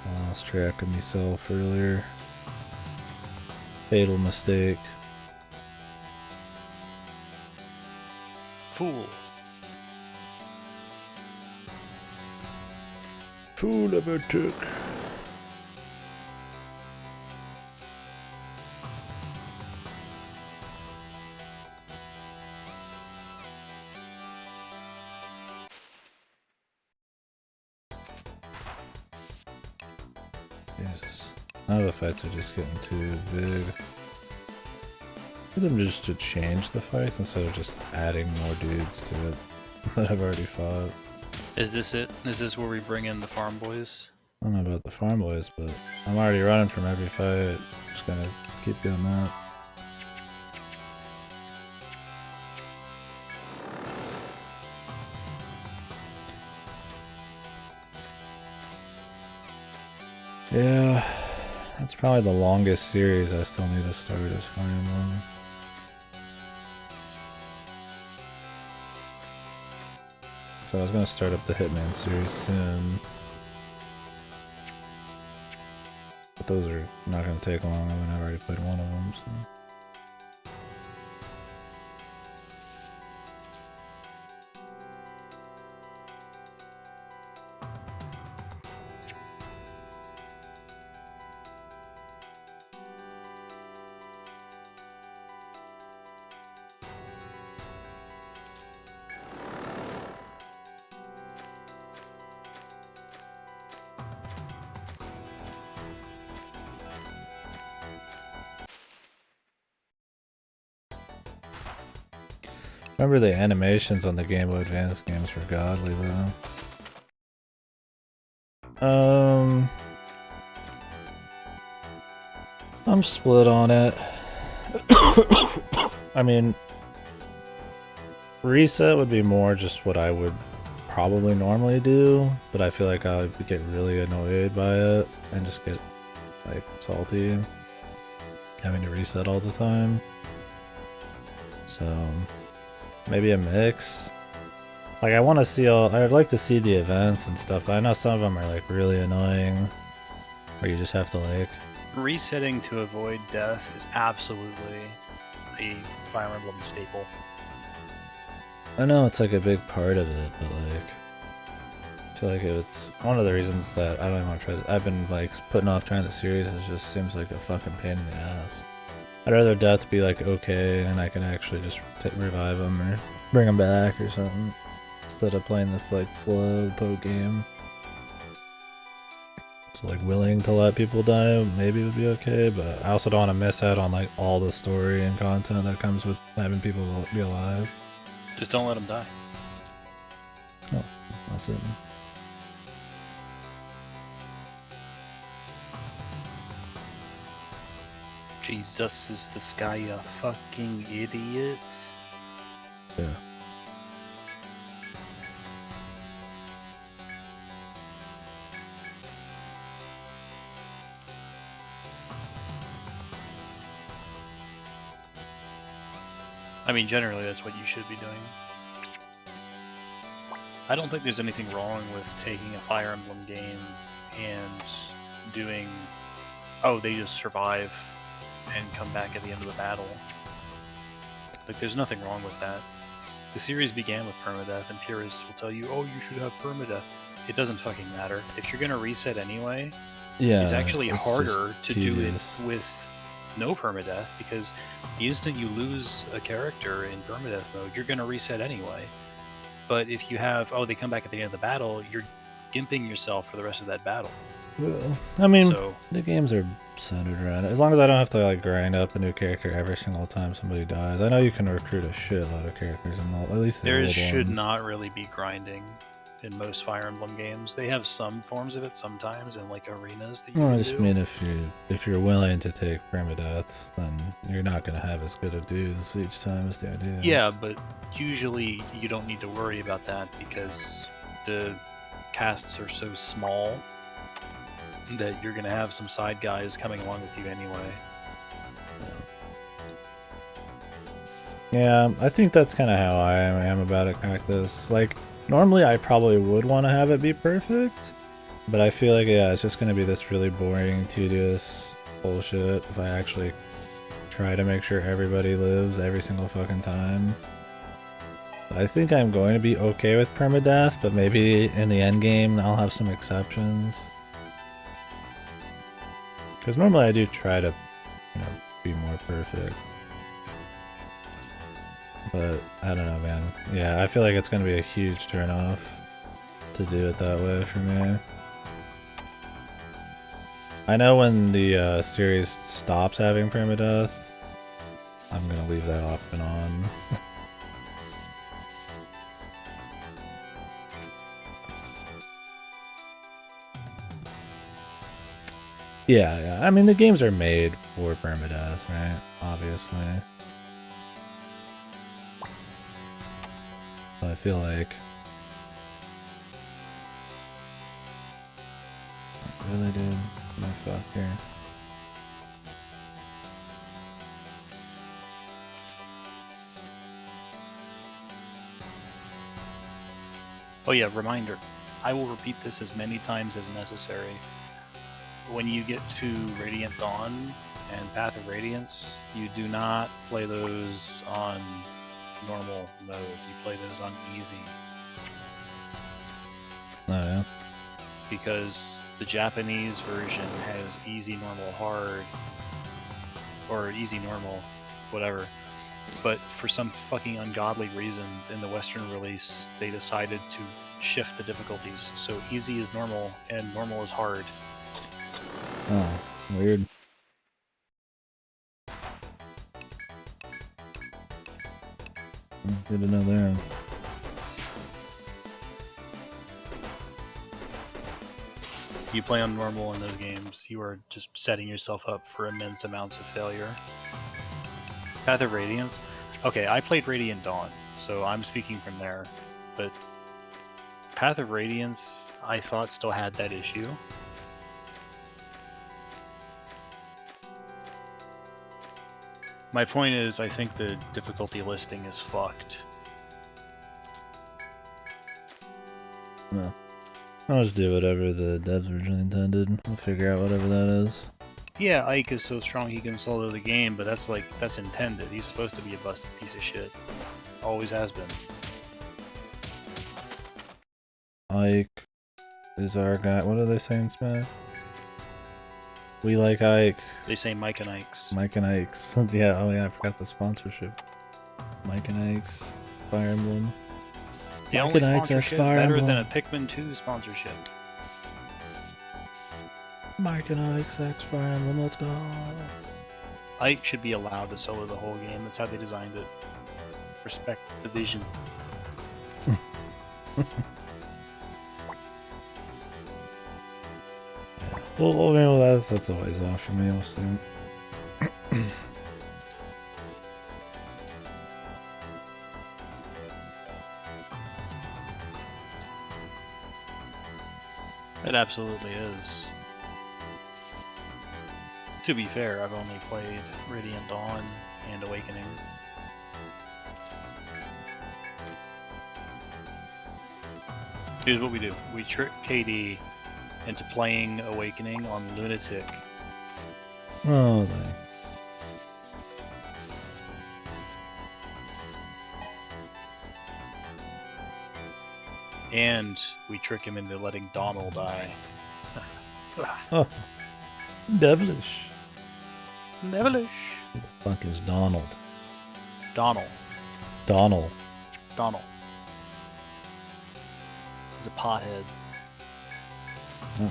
I lost track of myself earlier. Fatal mistake. Fool. Fool ever took. Jesus. Now the fights are just getting too big. For them just to change the fights instead of just adding more dudes to it that I've already fought. Is this it? Is this where we bring in the farm boys? I don't know about the farm boys, but I'm already running from every fight. Just gonna keep doing that. Yeah, that's probably the longest series I still need to start as Fire Emblem. So I was gonna start up the Hitman series soon. But those are not gonna take long. I mean, I've already played one of them, so. Remember the animations on the Game Boy Advance games were godly though. I'm split on it. I mean, Reset would be more just what I would probably normally do, but I feel like I would get really annoyed by it and just get like salty, having to reset all the time. So maybe a mix. Like I want to see I'd like to see the events and stuff, but I know some of them are like really annoying, where you just have to like... Resetting to avoid death is absolutely a Fire Emblem staple. I know it's like a big part of it, but like, I feel like it's one of the reasons that I don't even want to try this. I've been like putting off trying the series. It just seems like a fucking pain in the ass. I'd rather death be like okay, and I can actually just revive them or bring them back or something, instead of playing this like slow poke game. So like willing to let people die maybe would be okay, but I also don't want to miss out on like all the story and content that comes with having people be alive. Just don't let them die. Oh, that's it. Jesus, is this guy a fucking idiot? Yeah. I mean, generally that's what you should be doing. I don't think there's anything wrong with taking a Fire Emblem game and doing, oh, they just survive and come back at the end of the battle. Like, there's nothing wrong with that. The series began with permadeath, and purists will tell you, oh, you should have permadeath. It doesn't fucking matter. If you're gonna reset anyway, Yeah, it's actually harder to do it tedious. with no permadeath, because the instant you lose a character in permadeath mode, you're gonna reset anyway. But if you have, oh, they come back at the end of the battle, you're gimping yourself for the rest of that battle. Yeah. I mean, So the games are centered around it. As long as I don't have to like grind up a new character every single time somebody dies. I know you can recruit a shitload of characters in at least the there old should ones. not really be grinding in most Fire Emblem games. They have some forms of it sometimes in like arenas that you Well, I can just do. mean if you're willing to take permadeaths, then you're not gonna have as good of dudes each time. Is the idea? Yeah, but usually you don't need to worry about that because the casts are so small that you're going to have some side guys coming along with you anyway. Yeah, I think that's kind of how I am about it, Cactus. Like, normally I probably would want to have it be perfect, but I feel like, yeah, it's just going to be this really boring, tedious bullshit if I actually try to make sure everybody lives every single fucking time. I think I'm going to be okay with permadeath, but maybe in the end game I'll have some exceptions. Because normally I do try to, you know, be more perfect. But, I don't know, man. Yeah, I feel like it's going to be a huge turnoff to do it that way for me. I know when the series stops having permadeath, I'm going to leave that option on. Yeah, I mean, the games are made for permadeath, right? Obviously. I feel like... Really, dude? My fuck here. Oh yeah, reminder. I will repeat this as many times as necessary. When you get to Radiant Dawn and Path of Radiance, you do not play those on normal mode. You play those on easy. Oh, yeah? Because the Japanese version has easy, normal, hard, or easy, normal, whatever. But for some fucking ungodly reason, in the Western release, they decided to shift the difficulties. So easy is normal, and normal is hard. Oh, weird. Good to know there. You play on normal in those games, you are just setting yourself up for immense amounts of failure. Path of Radiance? Okay, I played Radiant Dawn, so I'm speaking from there. But Path of Radiance, I thought still had that issue. My point is, I think the difficulty listing is fucked. No. I'll just do whatever the devs originally intended. We'll figure out whatever that is. Yeah, Ike is so strong he can solo the game, but that's intended. He's supposed to be a busted piece of shit. Always has been. Ike is our guy. What are they saying, Smash? We like Ike. They say Mike and Ike's. Mike and Ike's. Yeah, oh yeah, I forgot the sponsorship. Mike and Ike's. Fire Emblem. The Mike only and Ike's sponsorship Fire better Emblem. than a Pikmin 2 sponsorship. Mike and Ike's X Fire Emblem, let's go. Ike should be allowed to solo the whole game. That's how they designed it. Respect the vision. Well, that's a ways off for me, we'll see. It absolutely is. To be fair, I've only played Radiant Dawn and Awakening. Here's what we do. We trick KD into playing Awakening on Lunatic. Oh, dang. And we trick him into letting Donald die. Oh. Devilish. Devilish. Who the fuck is Donald? Donald. Donald. Donald. He's a pothead. Oh.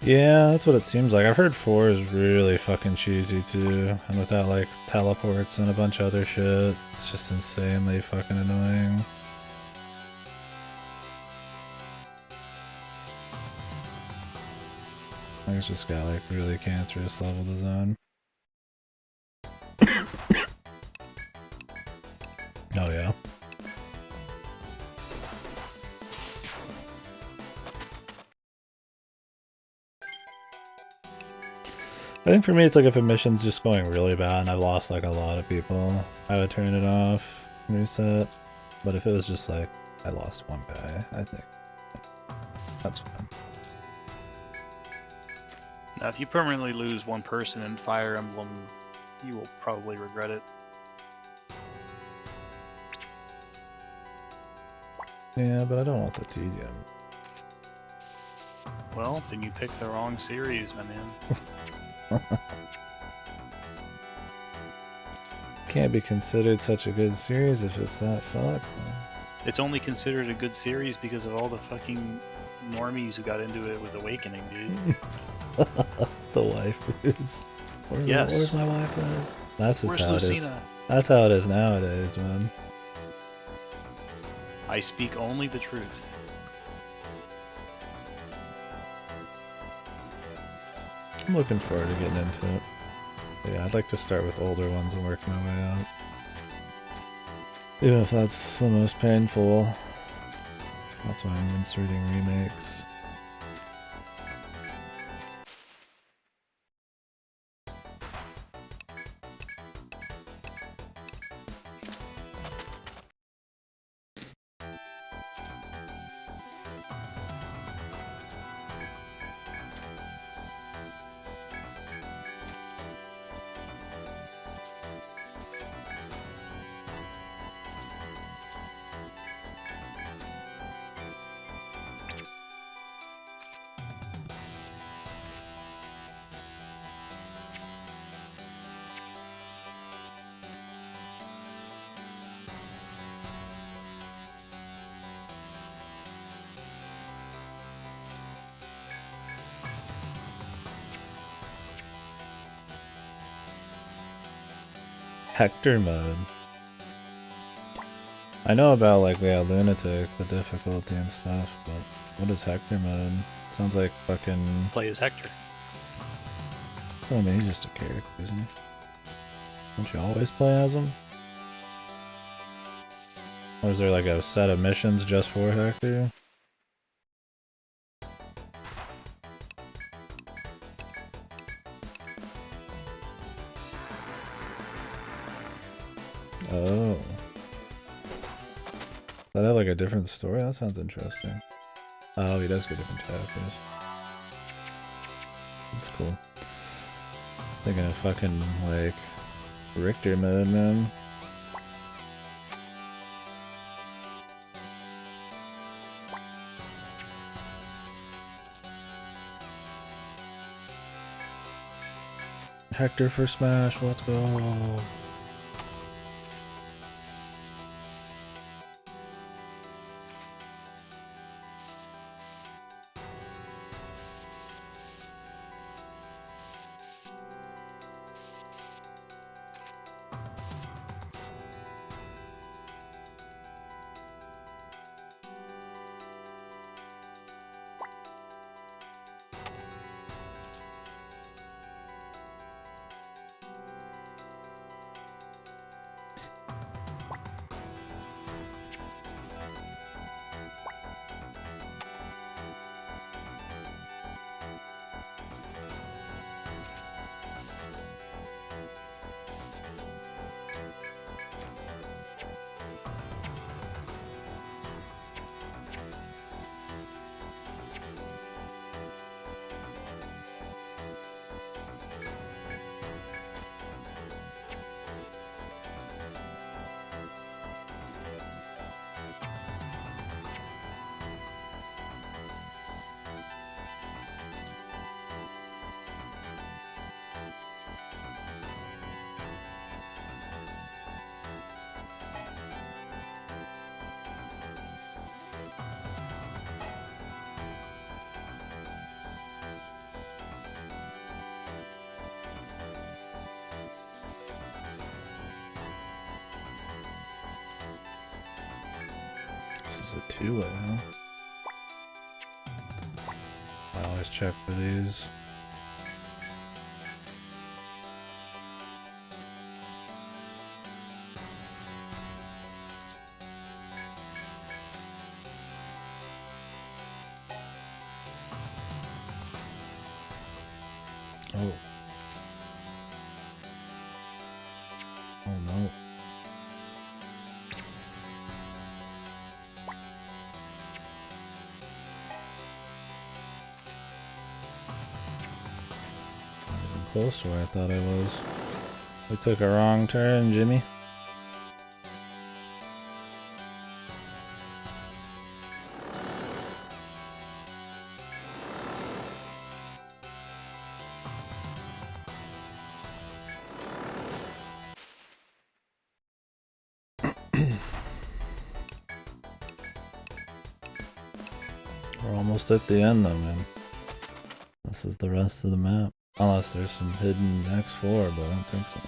Yeah, that's what it seems like. I've heard 4 is really fucking cheesy too, and without like teleports and a bunch of other shit, it's just insanely fucking annoying. I think it's just got like really cancerous level design. Oh yeah. I think for me it's like if a mission's just going really bad and I've lost like a lot of people, I would turn it off, reset. But if it was just like, I lost one guy, I think that's fine. Now, if you permanently lose one person in Fire Emblem, you will probably regret it. Yeah, but I don't want the tedium. Well, then you picked the wrong series, my man. Can't be considered such a good series if it's that fucked. It's only considered a good series because of all the fucking normies who got into it with Awakening, dude. The wife is. Yes. Where's my wife is? That's just Where's how Lucina? it is. That's how it is nowadays, man. I speak only the truth. I'm looking forward to getting into it. But yeah, I'd like to start with older ones and work my way out. Even if that's the most painful. That's why I'm inserting remakes. Hector mode. I know about like Lunatic, the difficulty and stuff, but what is Hector mode? Sounds like fucking. Play as Hector. I mean, he's just a character, isn't he? Don't you always play as him? Or is there like a set of missions just for Hector? Oh. That have like a different story? That sounds interesting. Oh, he does get different chapters. That's cool. I was thinking of fucking like Richter mode, man. Hector for Smash, let's go. This is a two-way, huh? I always check for these. Oh. Oh no. Close to where I thought I was. We took a wrong turn, Jimmy. We're almost at the end though, man. This is the rest of the map. Unless there's some hidden X4, but I don't think so.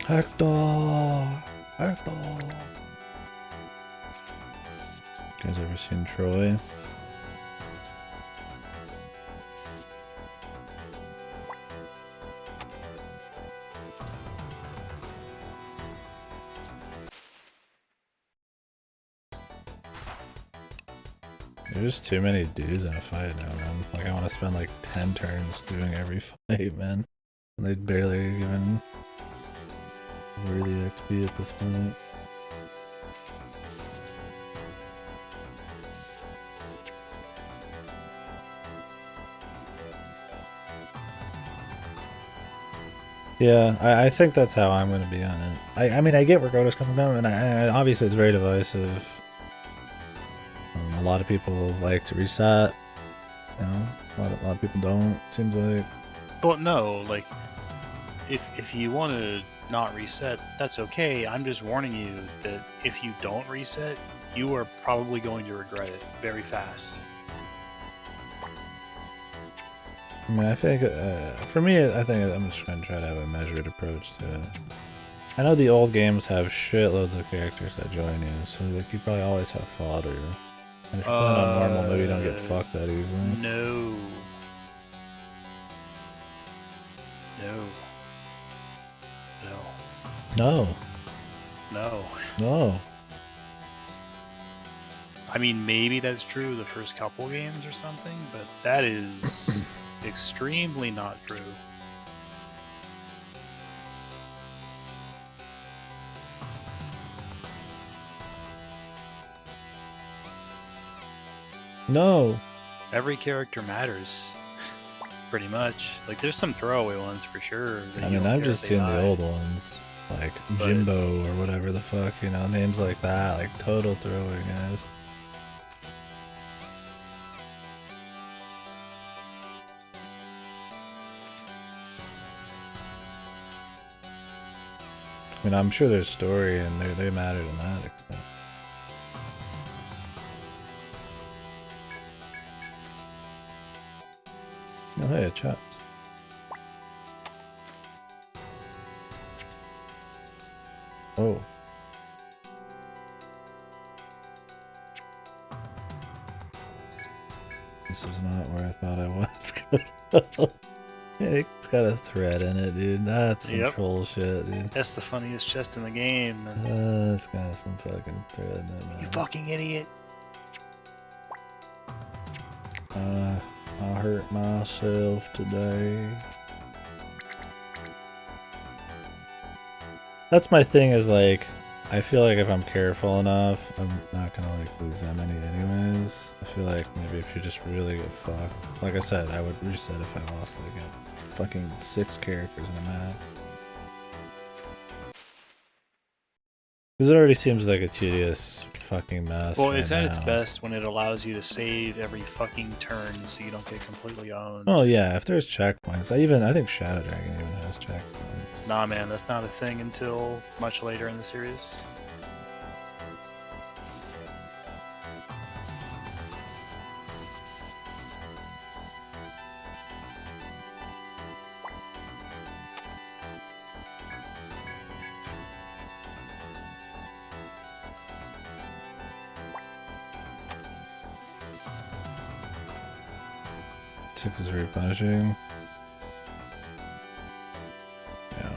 Hector! Hector! You guys ever seen Troy? There's just too many dudes in a fight now, man. Like, I want to spend like 10 turns doing every fight, man. And they'd barely even... worthy XP at this point. Yeah, I think that's how I'm going to be on it. I mean, I get where Goto's coming from, and obviously it's very divisive. A lot of people like to reset, you know, a lot of people don't, it seems like. Well, no, like, if you want to not reset, that's okay. I'm just warning you that if you don't reset, you are probably going to regret it very fast. I mean, I think, for me, I think I'm just going to try to have a measured approach to it. I know the old games have shitloads of characters that join you, so like you probably always have fodder. And if you're playing on normal, maybe you don't get fucked that easily. No. No. No. No. No. I mean, maybe that's true the first couple games or something, but that is extremely not true. No. Every character matters, pretty much. Like, there's some throwaway ones for sure. I mean, I've just seen the old ones, like Jimbo or whatever the fuck, you know, names like that, like total throwaway guys. I mean, I'm sure there's story and they matter to that extent. Oh, hey, a chest. Oh. This is not where I thought I was. It's got a thread in it, dude. That's some troll shit, dude. That's the funniest chest in the game. It's got some fucking thread in it, man. You fucking idiot. I hurt myself today. That's my thing, is like, I feel like if I'm careful enough, I'm not gonna like lose that many anyways. I feel like maybe if you just really get fucked. Like I said, I would reset if I lost like a fucking 6 characters in a map. Because it already seems like a tedious fucking mess. Well, right it's at its now. best when it allows you to save every fucking turn so you don't get completely owned. Oh yeah, if there's checkpoints. I think Shadow Dragon even has checkpoints. Nah, man, that's not a thing until much later in the series. Six is very punishing. Yeah.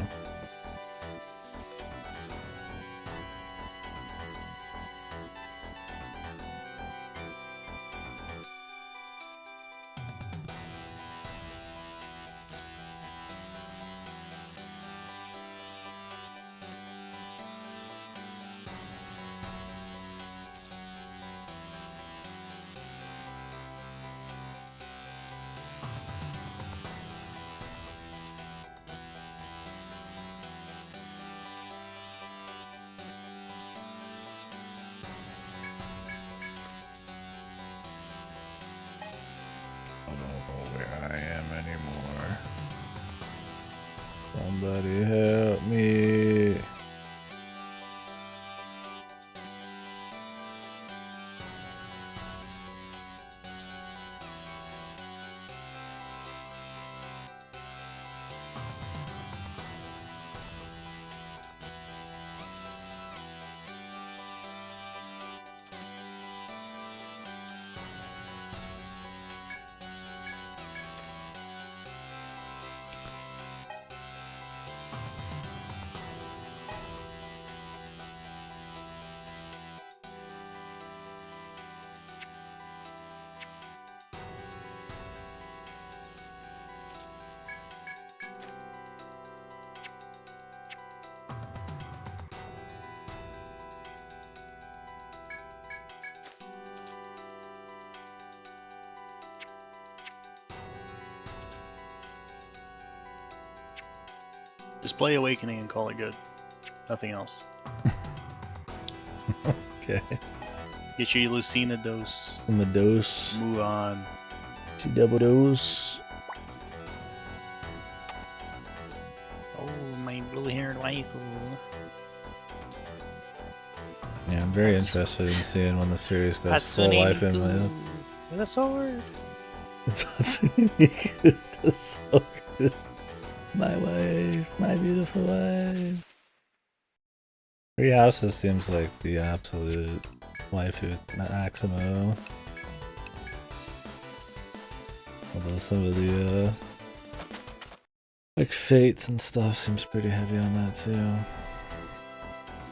I don't know where I am anymore. Somebody help me. Just play Awakening and call it good. Nothing else. Okay. Get your Lucina dose. The dose. Move on. Double dose. Oh, my blue-haired waifu. Yeah, I'm very interested in seeing when the series goes full life in my. With a sword. It's Hatsune the sword. My wife, my beautiful wife. Three Houses seems like the absolute waifu Aximo. Although some of the like fates and stuff seems pretty heavy on that too.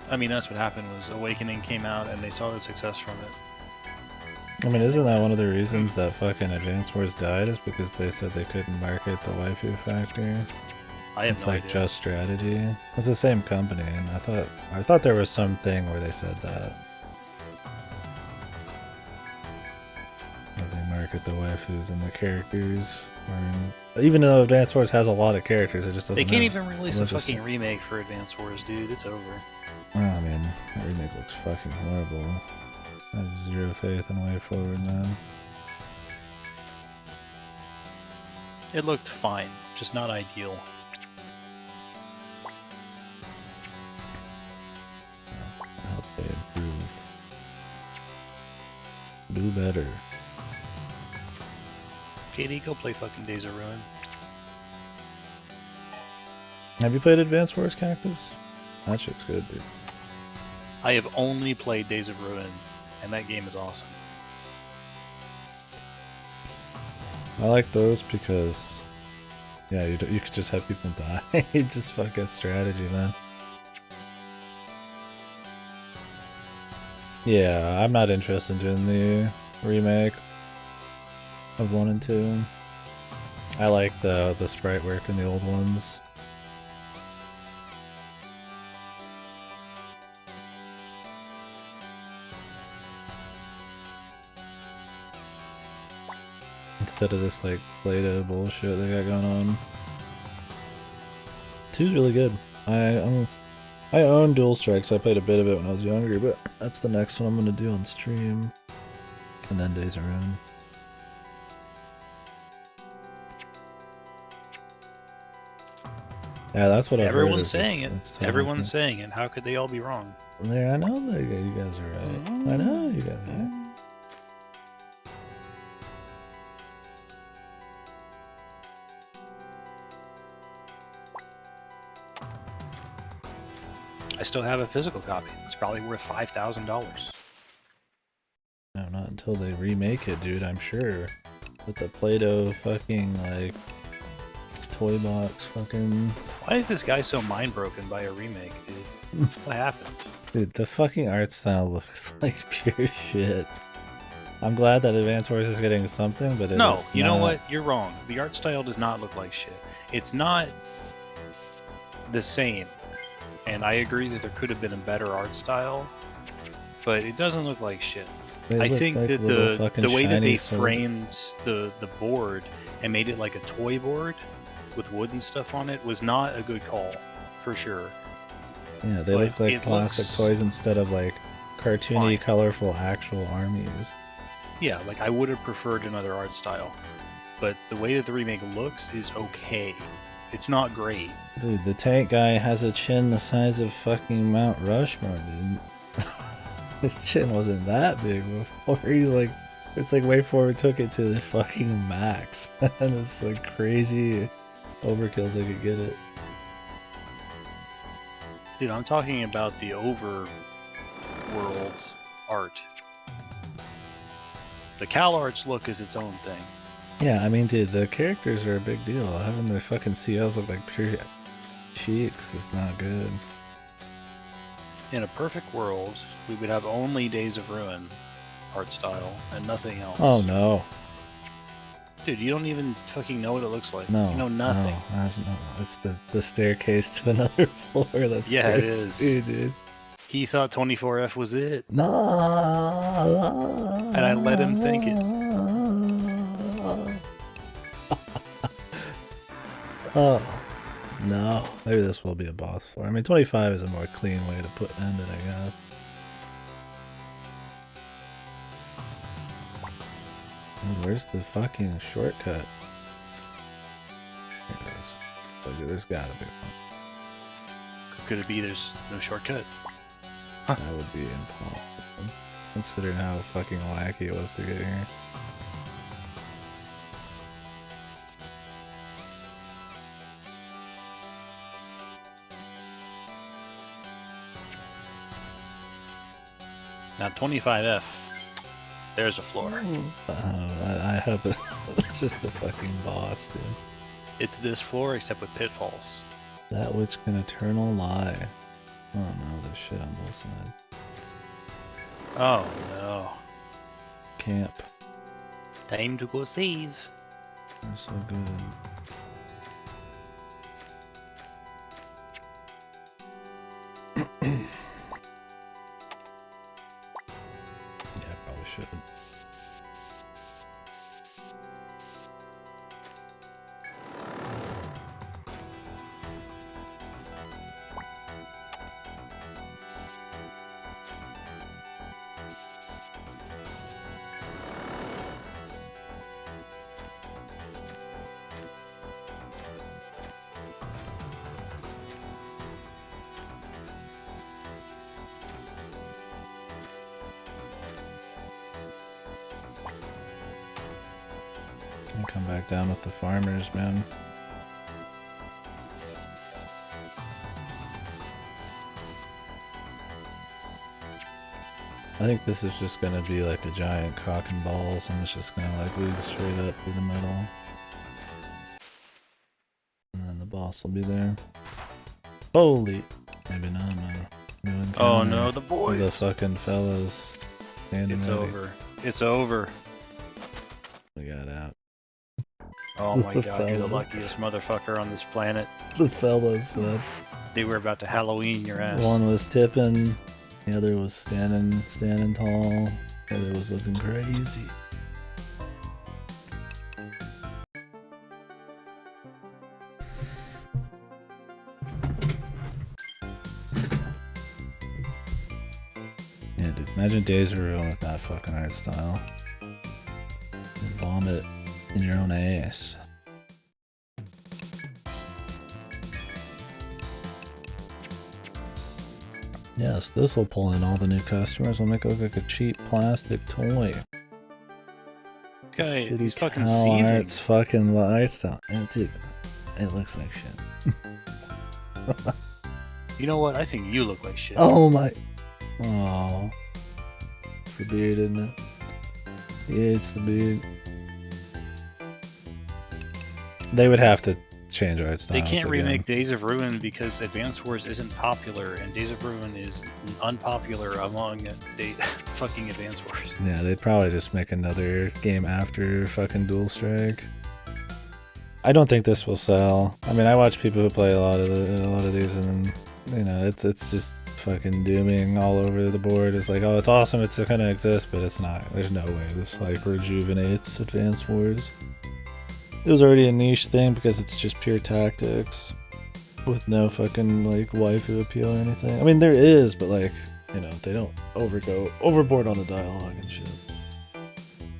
I mean, that's what happened was Awakening came out and they saw the success from it. I mean, isn't that one of the reasons that fucking Advance Wars died? Is because they said they couldn't market the waifu factor. I have It's no like idea. Just Strategy. It's the same company, and I thought there was something where they said that. That they market the waifus and the characters. Even though Advance Wars has a lot of characters, it just doesn't. They can't have even release a religious fucking stuff. remake for Advance Wars, dude. It's over. Oh man, that remake looks fucking horrible. I have zero faith in Way Forward, man. It looked fine, just not ideal. I hope they improve. Do better. KD, go play fucking Days of Ruin. Have you played Advance Wars Cactus? That shit's good, dude. I have only played Days of Ruin, and that game is awesome. I like those because, yeah, you could just have people die. Just fucking strategy, man. Yeah, I'm not interested in the remake of 1 and 2. I like the sprite work in the old ones. Instead of this like Play-Doh bullshit they got going on. 2's really good. I own Dual Strikes. I played a bit of it when I was younger, but that's the next one I'm gonna do on stream. And then Days of Ruin. Yeah, that's what I've heard. Everyone's saying it. It's totally Everyone's saying it. How could they all be wrong? there. I know that you guys are right. I know you guys are right. I still have a physical copy. It's probably worth $5,000. No, not until they remake it, dude, I'm sure. With the Play-Doh fucking, like, toy box fucking... Why is this guy so mind broken by a remake, dude? What happened? Dude, the fucking art style looks like pure shit. I'm glad that Advance Wars is getting something, but No, it's you know not- what? You're wrong. The art style does not look like shit. It's not the same. And I agree that there could have been a better art style, but it doesn't look like shit. They I look think like that little the fucking way that shiny they sword- framed the board and made it like a toy board with wood and stuff on it was not a good call, for sure. Yeah, they but look like it plastic looks toys instead of like cartoony, fine. colorful actual armies. Yeah, like I would have preferred another art style, but the way that the remake looks is okay. It's not great. Dude, the tank guy has a chin the size of fucking Mount Rushmore, dude. His chin wasn't that big before. He's like, it's like way forward took it to the fucking max. And it's like crazy overkills they could get it. Dude, I'm talking about the overworld art. The Cal Arts look is its own thing. Yeah, I mean, dude, the characters are a big deal. Having their fucking CLs look like pure cheeks is not good. In a perfect world, we would have only Days of Ruin art style and nothing else. Oh no. Dude, you don't even fucking know what it looks like. No. You know nothing. No, that's no. It's the staircase to another floor. That's Yeah, it crazy, is. dude. He thought 24F was it. No. And I let him think it. Oh, No, maybe this will be a boss floor. I mean, 25 is a more clean way to end it, I guess. Dude, where's the fucking shortcut? There it is. Okay, there's gotta be one. Could it be there's no shortcut? That would be impossible, considering how fucking wacky it was to get here. Now 25F. There's a floor. I hope it's just a fucking boss, dude. It's this floor except with pitfalls. That which can eternal lie. Oh no, there's shit on both sides. Oh no. Camp. Time to go save. They're so good. Yeah, I probably should. Come back down with the farmers, man. I think this is just gonna be like a giant cock and balls, and it's just gonna like lead straight up through the middle. And then the boss will be there. Holy! Maybe not, man. New encounter. Oh no, the boys! The fucking fellas. It's over. It's over. We got out. Oh my The god, you're the fellas. luckiest motherfucker on this planet. The fellas, man. They were about to Halloween your ass. One was tipping, the other was standing tall, the other was looking crazy. Yeah, dude, imagine Days of Ruin with that fucking art style. Vomit in your own ass. Yes, this will pull in all the new customers. We'll make it look like a cheap plastic toy. This guy, Shitty he's fucking cow seething. art's fucking lifestyle. Dude, it looks like shit. You know what? I think you look like shit. Oh my. Oh. It's the beard, isn't it? Yeah, it's the beard. They would have to change art styles. They can't again. remake Days of Ruin because Advance Wars isn't popular, and Days of Ruin is unpopular among fucking Advance Wars. Yeah, they'd probably just make another game after fucking Dual Strike. I don't think this will sell. I mean, I watch people who play a lot of these, and you know, it's just fucking dooming all over the board. It's like, oh, it's awesome, it's gonna exist, but it's not. There's no way this like rejuvenates Advance Wars. It was already a niche thing because it's just pure tactics with no fucking like waifu appeal or anything. I mean, there is, but like, you know, they don't go overboard on the dialogue and shit.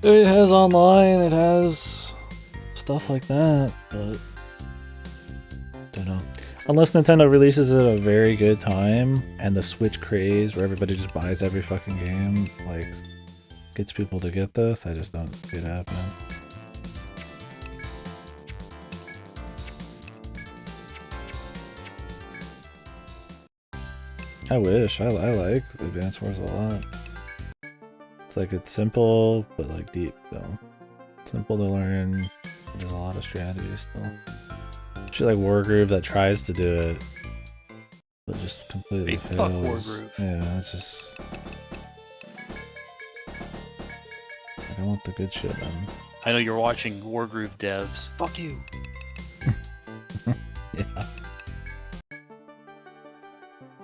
It has online, it has stuff like that, but don't know. Unless Nintendo releases it at a very good time and the Switch craze where everybody just buys every fucking game, like, gets people to get this, I just don't see it happening. I wish. I like Advance Wars a lot. It's like it's simple, but like deep though. Simple to learn. There's a lot of strategy still. Shit like Wargroove that tries to do it, but just completely Hey, fails. fuck Wargroove. Yeah, it's just. It's like I want the good shit, man. I know you're watching Wargroove devs. Fuck you. Yeah.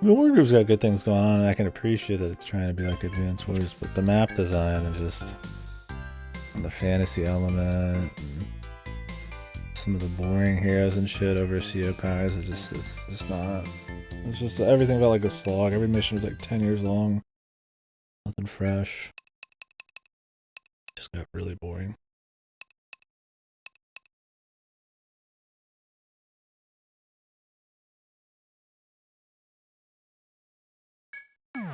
I mean, Wargroove's got good things going on, and I can appreciate that it's trying to be like Advance Wars, but the map design and just and the fantasy element and some of the boring heroes and shit over CO powers. It's just not. It's just everything felt like a slog. Every mission was like 10 years long. Nothing fresh. Just got really boring. We're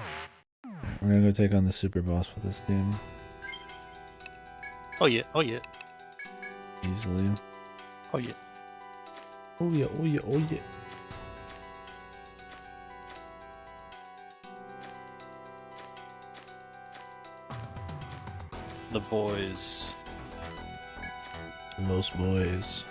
gonna go take on the super boss with this team. Oh yeah, oh yeah. Easily. Oh yeah. Oh yeah, oh yeah, oh yeah. The boys. Most boys.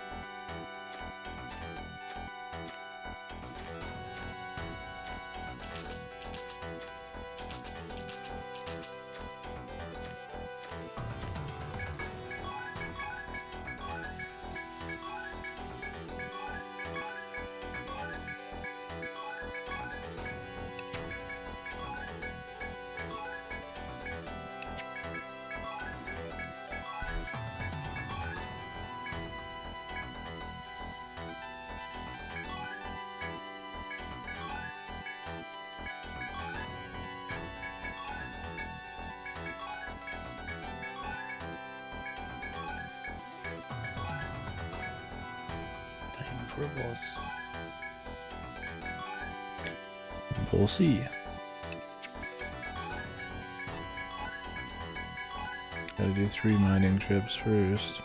For a boss. We'll see. Gotta do 3 mining trips first.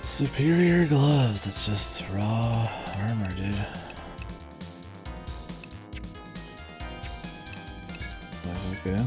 Superior gloves, that's just raw armor, dude. Like, okay.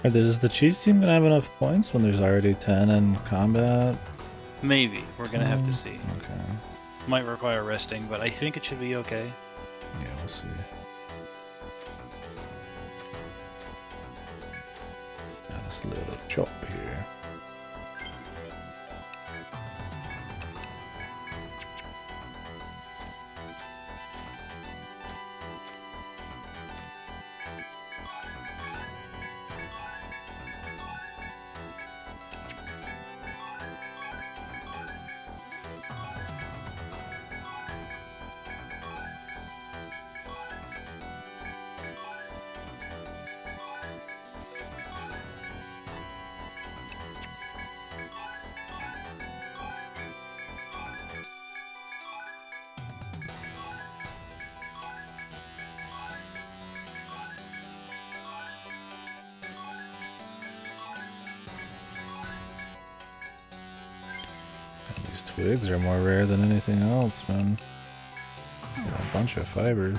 Is the cheese team gonna have enough points when there's already 10 in combat? Maybe. We're gonna have to see. Okay. Might require resting, but I think it should be okay. Yeah, we'll see. Got this little chop here. These twigs are more rare than anything else, man. Got a bunch of fiber.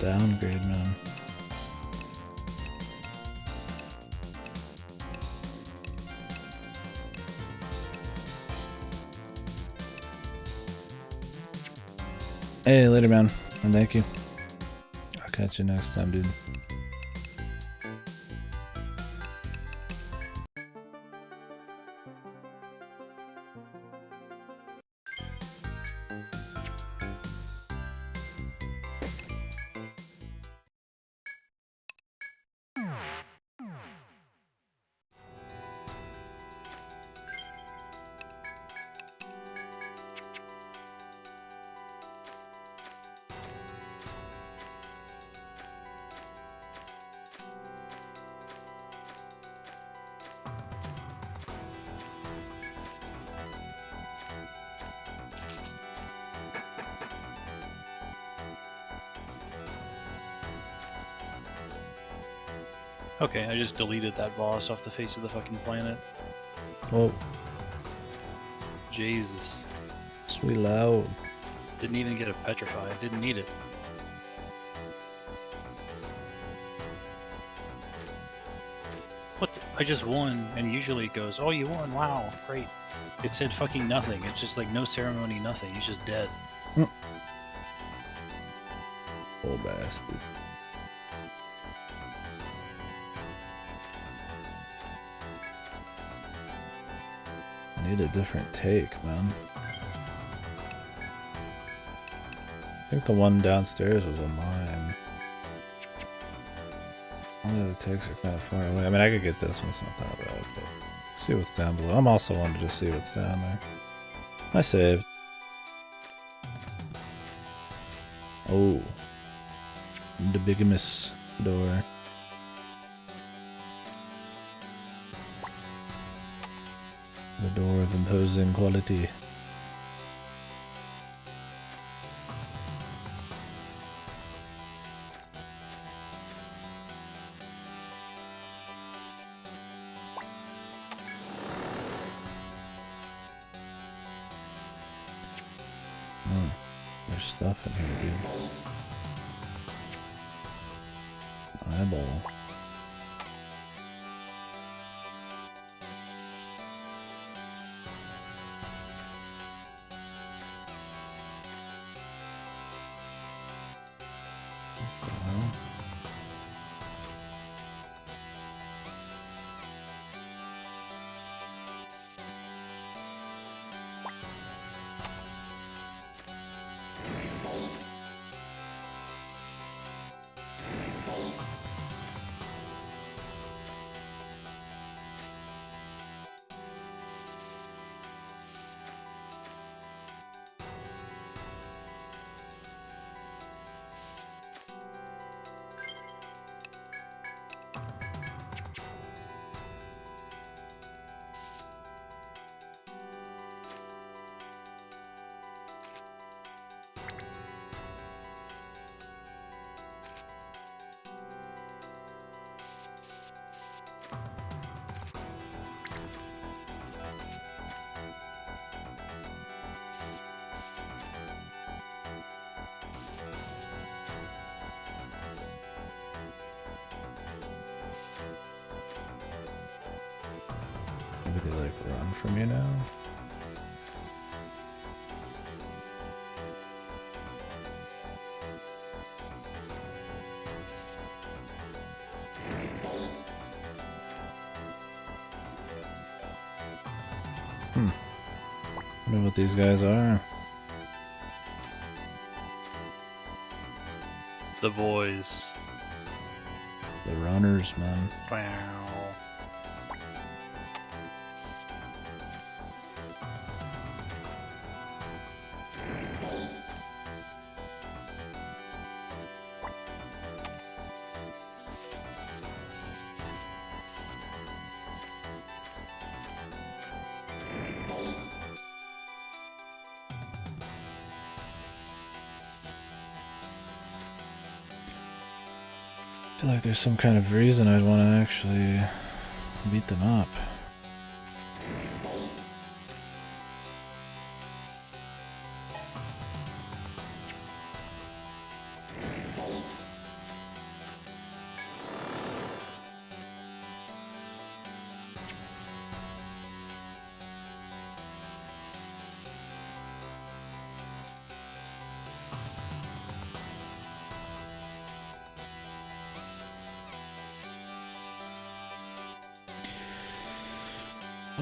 downgrade, man. Hey, later, man. And thank you. I'll catch you next time, dude. Okay, I just deleted that boss off the face of the fucking planet. Oh, Jesus. sweet loud. Didn't even get a petrify. Didn't need it. What the? I just won, and usually it goes, oh, you won, wow, great. It said fucking nothing. It's just like no ceremony, nothing. He's just dead. Poor bastard. I need a different take, man. I think the one downstairs was a mine. All the other takes are kind of far away. I mean, I could get this one, it's not that bad, but see what's down below. I'm also wanting to see what's down there. I saved. Oh. The bigamous door. The door of imposing quality. There's stuff in here, dude. Eyeball. Maybe they like run from you now? I know what these guys are. The boys. The runners, man. Wow. I feel like there's some kind of reason I'd want to actually beat them up.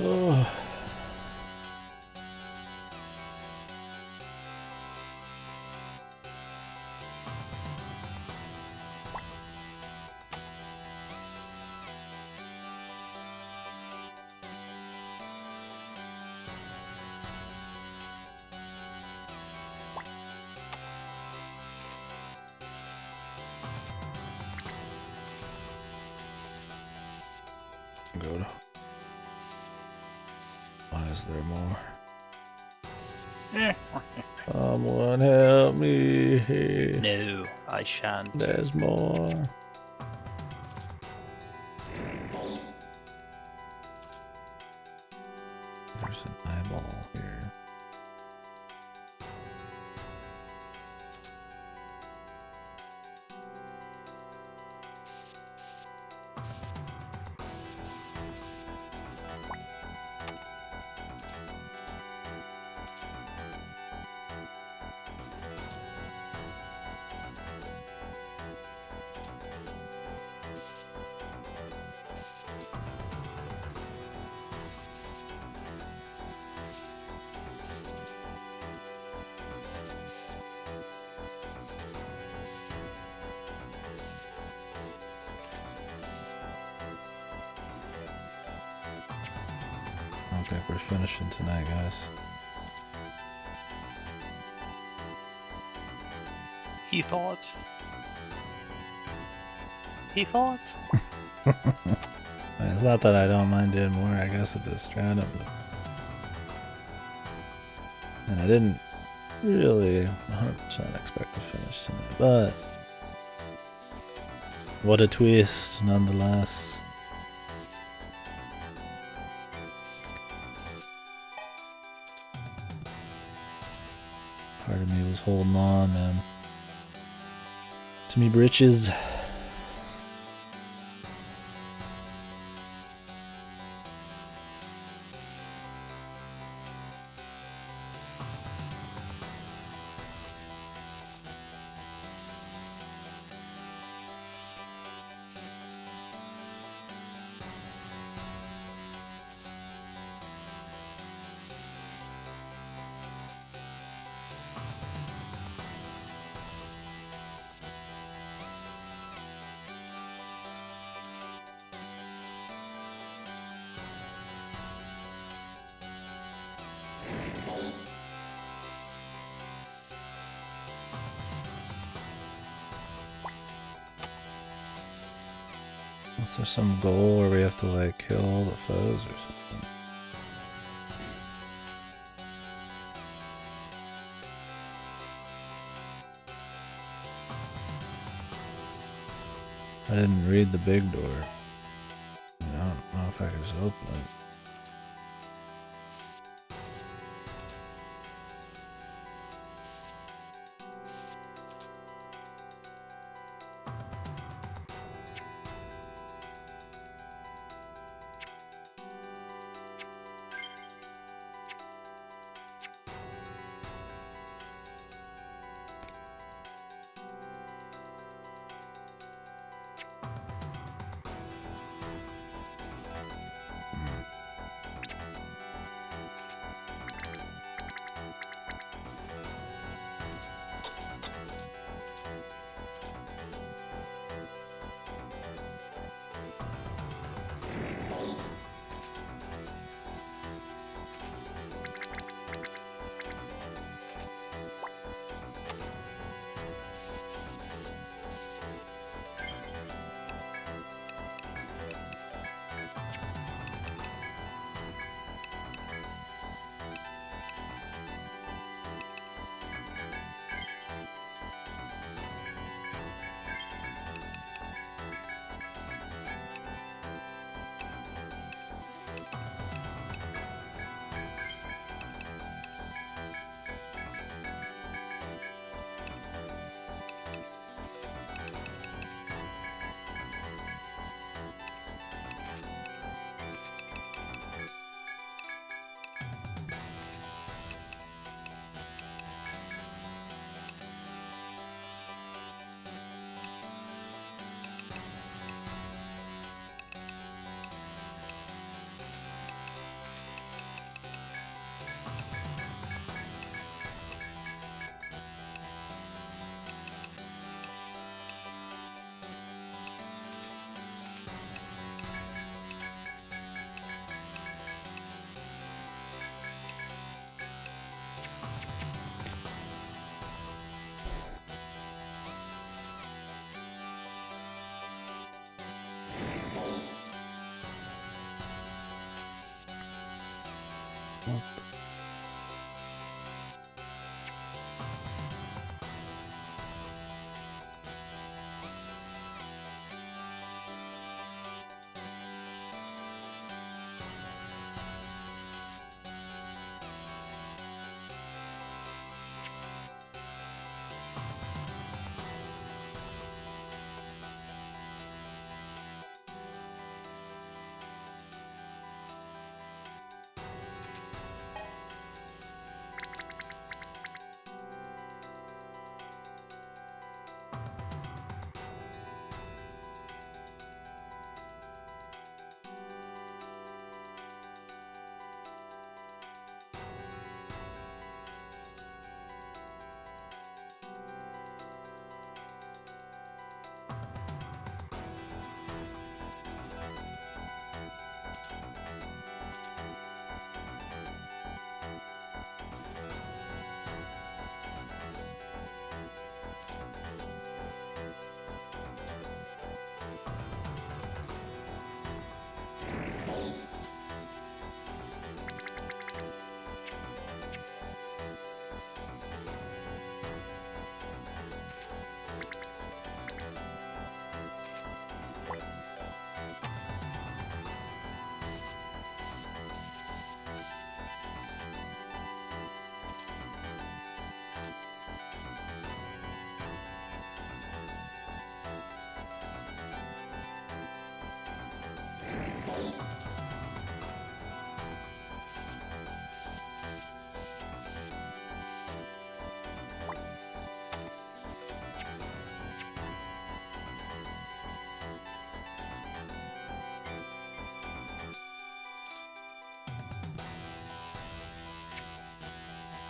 Oh. Good. Why is there more? Someone help me. No, I shan't. There's more. There's an eyeball here. I don't think we're finishing tonight, guys. He thought. He thought. It's not that I don't mind doing more, I guess it's a stratum. And I didn't really 100% expect to finish tonight, but what a twist, nonetheless. Part of me was holding on, man. To me britches. Is there some goal where we have to like kill all the foes or something? I didn't read the big door. I don't know if I can just open it.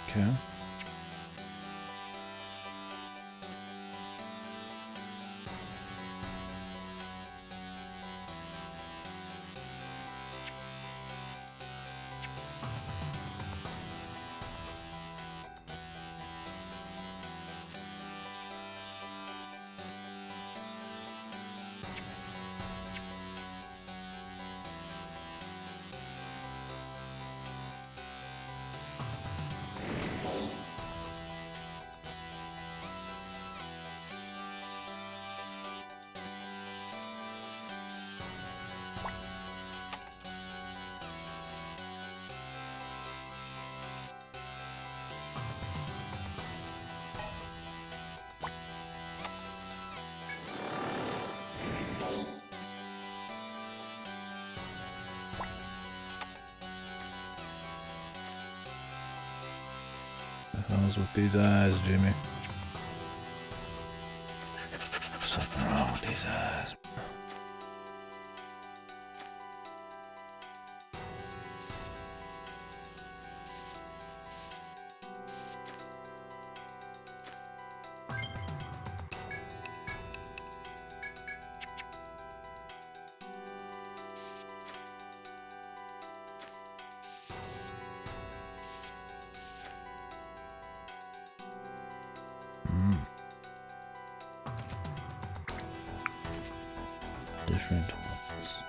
Okay. The hell's with these eyes, Jimmy? Something wrong with these eyes. Different ones.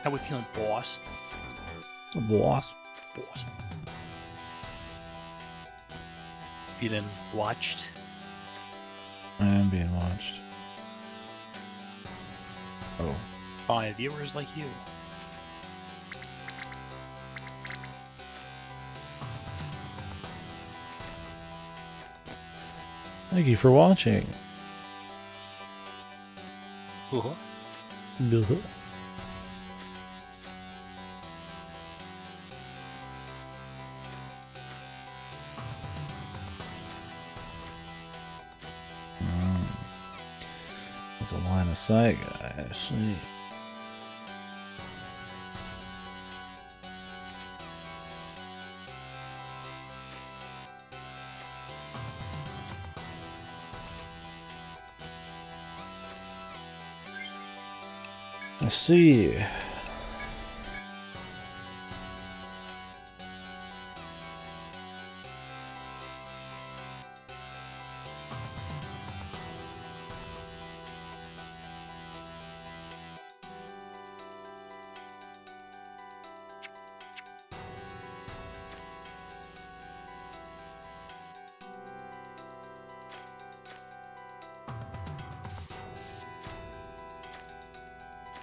How we feeling, boss? The boss. Boss. Feeling watched? I am being watched. Oh. By viewers like you. Thank you for watching. Uh-huh. There's a line of sight guy, I see. I see.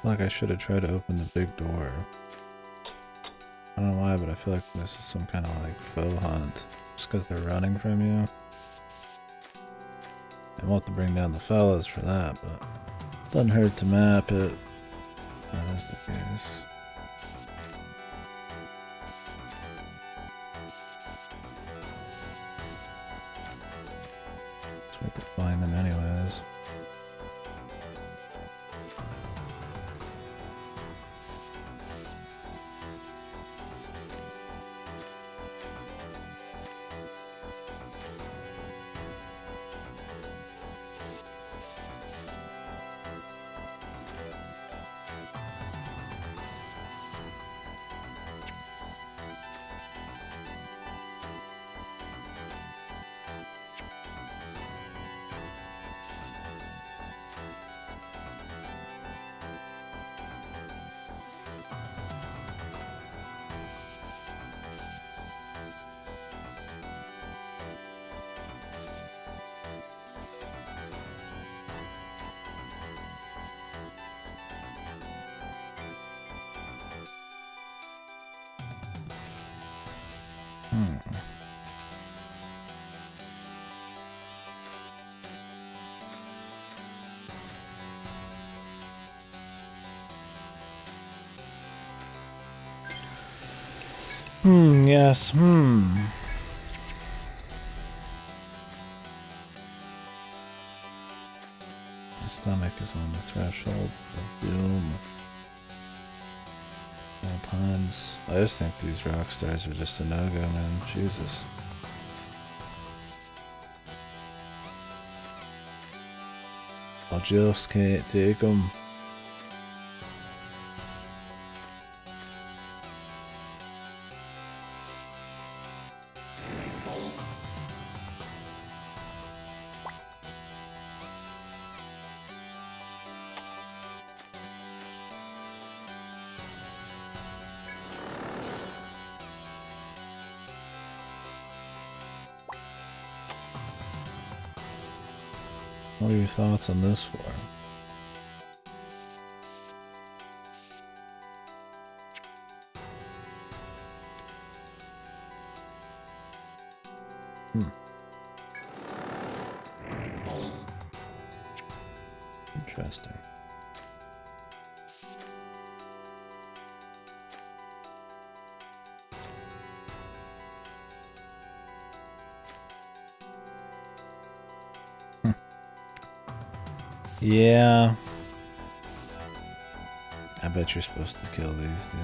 Like I should have tried to open the big door. I don't know why, but I feel like this is some kind of like faux hunt. Just because they're running from you. I want to bring down the fellas for that, but doesn't hurt to map it. That is the case. Let's wait to find them anyways. Yes, My stomach is on the threshold of doom. All times. I just think these rock stars are just a no-go, man. Jesus. I just can't take them. What are your thoughts on this form? Interesting. Yeah. I bet you're supposed to kill these, dude.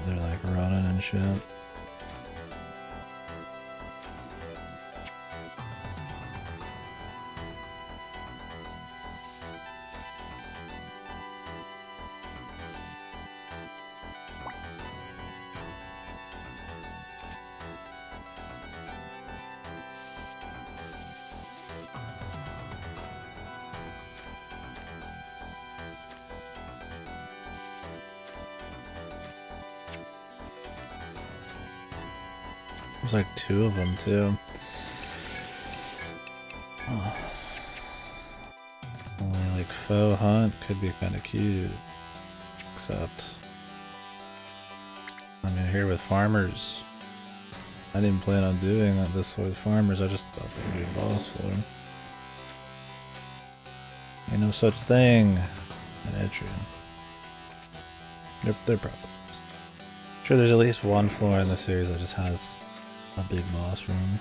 They're like running and shit. There's like 2 of them too. Oh. Only like faux hunt could be kind of cute. Except, I mean, here with farmers, I didn't plan on doing this with farmers. I just thought they'd be a boss for them. Ain't no such thing in Etrian. They're probably. Sure, there's at least one floor in the series that just has a big boss room.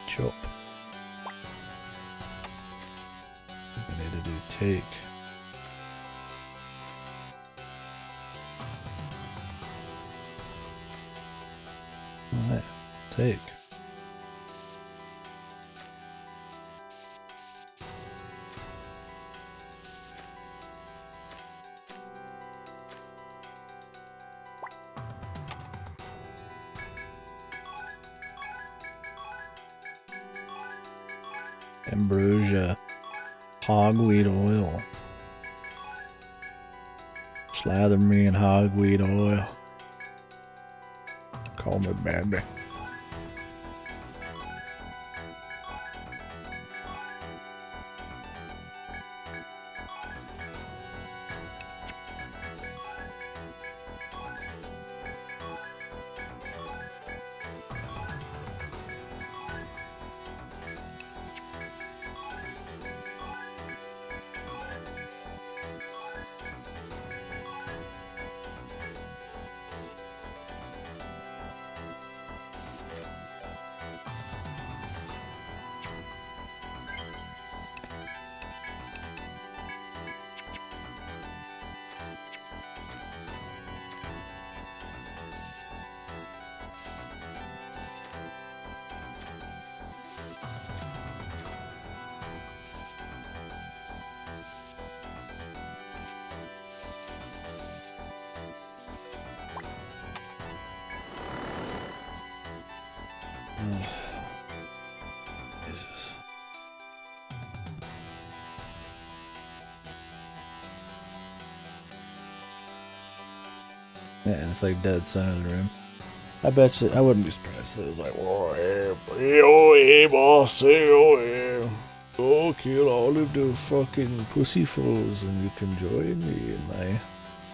Chop. I need to do take. Alright, take. Ambrosia, hogweed oil. Slather me in hogweed oil. Call me baby. Oh, Jesus. Yeah, and it's like dead center of the room. I bet you, I wouldn't be surprised if it was like, oh yeah, boss, oh yeah. Go kill all of the fucking pussyfools and you can join me in my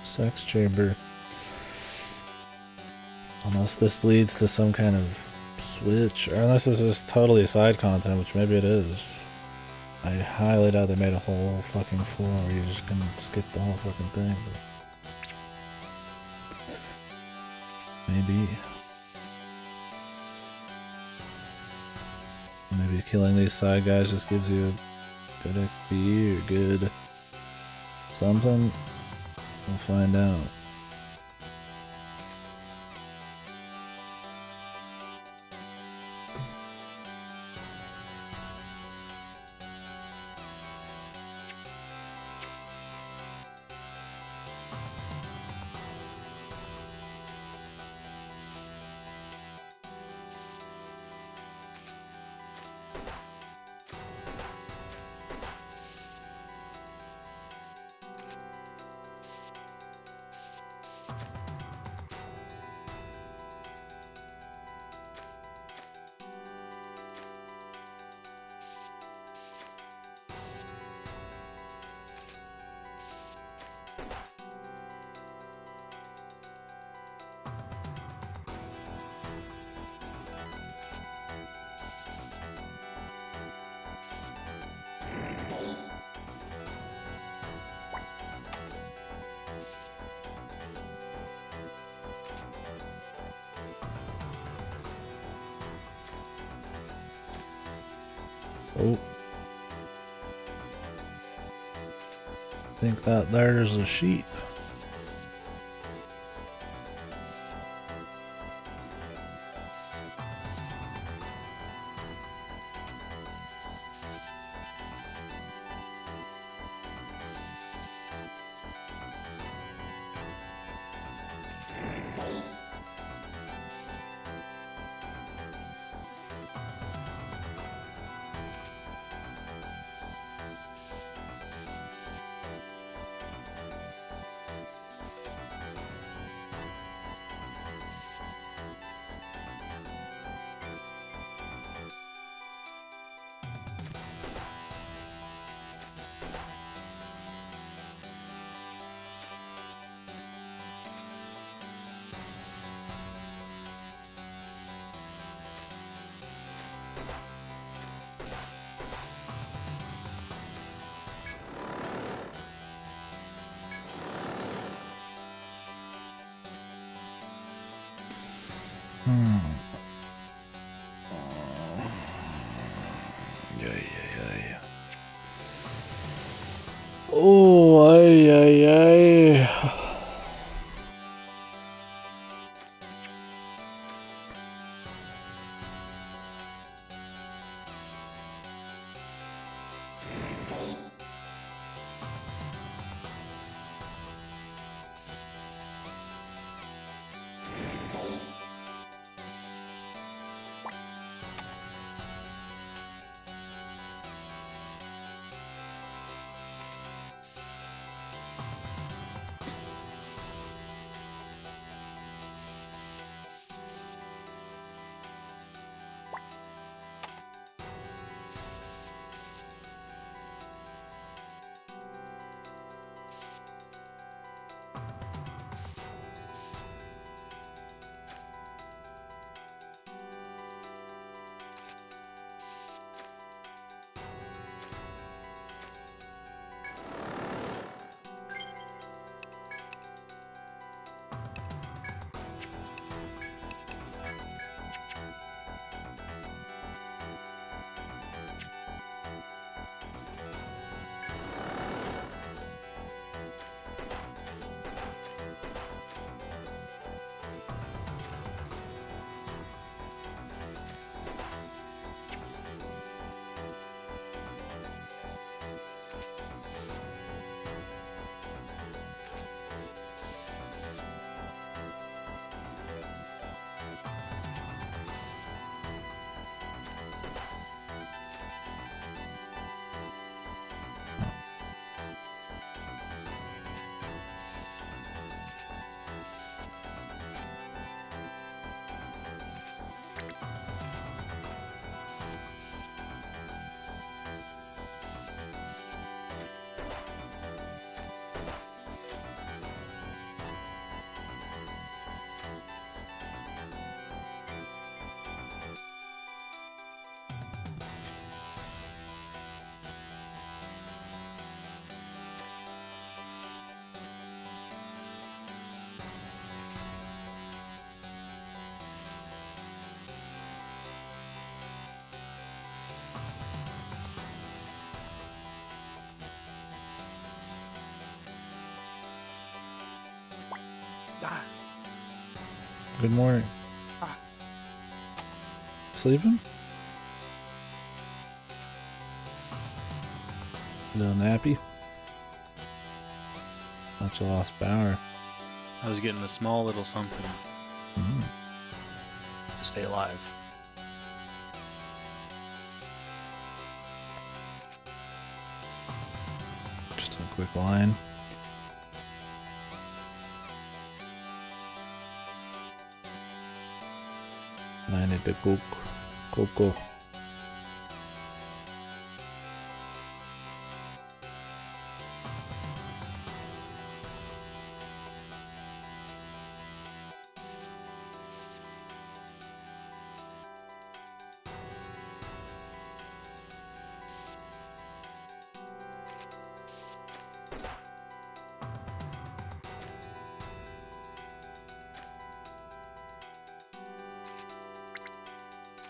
sex chamber. Unless this leads to some kind of switch, or unless this is totally side content, which maybe it is. I highly doubt they made a whole fucking floor where you're just gonna skip the whole fucking thing. But maybe. Maybe killing these side guys just gives you a good XP or good something. We'll find out. Oh. I think that there's a sheep. Yeah. Oh, ay. Good morning. Sleeping? Little nappy? Much a lost power. I was getting a small little something to stay alive. Just a quick line. I need to cook. Coco.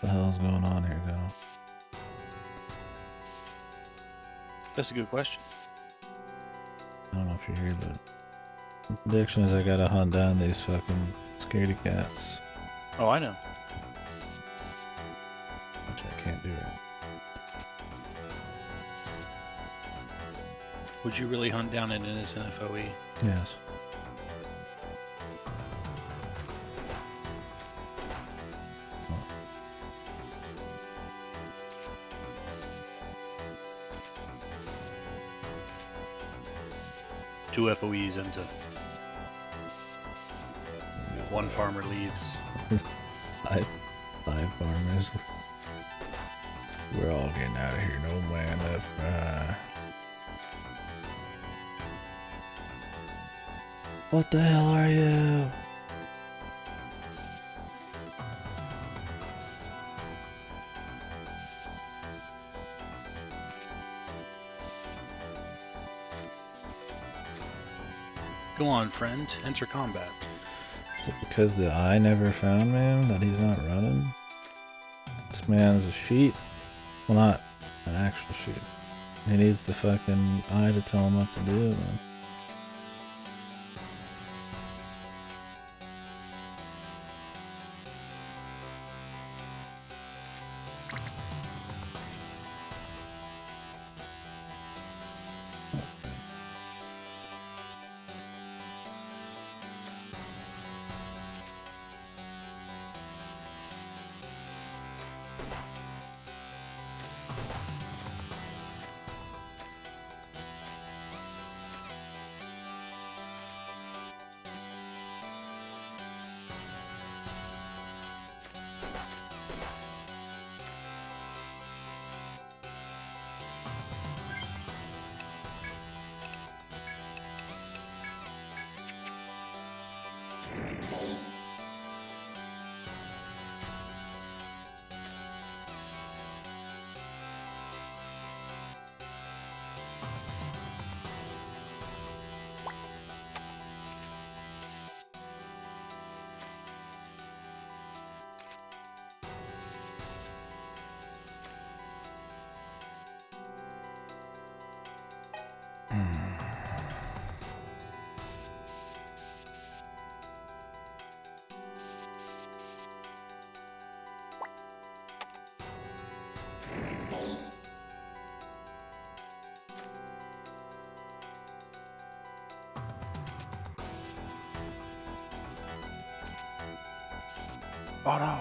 What the hell's going on here, though? That's a good question. I don't know if you're here, but the prediction is I gotta hunt down these fucking scaredy cats, Oh, I know. which I can't do right. Would you really hunt down an innocent FOE? Yes. Two FOEs into. One farmer leaves. Five farmers. We're all getting out of here. No man left behind. What the hell are you? Go on, friend. Enter combat. Is it because the eye never found man that he's not running? This man's a sheep. Well, not an actual sheep. He needs the fucking eye to tell him what to do, man. Oh no!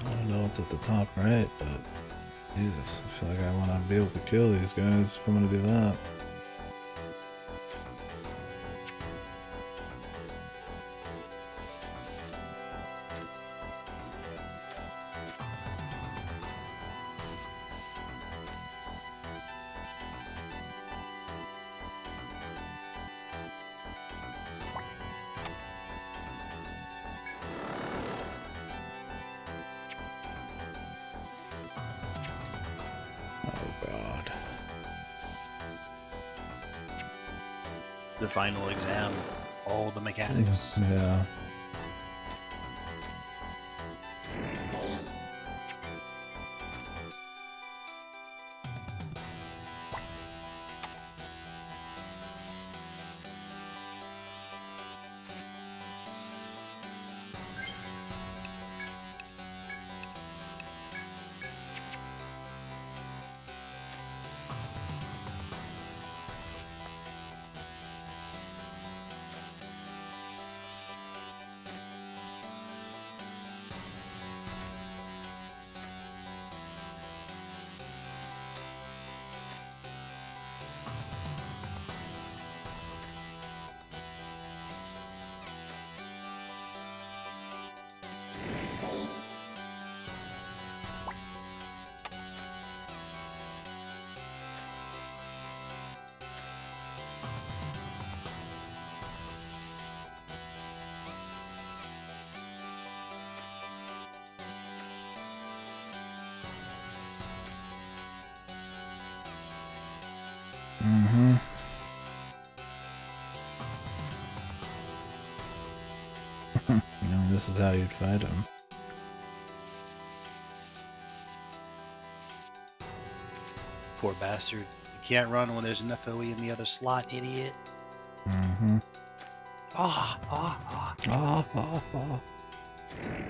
I don't know what's at the top right, but Jesus, I feel like I want to be able to kill these guys if I'm gonna do that. Oh God. The final exam. All the mechanics. Yeah. Mm-hmm. You know, this is how you'd fight him. Poor bastard. You can't run when there's an FOE in the other slot, idiot. Mm-hmm. Ah, ah, ah. Ah, ah, ah.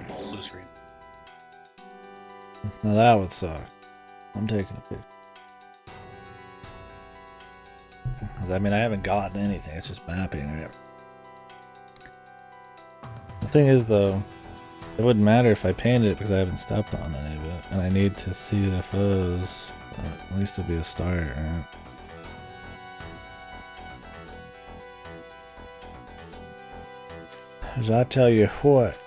Blue screen. Now that would suck. I'm taking a pic. Because, I mean, I haven't gotten anything. It's just mapping, right? The thing is, though, it wouldn't matter if I painted it because I haven't stepped on any of it. And I need to see the foes. At least it'll be a start, right? As I tell you what,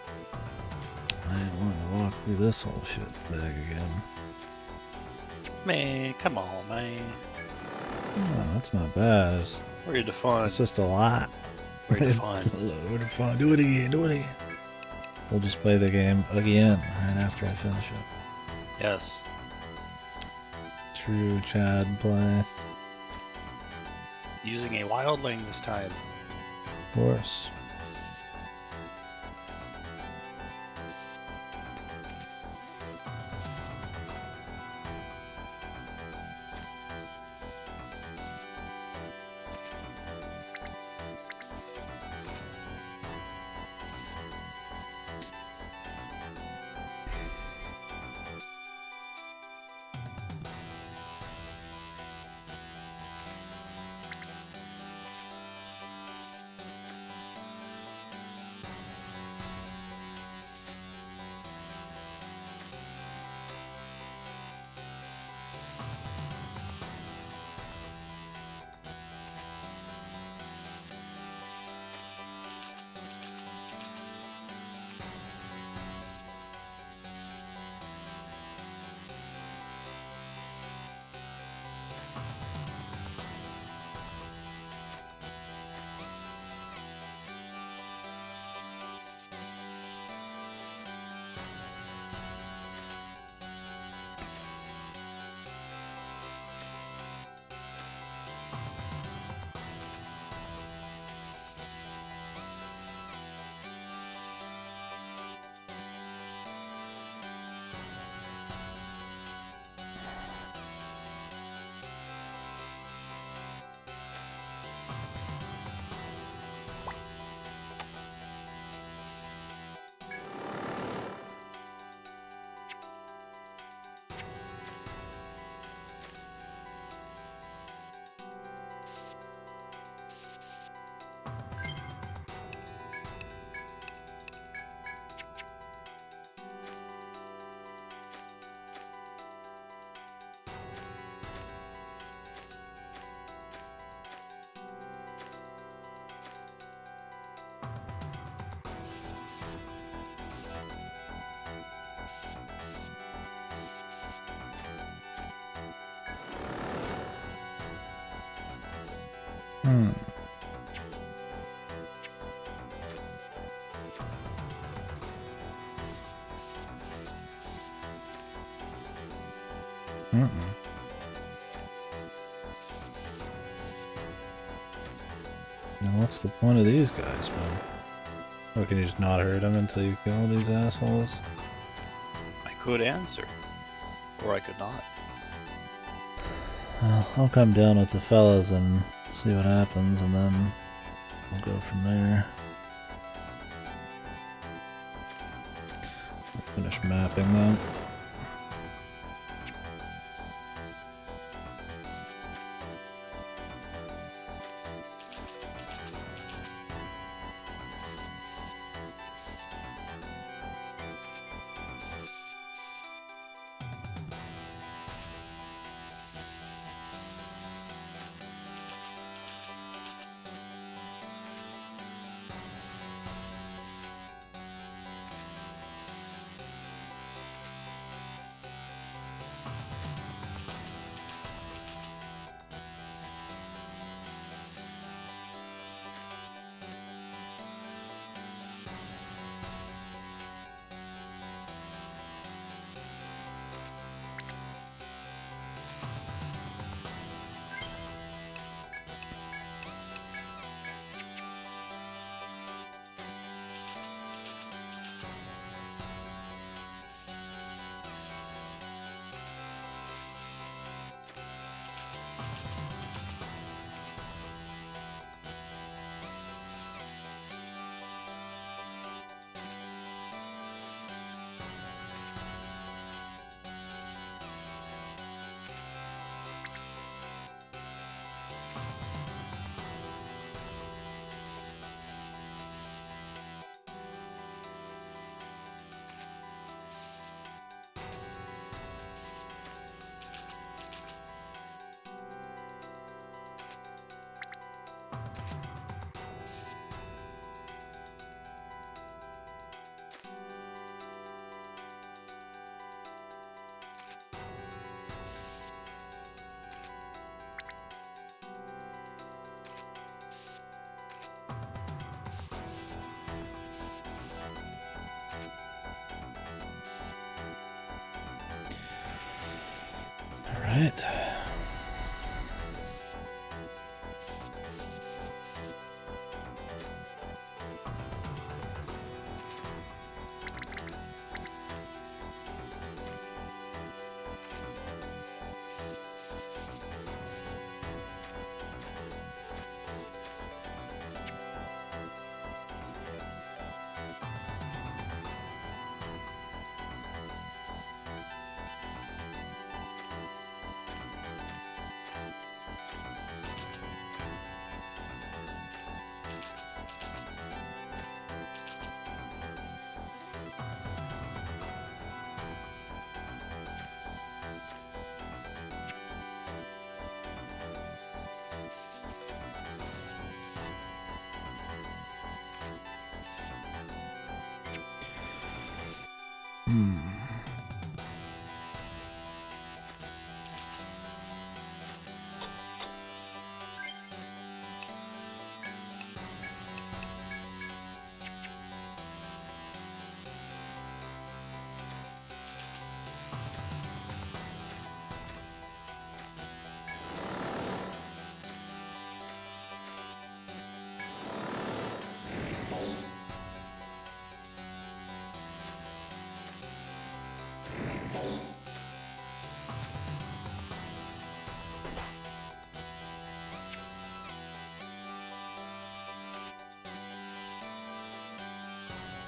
I ain't wanting to walk through this whole shit bag again. Man, come on, man. Oh, that's not bad. Where's the fun? It's just a lot. Where's the fun? Where's the fun? Do it again, do it again. We'll just play the game again right after I finish it. Yes. True Chad play. Using a wildling this time. Of course. Hmm. Mm-mm. Now what's the point of these guys, man? Or can you just not hurt them until you kill these assholes? I could answer. Or I could not. Well, I'll come down with the fellas and see what happens, and then we'll go from there. I'll finish mapping that. Alright.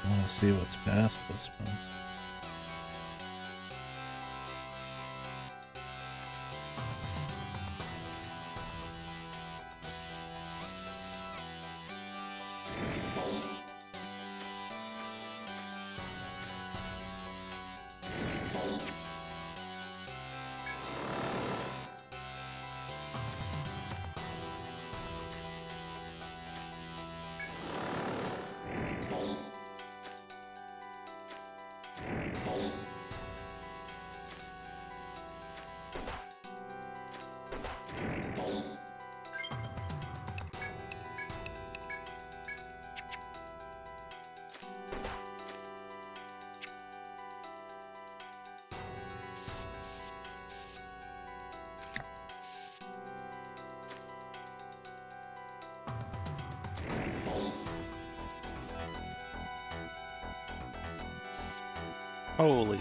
I want to see what's past this one. Holy,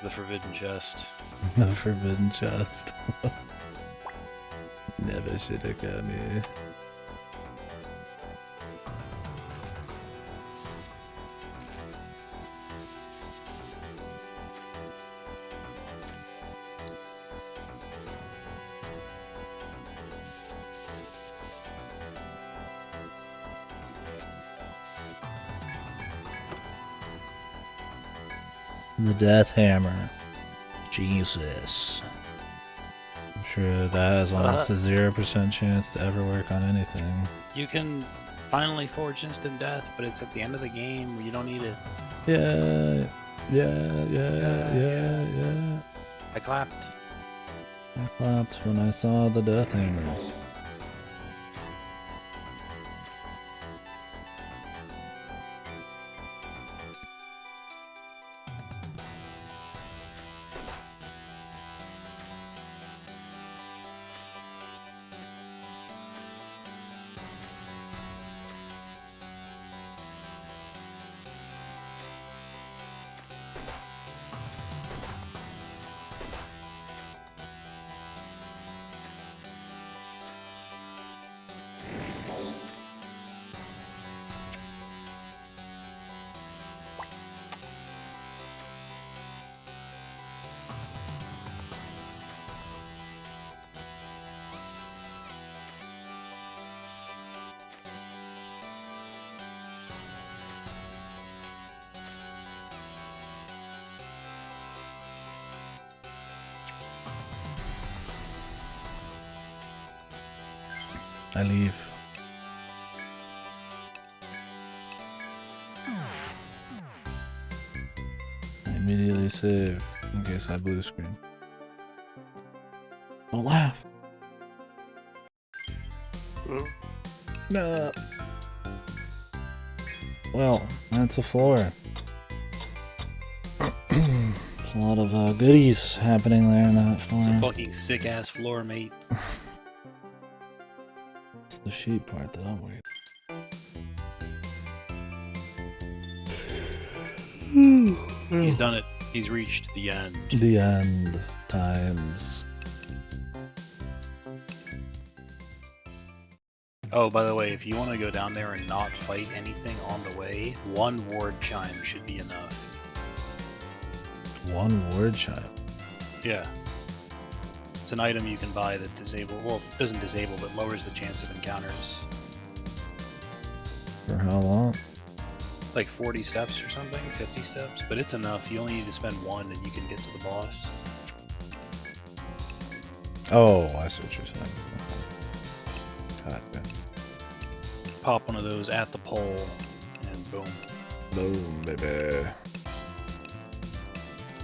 the forbidden chest. The forbidden chest. Never should have got me. The Death Hammer. Jesus. I'm sure that has almost a 0% chance to ever work on anything. You can finally forge instant death, but it's at the end of the game where you don't need it. Yeah. I clapped. I clapped when I saw the Death Hammer. I leave. I immediately save in case I blue screen. Don't laugh. No. Well, that's a floor. A lot of goodies happening there in that It's a farm. fucking sick ass floor, mate. It's the sheep part that I'm worried. He's done it. He's reached the end. The end times. Oh, by the way, if you want to go down there and not fight anything on the way, one ward chime should be enough. One word chime. Yeah. It's an item you can buy that doesn't disable, but lowers the chance of encounters. For how long? Like 40 steps or something, 50 steps, but it's enough. You only need to spend one and you can get to the boss. Oh, I see what you're saying. God damn. Pop one of those at the pole, and boom. Boom, baby.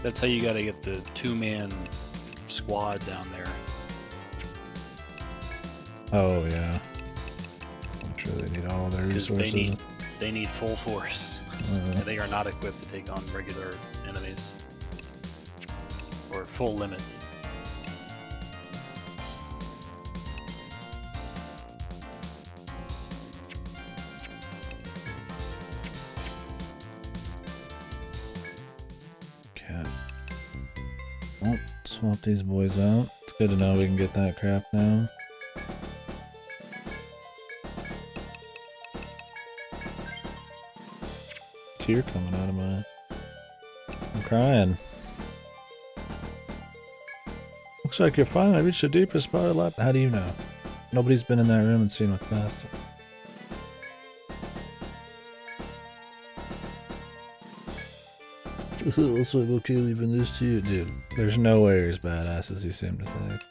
That's how you gotta get the 2-man squad down there. Oh, yeah. I'm sure they need all their Because resources. they need full force. And they are not equipped to take on regular enemies. Or full limit. Okay. Well, swap these boys out. It's good to know we can get that crap now. Tear coming out of my... I'm crying. Looks like you're finally reached the deepest part of life. How do you know? Nobody's been in that room and seen what's past it. Looks like okay leaving this to you, dude. There's no way you're as badass as you seem to think.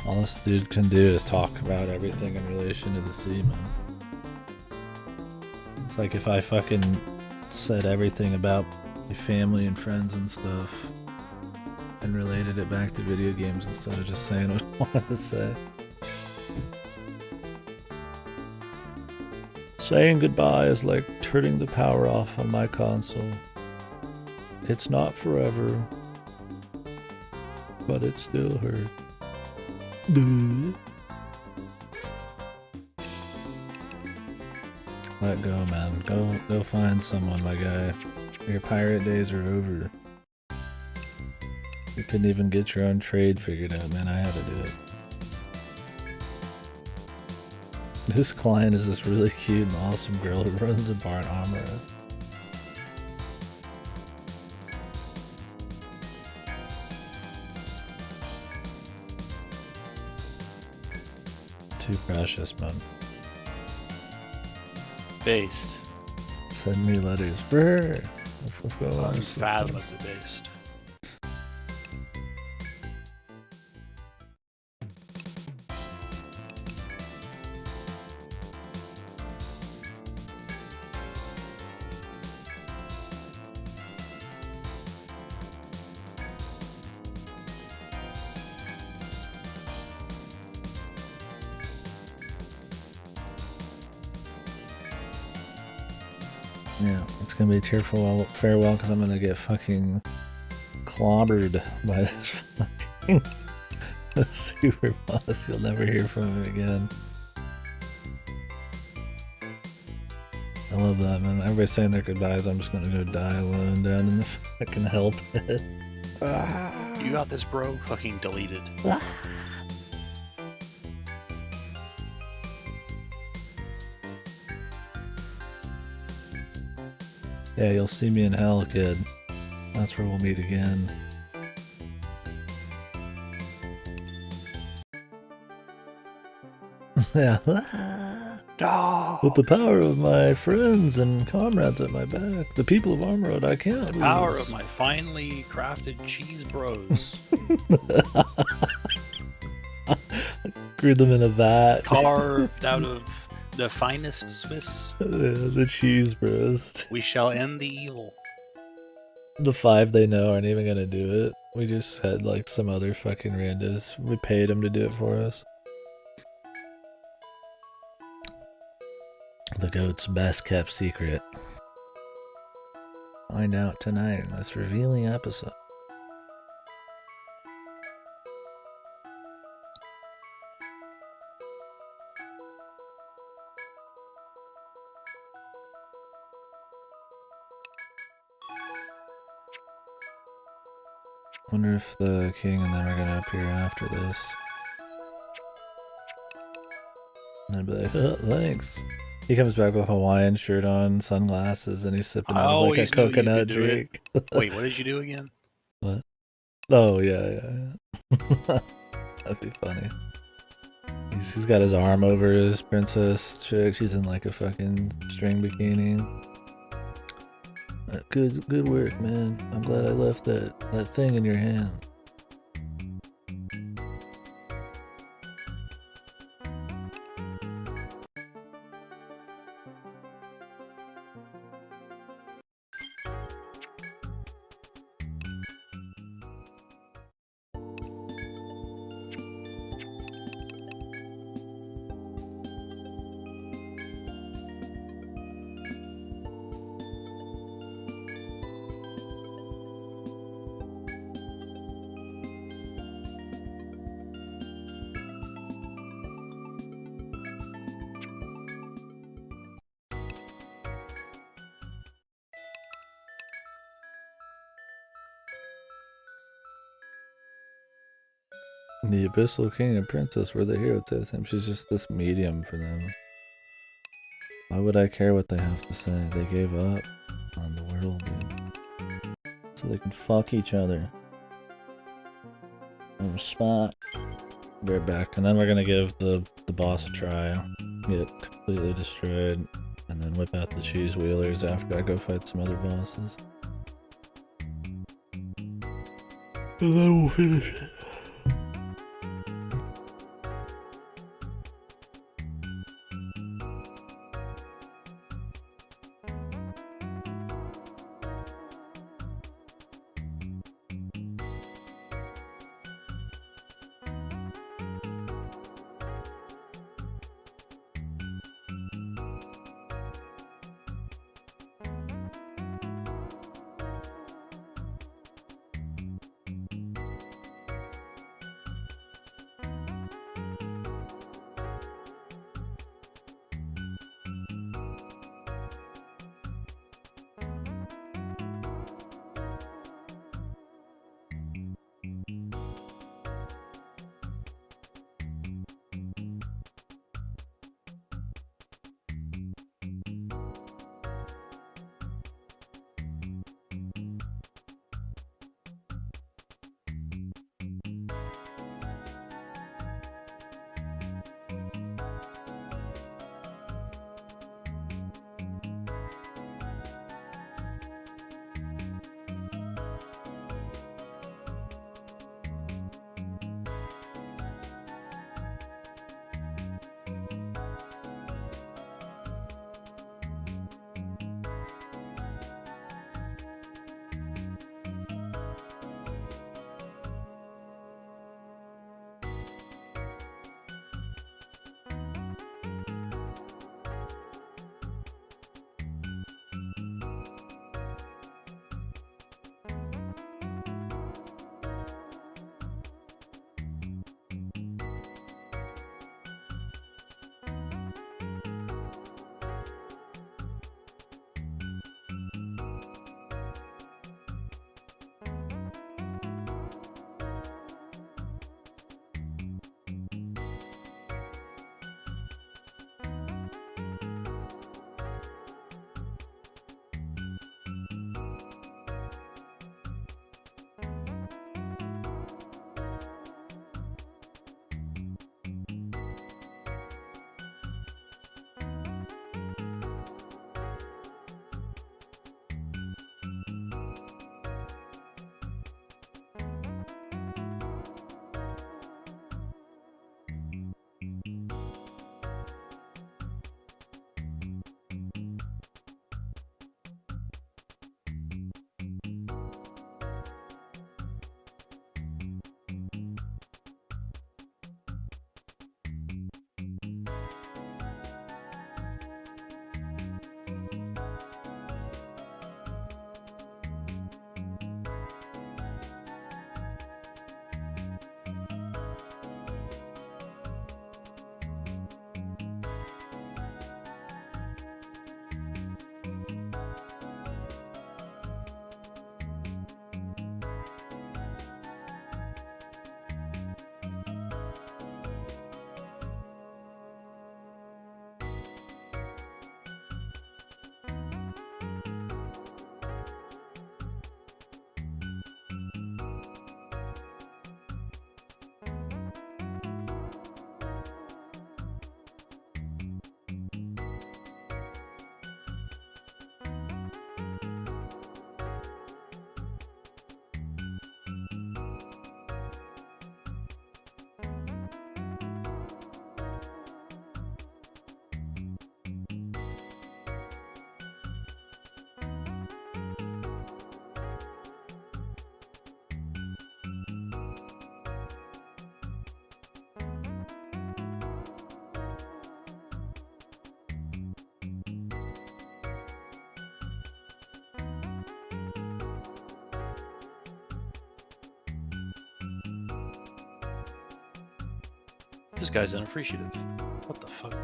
All this dude can do is talk about everything in relation to the sea, man. It's like if I fucking said everything about my family and friends and stuff and related it back to video games instead of just saying what I wanted to say. Saying goodbye is like turning the power off on my console. It's not forever, but it still hurts. Let go, man. Go find someone, my guy. Your pirate days are over. You couldn't even get your own trade figured out, man. I had to do it. This client is this really cute and awesome girl who runs a bar in Amara. Too precious, man. Based. Send me letters. Brr. Unfathomably based. Yeah, it's gonna be a tearful farewell because I'm gonna get fucking clobbered by this fucking super boss. You'll never hear from him again. I love that, man. Everybody's saying their goodbyes. I'm just gonna go die alone down in the fucking hell pit. You got this, bro. Fucking deleted. Yeah, you'll see me in hell, kid. That's where we'll meet again. Yeah. No. With the power of my friends and comrades at my back, the people of Armorod, I can't lose. Power of my finely crafted cheese bros. Grew them in a vat. Carved out of the finest Swiss. The cheese bros. We shall end the evil. The 5 they know aren't even gonna do it. We just had like some other fucking randos. We paid them to do it for us. the goat's best kept secret? Find out tonight in this revealing episode. Wonder if the king and them are gonna appear after this. And I'd be like, oh, thanks. He comes back with a Hawaiian shirt on, sunglasses, and he's sipping out of like a coconut drink. Wait, what did you do again? What? Oh, yeah. That'd be funny. He's got his arm over his princess chick. She's in like a fucking string bikini. Good work, man. I'm glad I left that thing in your hand. The Abyssal King and Princess were the hero to him. She's just this medium for them. Why would I care what they have to say? They gave up on the world, dude. So they can fuck each other. On the spot. We're back. And then we're gonna give the boss a try. Get completely destroyed. And then whip out the cheese wheelers after I go fight some other bosses. And then we'll finish it. This guy's unappreciative. What the fuck?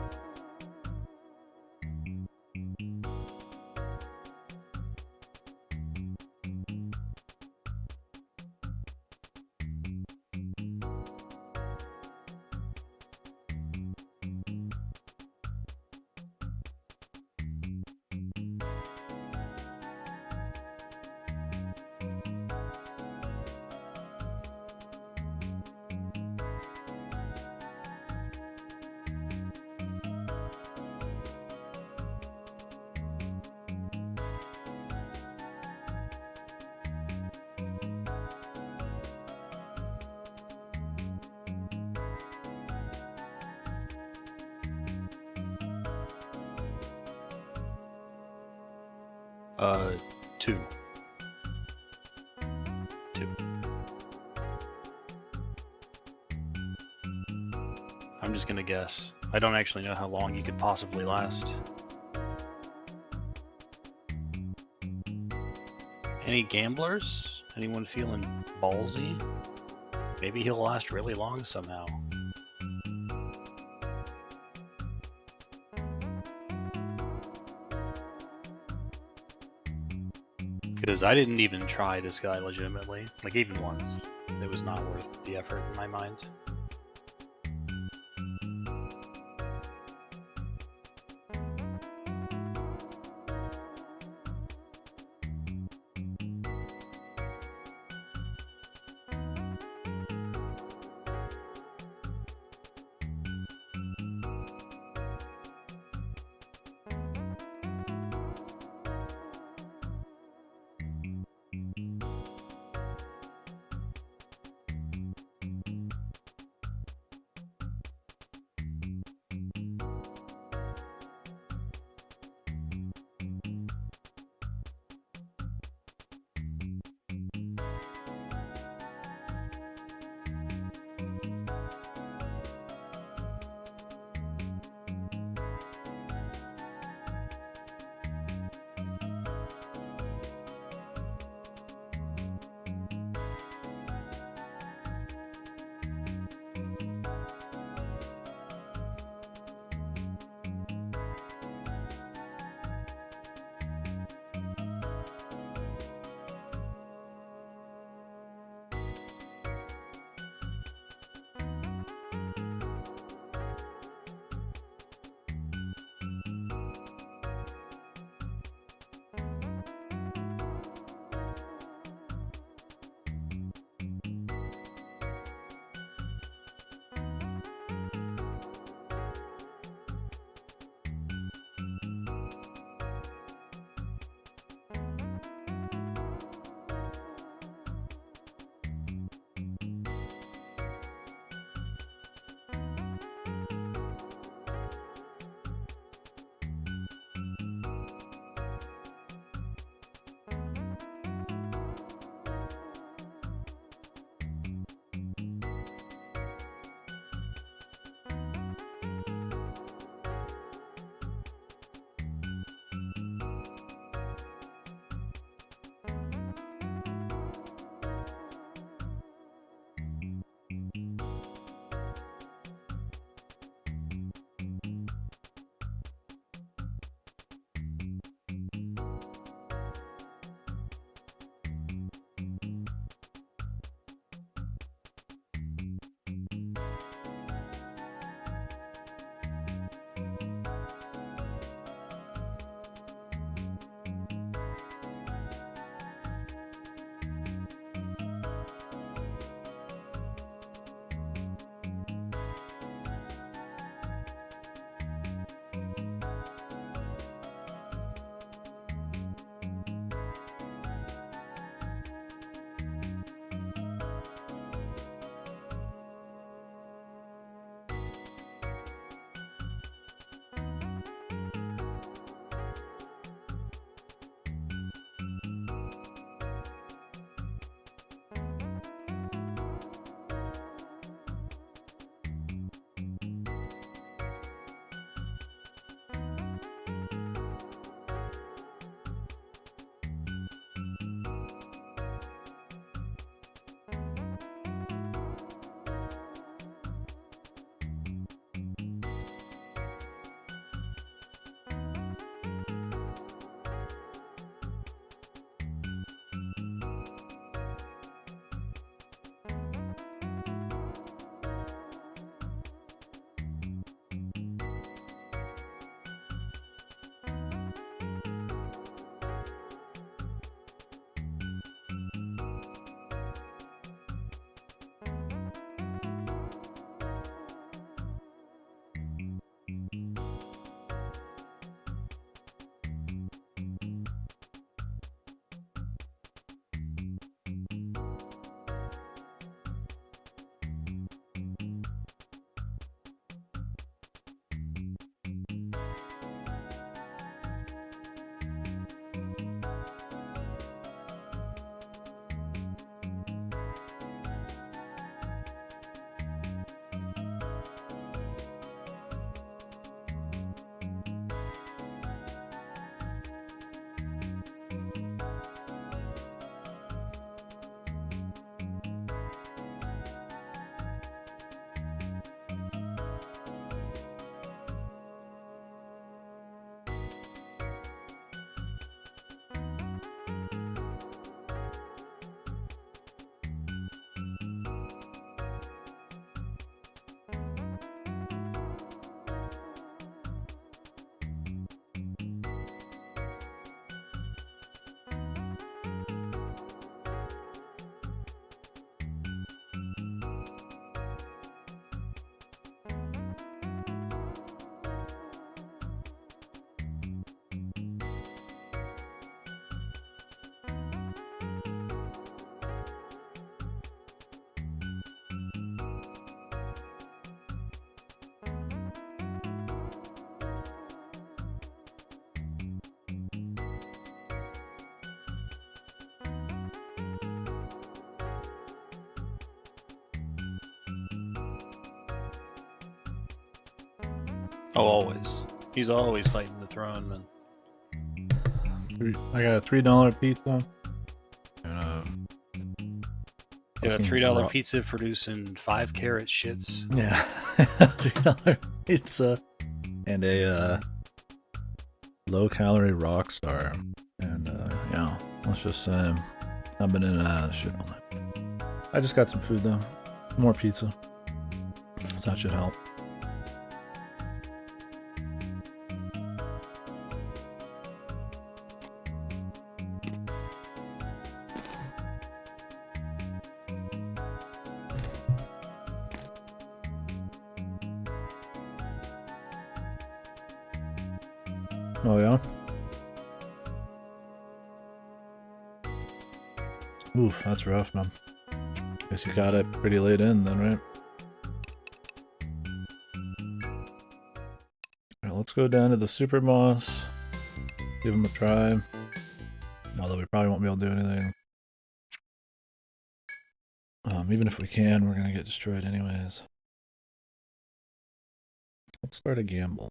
Two. I'm just gonna guess. I don't actually know how long you could possibly last. Any gamblers? Anyone feeling ballsy? Maybe he'll last really long somehow. Because I didn't even try this guy legitimately. Like, even once. It was not worth the effort in my mind. Oh, always. He's always fighting the throne, man. I got a $3 pizza. And You got a fucking $3 ro- pizza producing 5 carrot shits. Yeah, $3 pizza and a low-calorie rock star. And yeah, let's just say I've been in and out of shit all night. I just got some food though, more pizza, so that should help. Oh yeah? Oof, that's rough, man. Guess you got it pretty late in then, right? Alright, let's go down to the super boss. Give him a try. Although we probably won't be able to do anything. Even if we can, we're gonna get destroyed anyways. Let's start a gamble.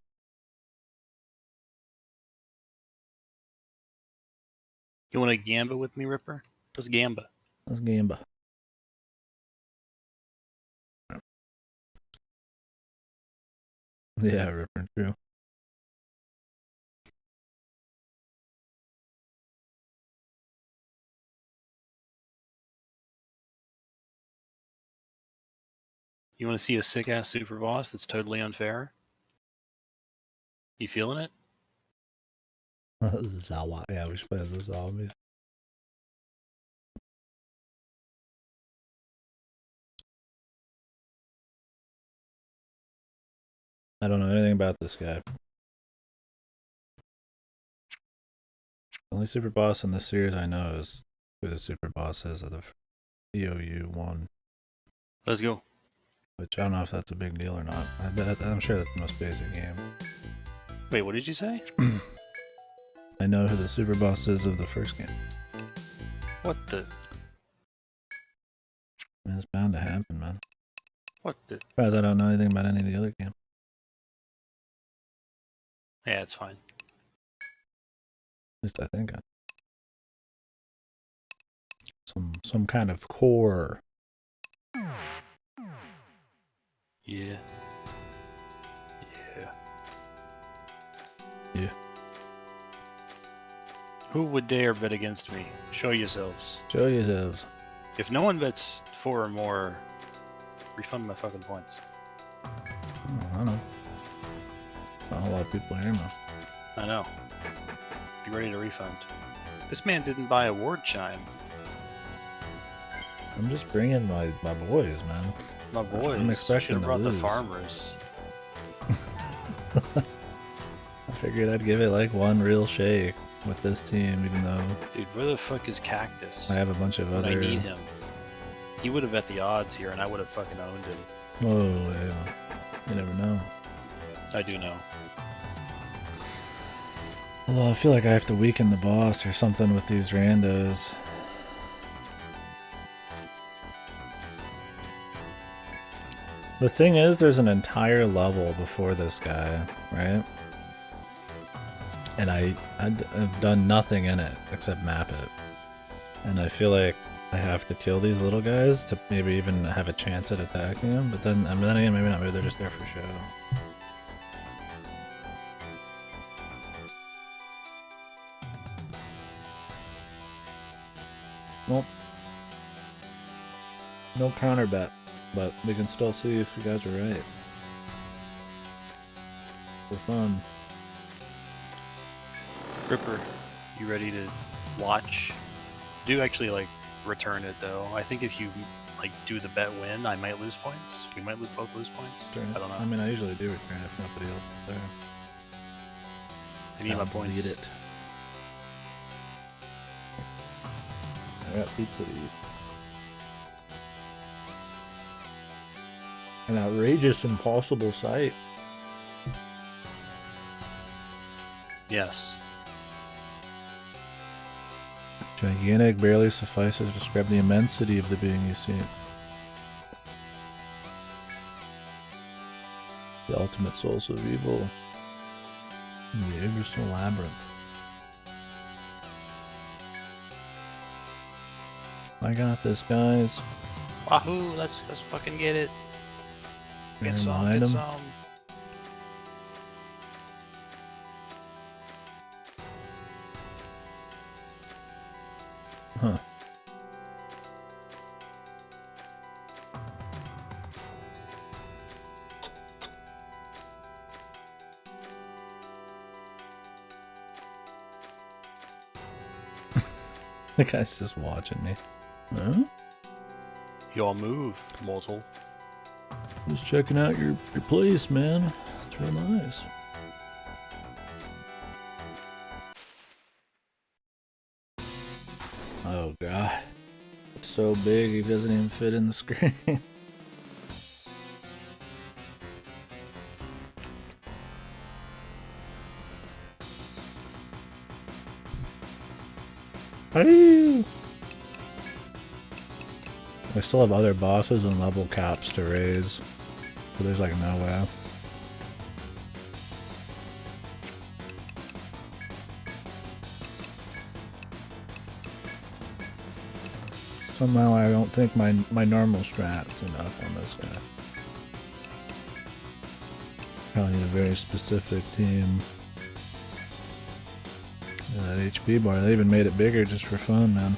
You want to gamba with me, Ripper? Let's gamba. Let's gamba. Yeah, Ripper, true. You want to see a sick-ass super boss that's totally unfair? You feeling it? Zawa. Yeah, we should play the zombie. I don't know anything about this guy. The only super boss in this series I know is who the super boss is of the EOU 1. Let's go. Which I don't know if that's a big deal or not. I'm sure that's the most basic game. Wait, what did you say? I know who the super boss is of the first game. What the? I mean, it's bound to happen, man. What the? Surprised I don't know anything about any of the other games. Yeah, it's fine. At least I think I. Some kind of core. Yeah. Yeah. Yeah. Who would dare bet against me? Show yourselves. Show yourselves. If no one bets 4 or more, refund my fucking points. Oh, I don't know. Not a whole lot of people here now. I know. Be ready to refund. This man didn't buy a ward chime. I'm just bringing my boys, man. My boys. I'm expecting Should have to brought the lose. farmers. I figured I'd give it like one real shake with this team, even though Dude, where the fuck is Cactus? I have a bunch of When other. I need him. He would have bet the odds here, and I would have fucking owned him. Oh, yeah. You never know. I do know. Although I feel like I have to weaken the boss or something with these randos. The thing is, there's an entire level before this guy, right? And I've done nothing in it except map it. And I feel like I have to kill these little guys to maybe even have a chance at attacking them. But then again, maybe not. Maybe they're just there for show. Well, no counter bet, but we can still see if you guys are right. For fun. Ripper, you ready to watch? Do actually like return it though. I think if you like do the bet win, I might lose points. We might both lose points. I don't know. I mean, I usually do return if nobody else is there. I need my points. Delete it. I got pizza to eat. An outrageous, impossible sight. Yes. Gigantic barely suffices to describe the immensity of the being you see. The ultimate source of evil. The Igristal Labyrinth. I got this, guys. Wahoo! Let's fucking get it. Get some. Behind Get him. some. Huh. The guy's just watching me. Huh? Y'all move, mortal. Just checking out your place, man. It's real nice. Oh god. It's so big he doesn't even fit in the screen. Hey! I still have other bosses and level caps to raise, but there's like no way. Somehow I don't think my normal strat's enough on this guy. Probably need a very specific team. That HP bar, they even made it bigger just for fun, man.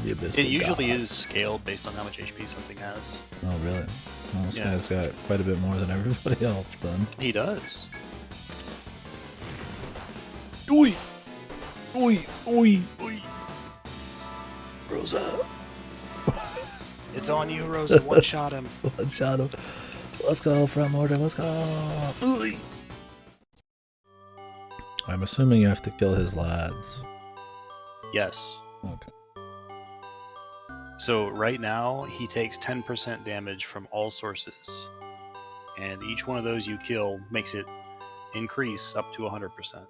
It usually is scaled based on how much HP something has. Oh, really? Well, this guy's got quite a bit more than everybody else, then. He does. Oi! Oi! Oi! Oi! Rosa! It's on you, Rosa. One shot him. One shot him. Let's go, front order, let's go! Oi! I'm assuming you have to kill his lads. Yes. Okay. So right now, he takes 10% damage from all sources. And each one of those you kill makes it increase up to 100%.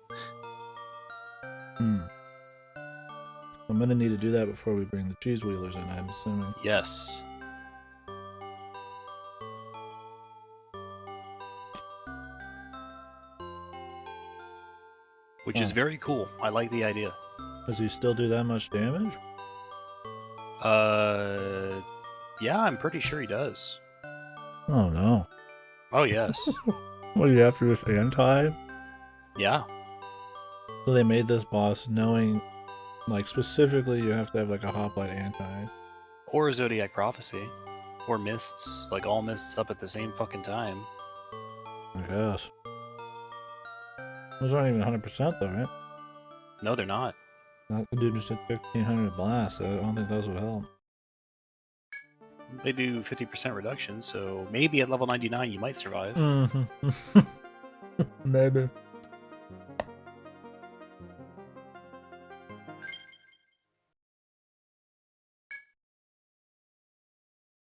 I'm gonna need to do that before we bring the cheese wheelers in, I'm assuming. Yes. Which is very cool. I like the idea. Does he still do that much damage? Yeah, I'm pretty sure he does. Oh no. Oh, yes. What do you have to do with anti? Yeah. So they made this boss knowing, like, specifically you have to have like a hoplite anti. Or Zodiac Prophecy. Or Mists. Like all Mists up at the same fucking time. I guess. Those aren't even 100% though, right? No, they're not. Not the dude just did 1500 blast. I don't think those would help. They do 50% reduction, so maybe at level 99 you might survive. Mm-hmm. Maybe.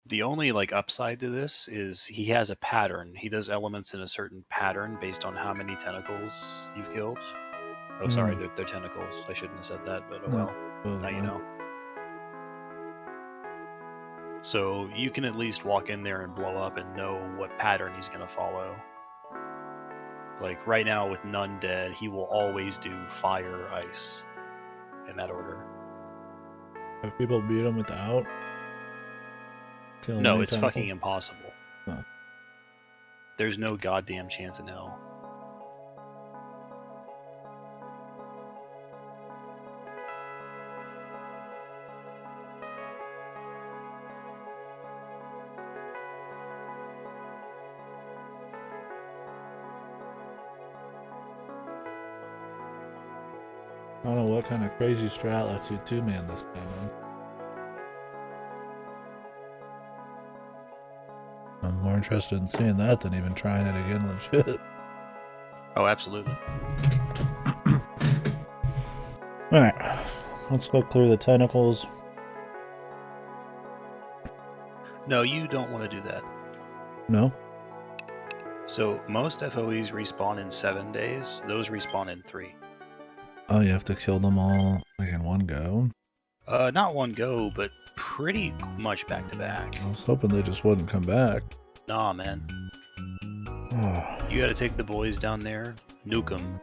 The only like upside to this is he has a pattern. He does elements in a certain pattern based on how many tentacles you've killed. Oh, sorry, they're tentacles. I shouldn't have said that, but oh well. Now you know. So you can at least walk in there and blow up and know what pattern he's going to follow. Like right now with None Dead, he will always do fire, ice, in that order. Have people beat him without? No, it's fucking impossible. Huh. There's no goddamn chance in hell. I don't know what kind of crazy strat lets you two-man this guy, man. I'm more interested in seeing that than even trying it again legit. Oh, absolutely. Alright, let's go clear the tentacles. No, you don't want to do that. No? So most FOEs respawn in 7 days. Those respawn in 3. Oh, you have to kill them all like in one go? Not one go, but pretty much back to back. I was hoping they just wouldn't come back. Nah, man. You gotta take the boys down there, nuke them,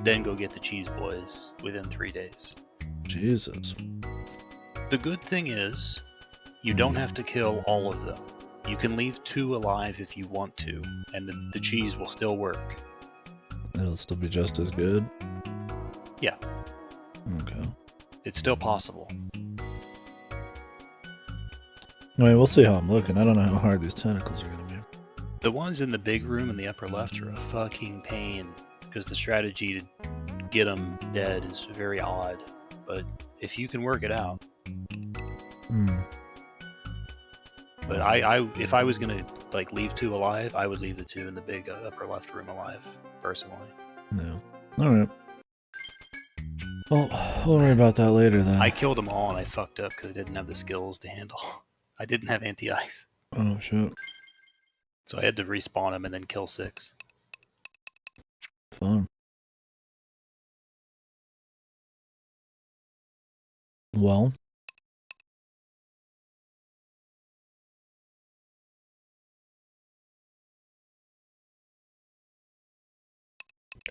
then go get the cheese boys within 3 days. Jesus. The good thing is, you don't have to kill all of them. You can leave 2 alive if you want to, and the cheese will still work. It'll still be just as good? Yeah. Okay. It's still possible. I mean, we'll see how I'm looking. I don't know how hard these tentacles are gonna be. The ones in the big room in the upper left are a fucking pain, because the strategy to get them dead is very odd. But if you can work it out. But if I was gonna like leave 2 alive, I would leave the 2 in the big upper left room alive, personally. No. Alright. Well, we'll worry about that later then. I killed them all and I fucked up because I didn't have the skills to handle. I didn't have anti-ice. Oh, shit. So I had to respawn them and then kill 6. Fun. Well.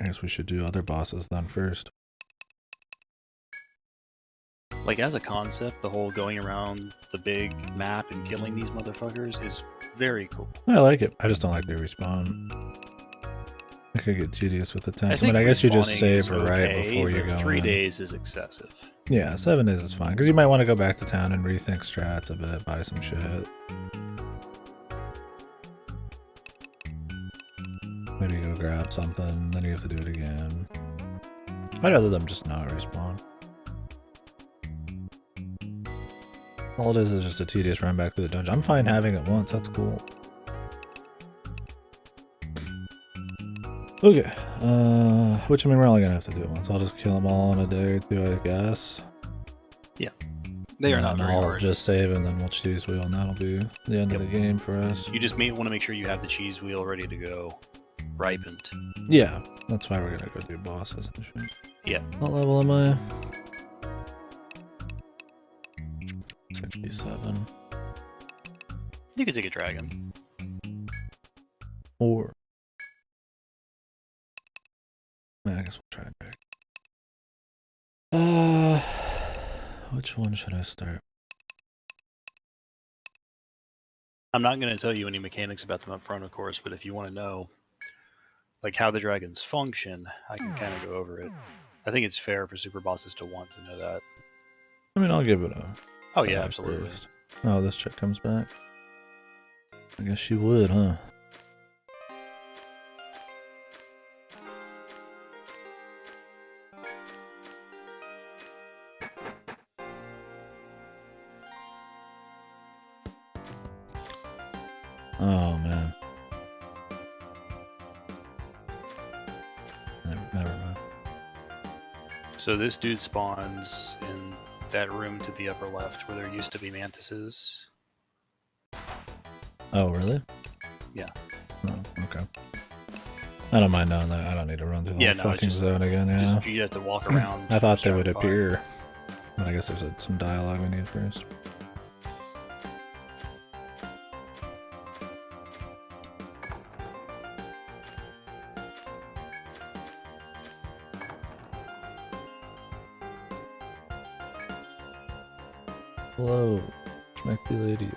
I guess we should do other bosses then first. Like, as a concept, the whole going around the big map and killing these motherfuckers is very cool. I like it. I just don't like their respawn. I could get tedious with the temps. I think mean, I guess you just respawning save is right okay, before you but go 3 in. days is excessive. Yeah, 7 days is fine. Because you might want to go back to town and rethink strats a bit, buy some shit. Maybe go grab something, then you have to do it again. I'd rather them just not respawn. All it is just a tedious run back to the dungeon. I'm fine having it once, that's cool. Okay, which I mean we're only gonna have to do it once. I'll just kill them all in a day or 2, I guess. Yeah. They are not very I'll hard. just save and then we'll cheese wheel and that'll be the end of the game for us. You just want to make sure you have the cheese wheel ready to go. Ripened. Yeah, that's why we're gonna go do bosses and shit. Yeah. What level am I? 67. You could take a dragon. 4. Yeah, I guess we'll try it back. Which one should I start? I'm not going to tell you any mechanics about them up front, of course, but if you want to know like how the dragons function, I can kind of go over it. I think it's fair for super bosses to want to know that. I mean, I'll give it a... Oh yeah, absolutely. First. Oh, this chick comes back. I guess she would, huh? Oh, man. Never mind. So this dude spawns in that room to the upper left where there used to be mantises. Oh, really? Yeah. Oh, okay. I don't mind knowing that. I don't need to run through the whole fucking zone again, yeah. You have to walk around. I thought they would appear. But I guess there's some dialogue we need first. Hello, schmecky lady.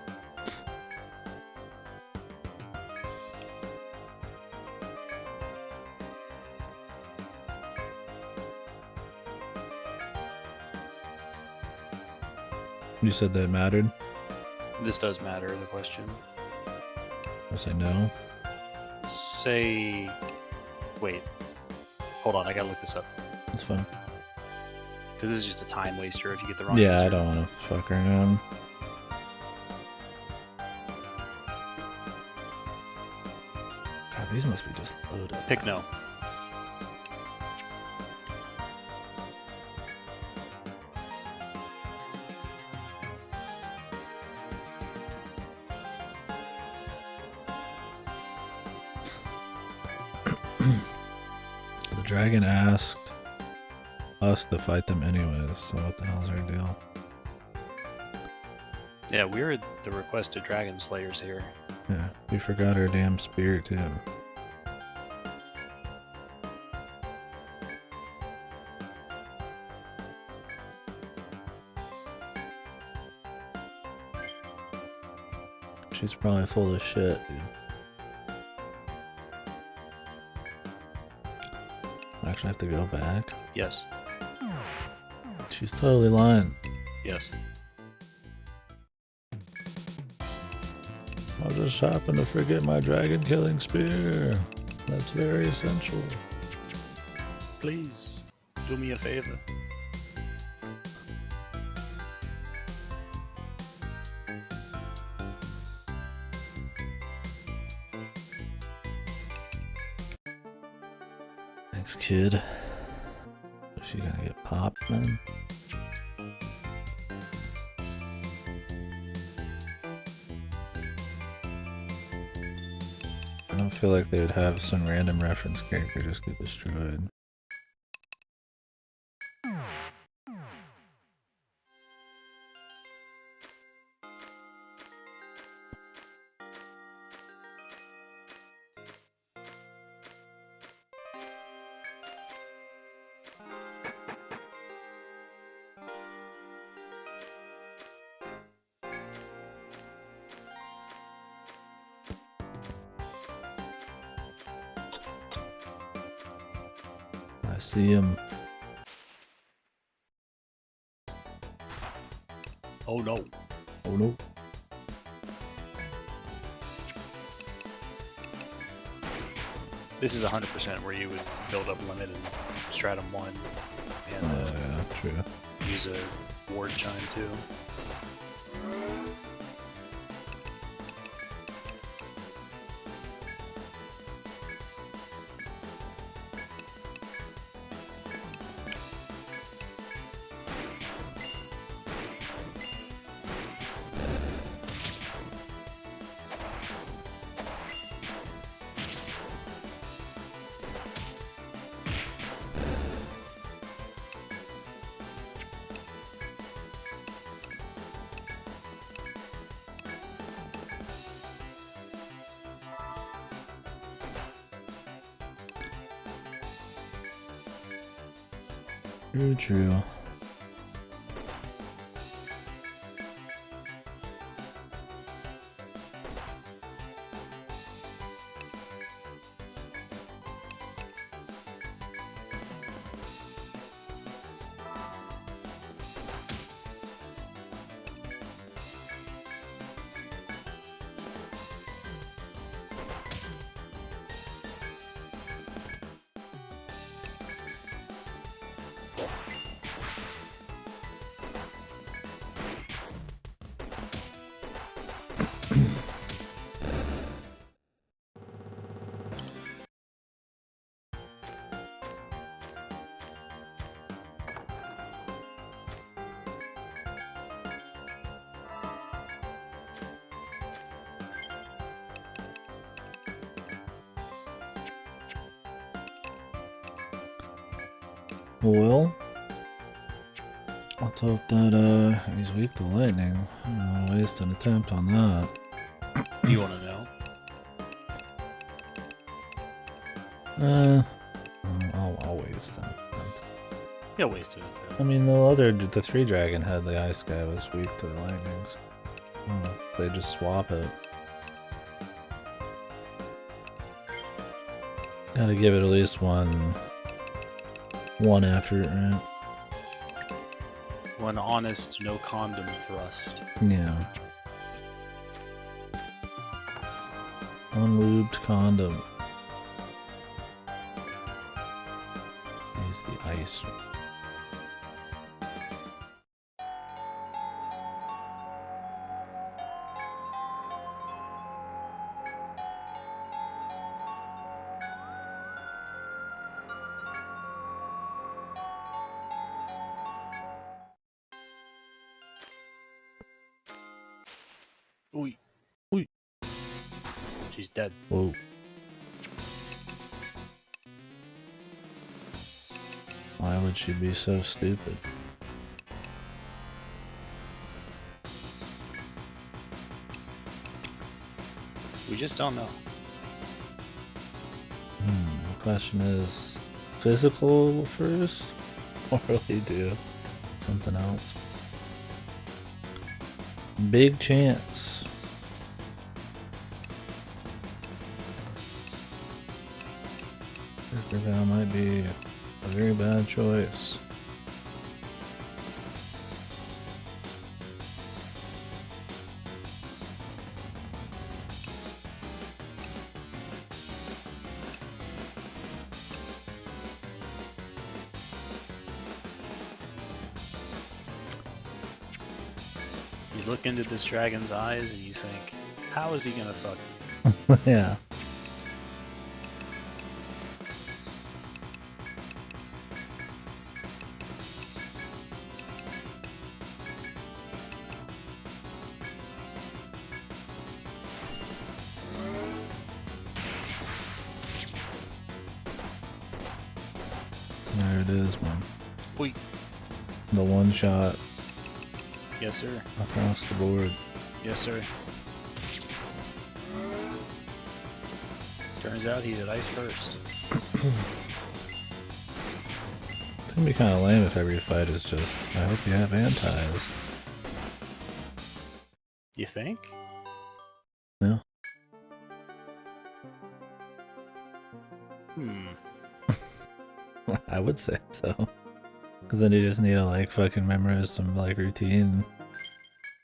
You said that mattered? This does matter, the question. I say no. Say... Wait. Hold on, I gotta look this up. That's fine. Because this is just a time waster if you get the wrong Yeah, answer. I don't want to fuck around. God, these must be just loaded. Pick no. The dragon asked us to fight them anyways, so what the hell's our deal? Yeah, we're the requested dragon slayers here. Yeah, we forgot our damn spear too. she's probably full of shit, dude. I actually have to go back. Yes. She's totally lying. Yes. I just happened to forget my dragon killing spear. That's very essential. Please, do me a favor. Thanks, kid. Is she gonna get popped, man? I don't feel like they would have some random reference character just get destroyed. I see him. Oh no. Oh no. This is 100% where you would build up limit and stratum 1 and Yeah, true. use a ward chime too. True, true. Well, let's hope that he's weak to lightning. I don't wanna waste an attempt on that. You want to know? I'll waste an attempt. Yeah, wasted it I too. mean, the 3 dragon had the ice guy was weak to the lightnings. I don't know if they just swap it. Gotta give it at least one effort, right? One honest, no condom thrust. Yeah. Unlubed condom. Use the ice. Oi. Oi. She's dead. Whoa. Why would she be so stupid? We just don't know. The question is, physical first? Or really do something else? Big chance. Master Vow might be a very bad choice. You look into this dragon's eyes and you think, how is he gonna fuck? Yeah. There it is, man. Wait. The one shot Yes, sir. across the board. Yes, sir. Turns out he did ice first. It's gonna be kind of lame if every fight is just, I hope you have antis. You think? Yeah. I would say so. Because then you just need to like fucking memorize some like routine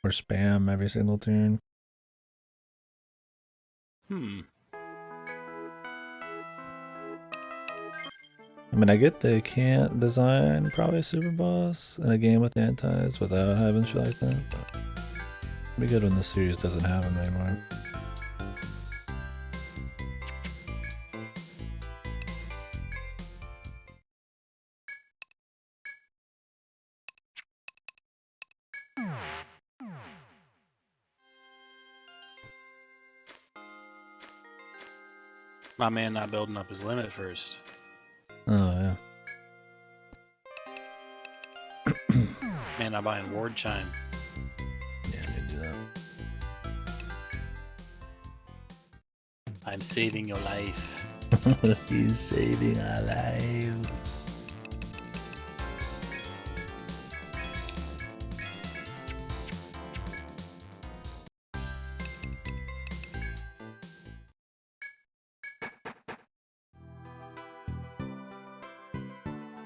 or spam every single turn. I mean, I get they can't design probably super boss in a game with antis without having shit like that, but it'd be good when the series doesn't have them anymore. My man not building up his limit first. Oh, yeah. Man not buying ward chime. Yeah, I need to do that. I'm saving your life. He's saving our lives.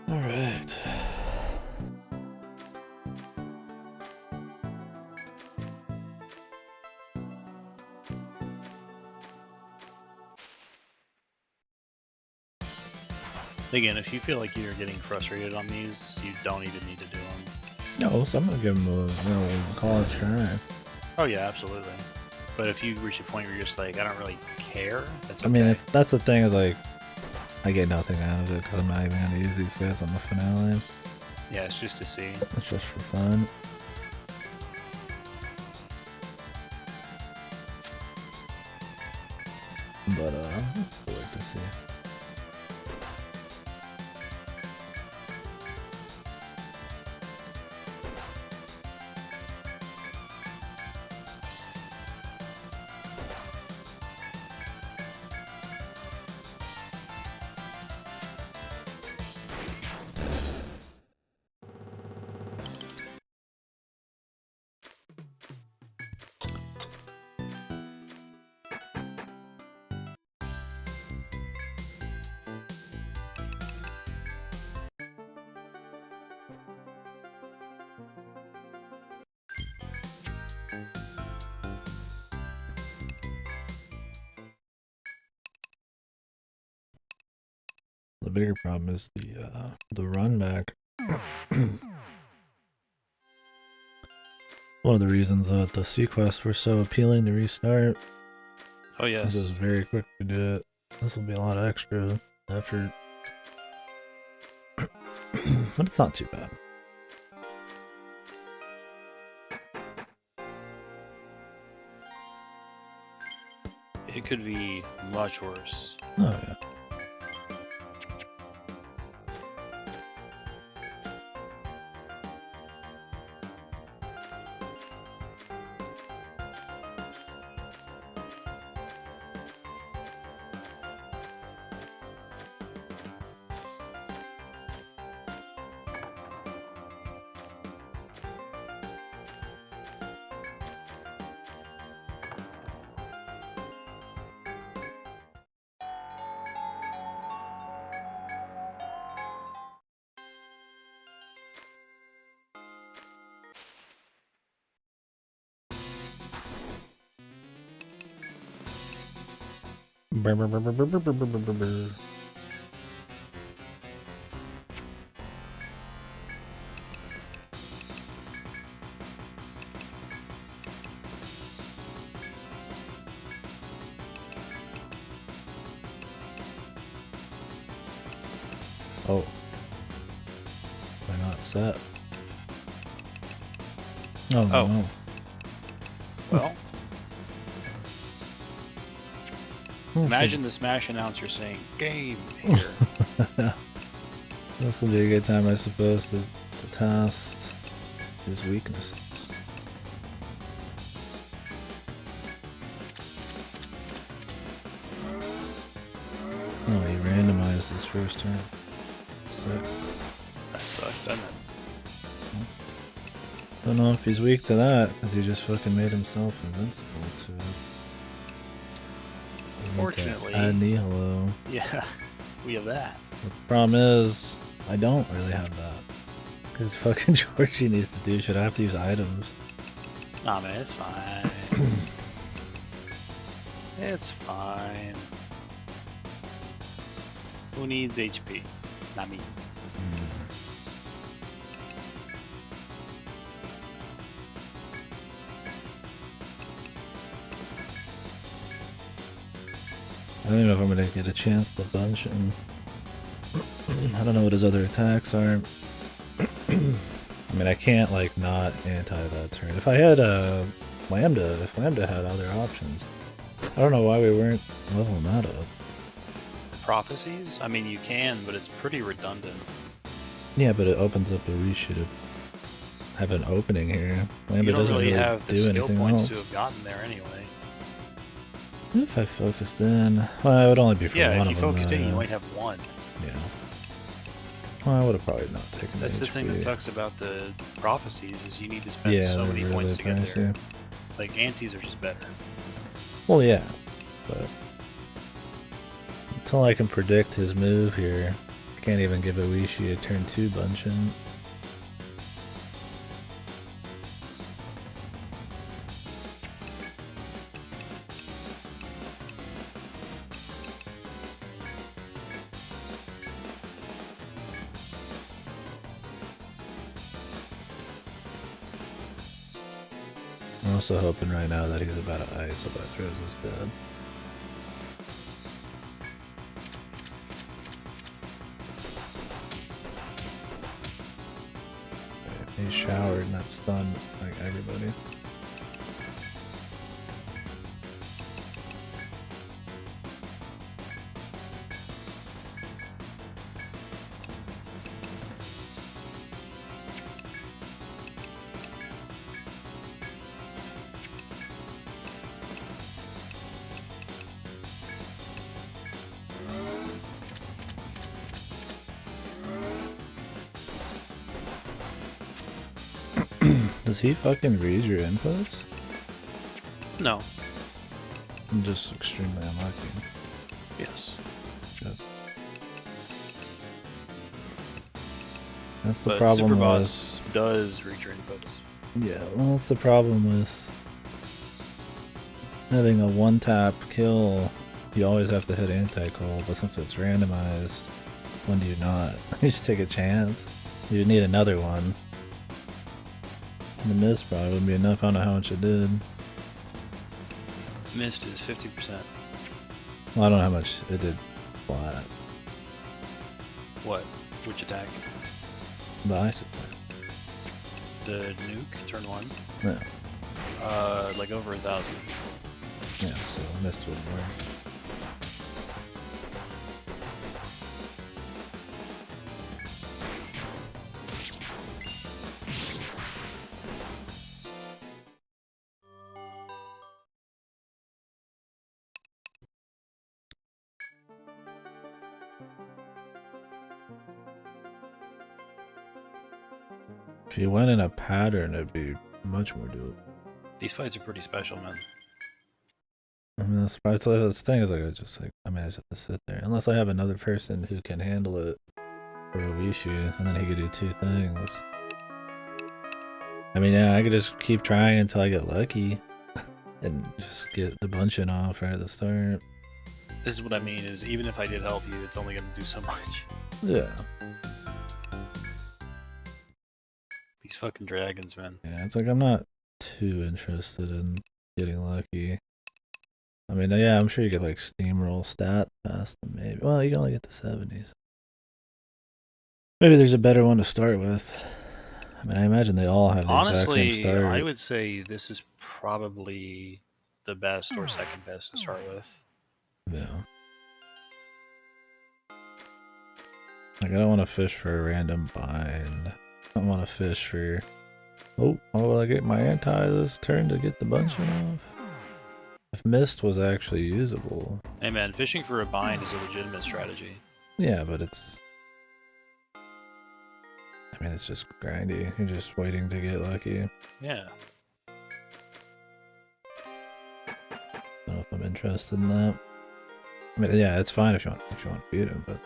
All right. Again, if you feel like you're getting frustrated on these, you don't even need to do them. No, so I'm gonna give him a call a try. Oh yeah, absolutely. But if you reach a point where you're just like, I don't really care, that's okay. I mean, that's the thing is like, I get nothing out of it because I'm not even gonna use these guys on the finale. Yeah, it's just to see. It's just for fun. But I'd like to see. The bigger problem is the run back. One of the reasons that the sequests were so appealing to restart. Oh yes. This is very quick to do it. This will be a lot of extra effort. But it's not too bad. It could be much worse. Oh yeah. Brr, brr, brr, brr, brr, brr, brr, brr, brr. Oh. Why not set? Oh, Oh. no. Well, Oh, imagine the Smash announcer saying "Game" here. This will be a good time, I suppose, to test his weaknesses. Oh, he randomized his first turn. Sick. That sucks, doesn't it? Don't know if he's weak to that, because he just fucking made himself invincible to it. Fortunately, Nihilo. yeah, we have that. The problem is, I don't really have that. Because fucking Georgie needs to do shit. I have to use items. Nah, man, it's fine. It's fine. Who needs HP? Not me. I don't even know if I'm gonna get a chance to bunch him. I don't know what his other attacks are. I mean, I can't, like, not anti that turn. If I had Lambda, if Lambda had other options, I don't know why we weren't leveling that up. Prophecies? I mean, you can, but it's pretty redundant. Yeah, but it opens up a Rishi to have an opening here. Lambda You don't doesn't really really have the do skill anything points else. to have gotten there anyway. If I focused in, well, it would only be for Yeah, one if you of them. focused in, you yeah. only have one. Yeah. Well, I would have probably not taken That's the thing that HP. sucks about the prophecies is you need to spend Yeah, so they're many really points to get pricey. there. Like antes are just better. Well, yeah, but until I can predict his move here, I can't even give Oishi a turn 2 bunch in. I'm also hoping right now that he's about to ice, so that throws is dead. Okay, he showered and that stunned like everybody. Does he fucking read your inputs? No. I'm just extremely unlucky. Yes. Shit. That's the But problem Super with... Boss does read your inputs. Yeah, well, that's the problem with having a one-tap kill. You always have to hit anti-call, but since it's randomized, when do you not? You just take a chance. You need another one. And the miss probably wouldn't be enough. I don't know how much it did. Missed is 50%. Well, I don't know how much it did flat. What? Which attack? The ice attack. The nuke, turn 1? No. Like over 1,000. Yeah, so missed would work. If you went in a pattern, it'd be much more doable. These fights are pretty special, man. I mean, that's the thing is, like, I just have to sit there. Unless I have another person who can handle it for Oishi, and then he could do two things. I mean, yeah, I could just keep trying until I get lucky, and just get the bunching off right at the start. This is what I mean, is even if I did help you, it's only going to do so much. Yeah. These fucking dragons, man. Yeah, it's like I'm not too interested in getting lucky. I mean, yeah, I'm sure you get like steamroll stat past them, maybe. Well, you can only get to 70s. Maybe there's a better one to start with. I mean, I imagine they all have the exact same Honestly, start. I would say this is probably the best or second best to start with. Yeah. Like, I don't want to fish for a random bind. I don't want to fish for... Oh, will I get my anti this turn to get the bunching off? If mist was actually usable... Hey man, fishing for a bind is a legitimate strategy. Yeah, but it's... I mean, it's just grindy. You're just waiting to get lucky. Yeah. I don't know if I'm interested in that. I mean, yeah, it's fine if you want to beat him, but...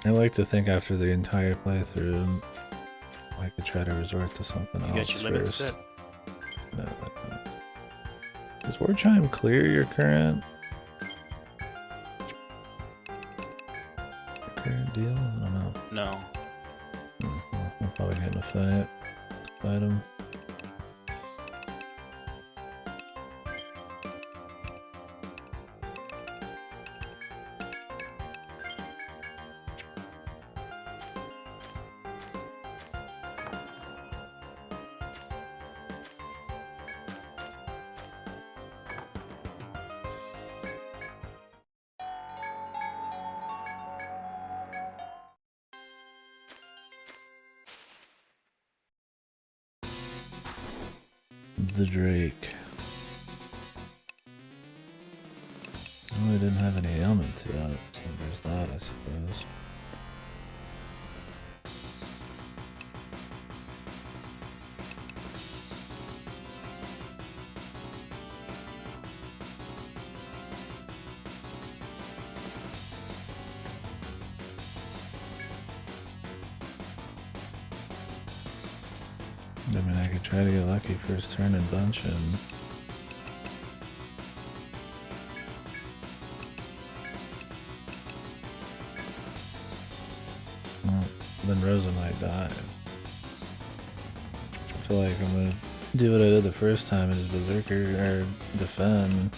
I like to think after the entire playthrough, I could try to resort to something else. You got your limit first. set. No, I don't. Does War Chime clear your current deal? I don't know. No. Well, I'll probably get in a fight him. The Drake. Oh, I didn't have any elements yet, so there's that, I suppose. I mean, I could try to get lucky first turn and bunch him. Well, then Rosa might die. I feel like I'm gonna do what I did the first time and just Berserker, or defend.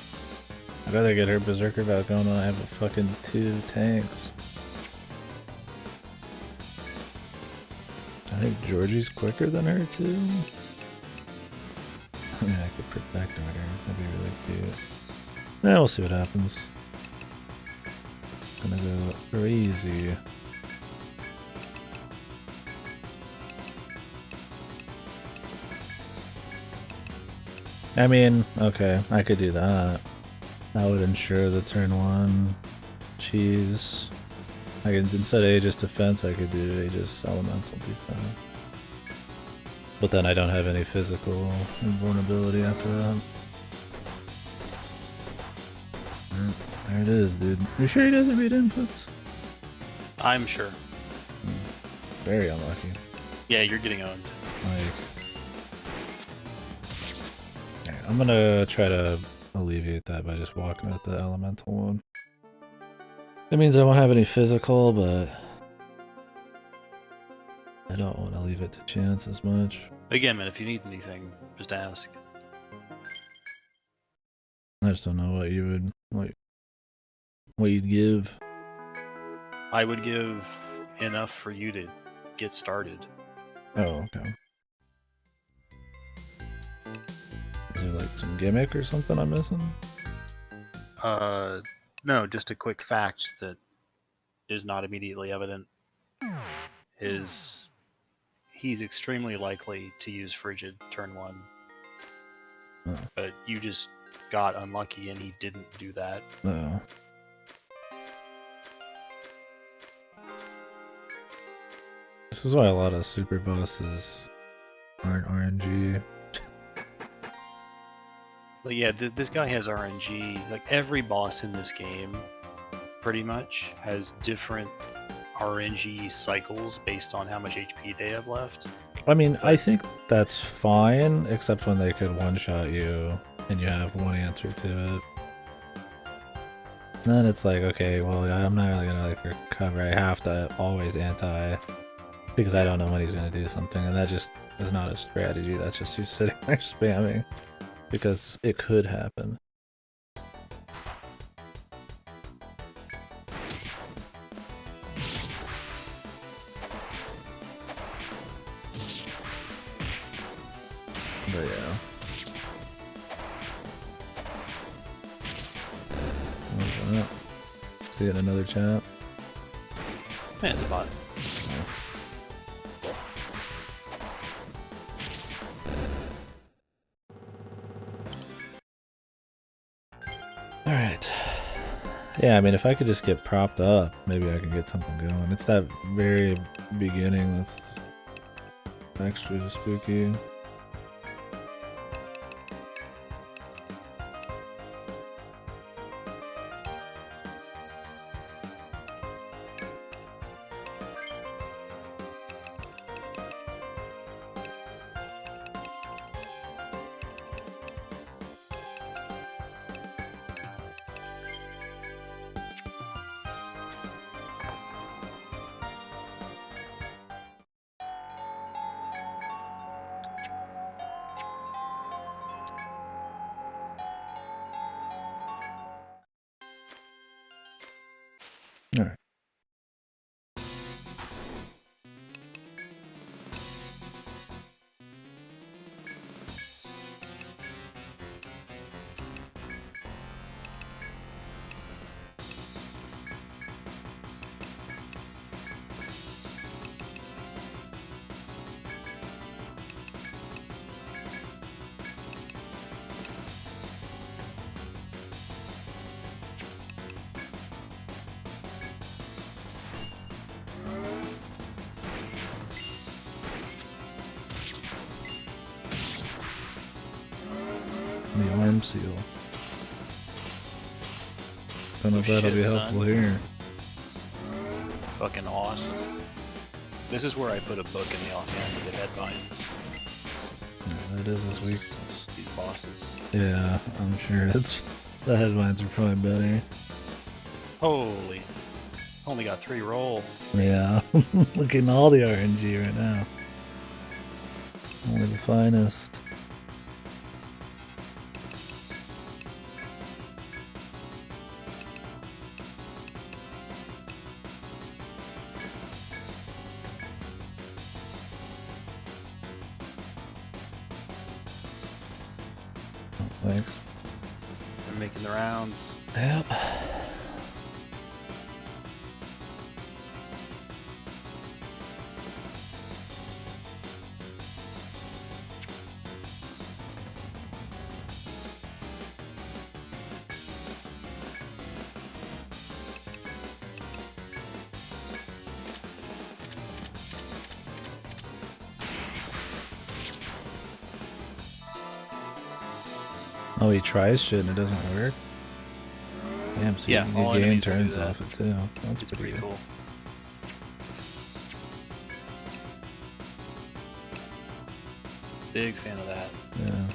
I'd rather get her Berserker back on when I have a fucking 2 tanks. I think Georgie's quicker than her too. I mean, I could protect her. That'd be really cute. Yeah, we'll see what happens. Gonna go crazy. I mean, okay, I could do that. That would ensure the turn 1 cheese. I could, instead of Aegis defense, I could do Aegis elemental defense. But then I don't have any physical invulnerability after that. There it is, dude. You sure he doesn't read inputs? I'm sure. Very unlucky. Yeah, you're getting owned. Okay, I'm gonna try to alleviate that by just walking at the elemental one. It means I won't have any physical, but I don't want to leave it to chance as much. Again, man, if you need anything, just ask. I just don't know what you would what you'd give. I would give enough for you to get started. Oh, okay. Is there like some gimmick or something I'm missing? No, just a quick fact that is not immediately evident is he's extremely likely to use Frigid turn 1. Oh. But you just got unlucky and he didn't do that. No. This is why a lot of super bosses aren't RNG. But yeah, this guy has RNG. Like every boss in this game, pretty much, has different RNG cycles based on how much HP they have left. I mean, I think that's fine, except when they could one-shot you and you have one answer to it. And then it's like, okay, well, I'm not really gonna like recover. I have to always anti because I don't know when he's gonna do something, and that just is not a strategy. That's just you sitting there spamming because it could happen. But yeah. What's that? See it in another chat. Man, it's a bot. Alright. Yeah, I mean, if I could just get propped up, maybe I could get something going. It's that very beginning that's extra spooky. Alright. The arm seal. Don't know if that'll be helpful here. Fucking awesome. This is where I put a book in the offhand with the headbinds. Yeah, that is his weakness. These bosses. Yeah, I'm sure it's the headlines are probably better. Holy. Only got 3 roll. Yeah, looking at all the RNG right now. Only the finest. Thanks. They're making the rounds. Yep. Oh, he tries shit and it doesn't work? Damn, so Yeah, you all gain enemies will do turns that. off it too. That's It's pretty pretty good. cool. Big fan of that. Yeah.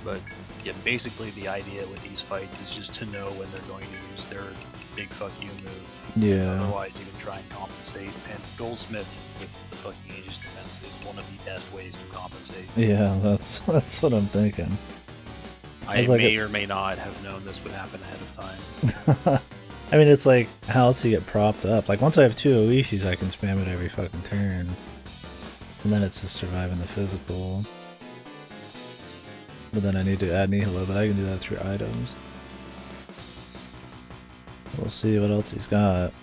But yeah, basically the idea with these fights is just to know when they're going to use their big fuck you move. Yeah. Otherwise, you can try and compensate. And Goldsmith with the fucking Aegis defense is one of the best ways to compensate. Yeah, that's what I'm thinking. I was like may or may not have known this would happen ahead of time. I mean, it's like, how else do you get propped up? Like, once I have 2 Oishis, I can spam it every fucking turn. And then it's just surviving the physical. But then I need to add Nihilo, but I can do that through items. We'll see what else he's got.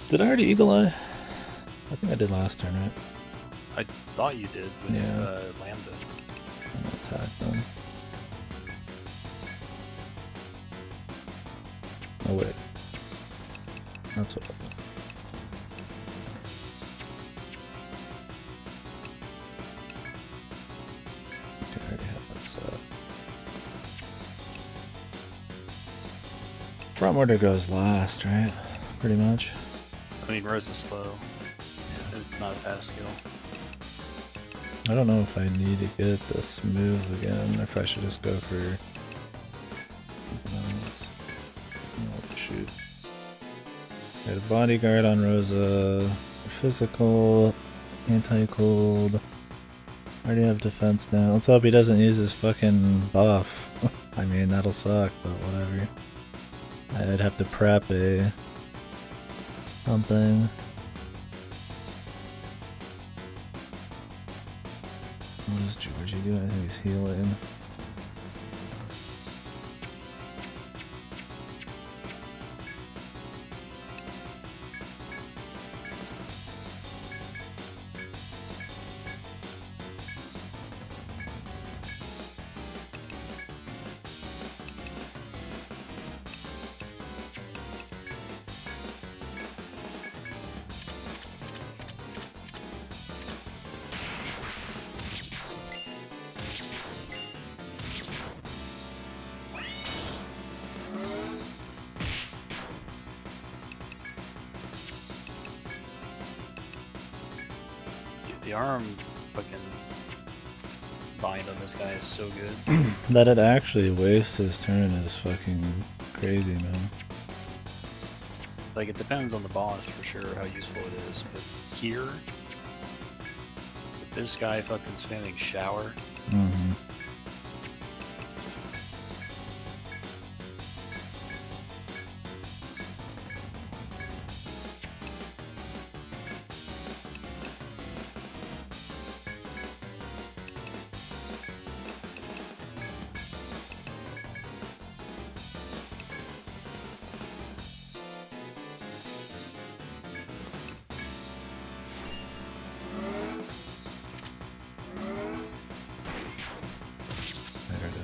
Did I already Eagle Eye? I think I did last turn, right? I thought you did with Yeah. Lambda. I'm gonna attack them. Oh wait. That's what I thought. Okay, I already have that set up. Front order goes last, right? Pretty much. I mean, Rose is slow. It's not a fast skill. I don't know if I need to get this move again, or if I should just go for... Oh, shoot. Got a bodyguard on Rosa, physical, anti-cold. Already have defense now. Let's hope he doesn't use his fucking buff. I mean, that'll suck, but whatever. I'd have to prep a... something. What is Georgie doing? I think he's healing. The arm fucking bind on this guy is so good. That it actually wastes his turn is fucking crazy, man. Like, it depends on the boss for sure how useful it is, but here, with this guy fucking spamming shower. Mm-hmm. There it is.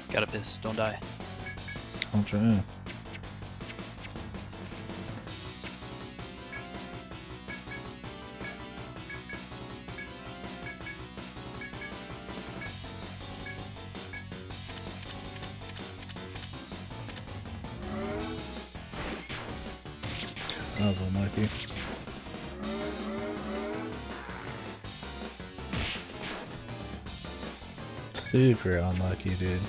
Gotta piss, don't die. I'll try. That was unlucky. Super unlucky, dude.